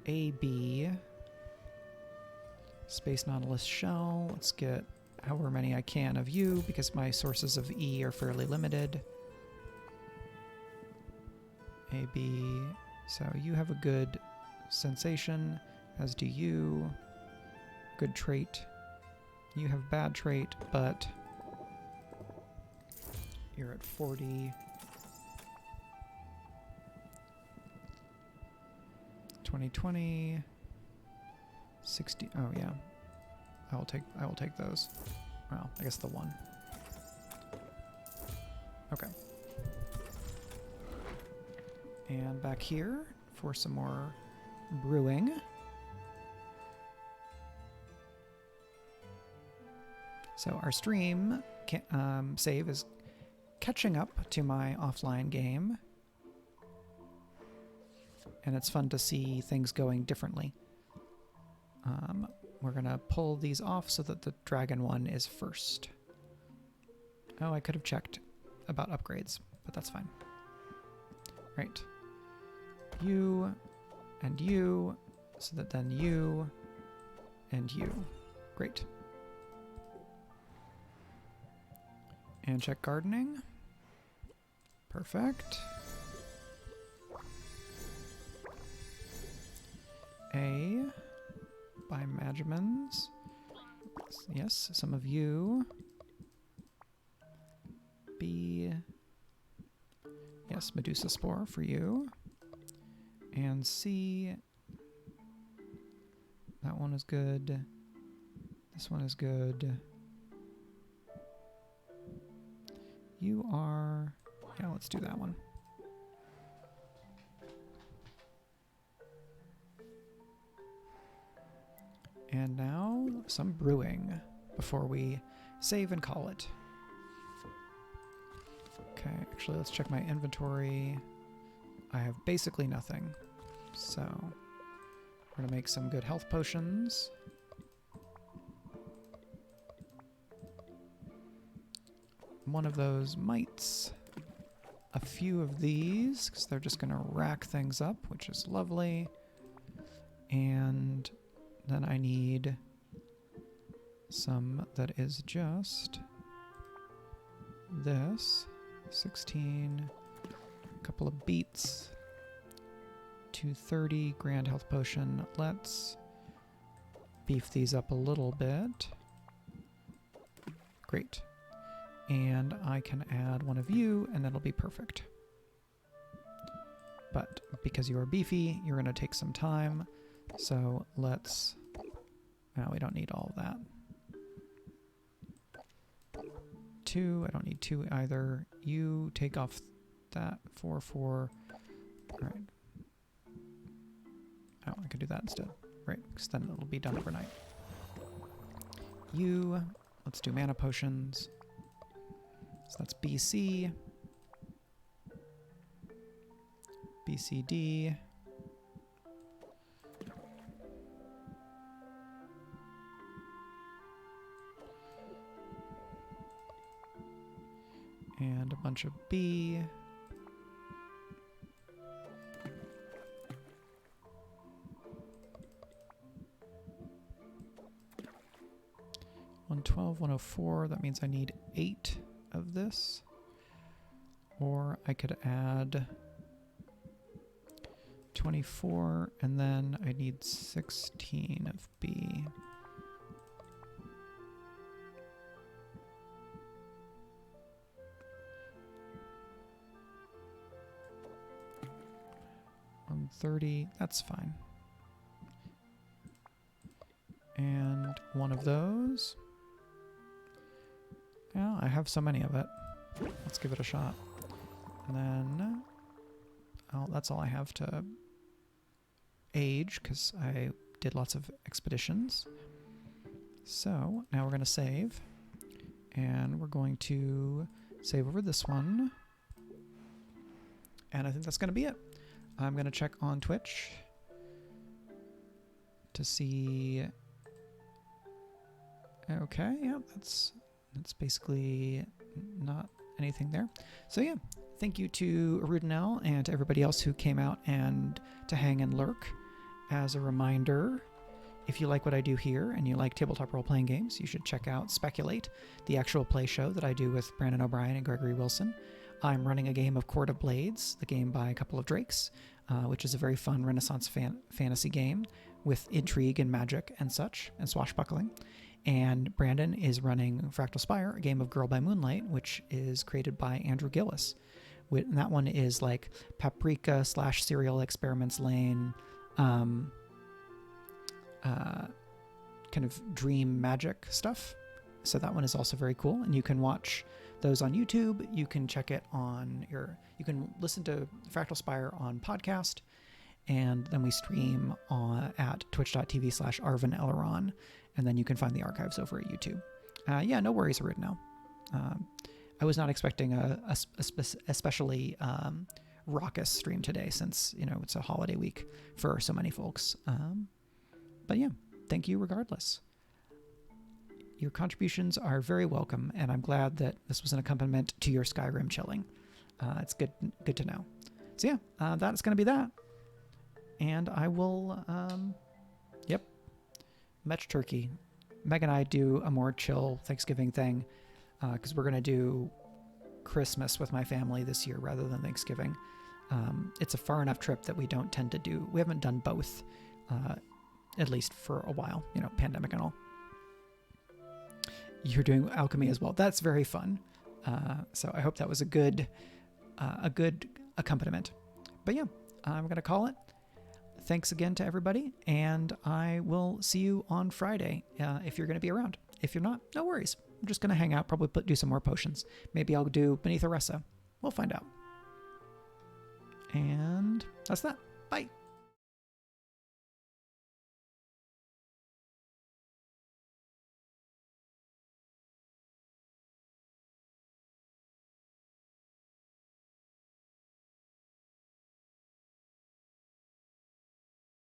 AB, Space Nautilus Shell. Let's get however many I can of you, because my sources of E are fairly limited. AB, so you have a good sensation, as do you. Good trait. You have bad trait, but you're at 40. 2020. 60. Oh yeah. I will take those. Well, I guess the 1. Okay. And back here for some more brewing. So our stream save is catching up to my offline game. And it's fun to see things going differently. We're going to pull these off so that the dragon one is first. Oh, I could have checked about upgrades, but that's fine. Right. You and you, so that then you and you. Great. And check gardening. Perfect. A. By Magimans. Yes, some of you. B. Yes, Medusa Spore for you. And C. That one is good. This one is good. You are... Yeah, let's do that one. And now, some brewing before we save and call it. Okay, actually, let's check my inventory. I have basically nothing. So, we're going to make some good health potions. One of those mites. A few of these, because they're just going to rack things up, which is lovely. And then I need some that is just this. 16, a couple of beets, 230 grand health potion. Let's beef these up a little bit. Great. and I can add one of you, and that'll be perfect. But because you are beefy, you're going to take some time. So let's... No, we don't need all of that. 2, I don't need 2 either. You take off that 4, 4. All right. Oh, I could do that instead. Right, because then it'll be done overnight. You, let's do mana potions. So that's BC. BCD. And a bunch of B. $112, 104, that means I need 8 of this. Or I could add 24, and then I need 16 of B. $130, that's fine. And one of those. Yeah, I have so many of it. Let's give it a shot. And then, oh, that's all I have to age, because I did lots of expeditions. So now we're going to save. And we're going to save over this one. And I think that's going to be it. I'm going to check on Twitch to see... Okay, yeah, that's basically not anything there. So yeah, thank you to Arudinel and to everybody else who came out and to hang and lurk. As a reminder, if you like what I do here and you like tabletop role-playing games, you should check out Speculate, the actual play show that I do with Brandon O'Brien and Gregory Wilson. I'm running a game of Court of Blades, the game by a couple of Drakes, which is a very fun Renaissance fantasy game with intrigue and magic and such, and swashbuckling. And Brandon is running Fractal Spire, a game of Girl by Moonlight, which is created by Andrew Gillis. And that one is like Paprika / Serial Experiments Lane, kind of dream magic stuff. So that one is also very cool. And you can watch those on YouTube. You can check it on you can listen to Fractal Spire on podcast. And then we stream at twitch.tv/Arvin Elleron. And then you can find the archives over at YouTube. Yeah, no worries, Arudinel. I was not expecting a especially raucous stream today, since it's a holiday week for so many folks. But yeah, thank you regardless. Your contributions are very welcome, and I'm glad that this was an accompaniment to your Skyrim chilling. It's good to know. So yeah, that's going to be that. And I will, yep, Metch Turkey. Meg and I do a more chill Thanksgiving thing because we're going to do Christmas with my family this year rather than Thanksgiving. It's a far enough trip that we don't tend to do. We haven't done both, at least for a while, pandemic and all. You're doing alchemy as well. That's very fun. So I hope that was a good accompaniment. But yeah, I'm going to call it. Thanks again to everybody, and I will see you on Friday if you're going to be around. If you're not, no worries. I'm just going to hang out, probably do some more potions. Maybe I'll do Beneath Aressa. We'll find out. And that's that. Bye.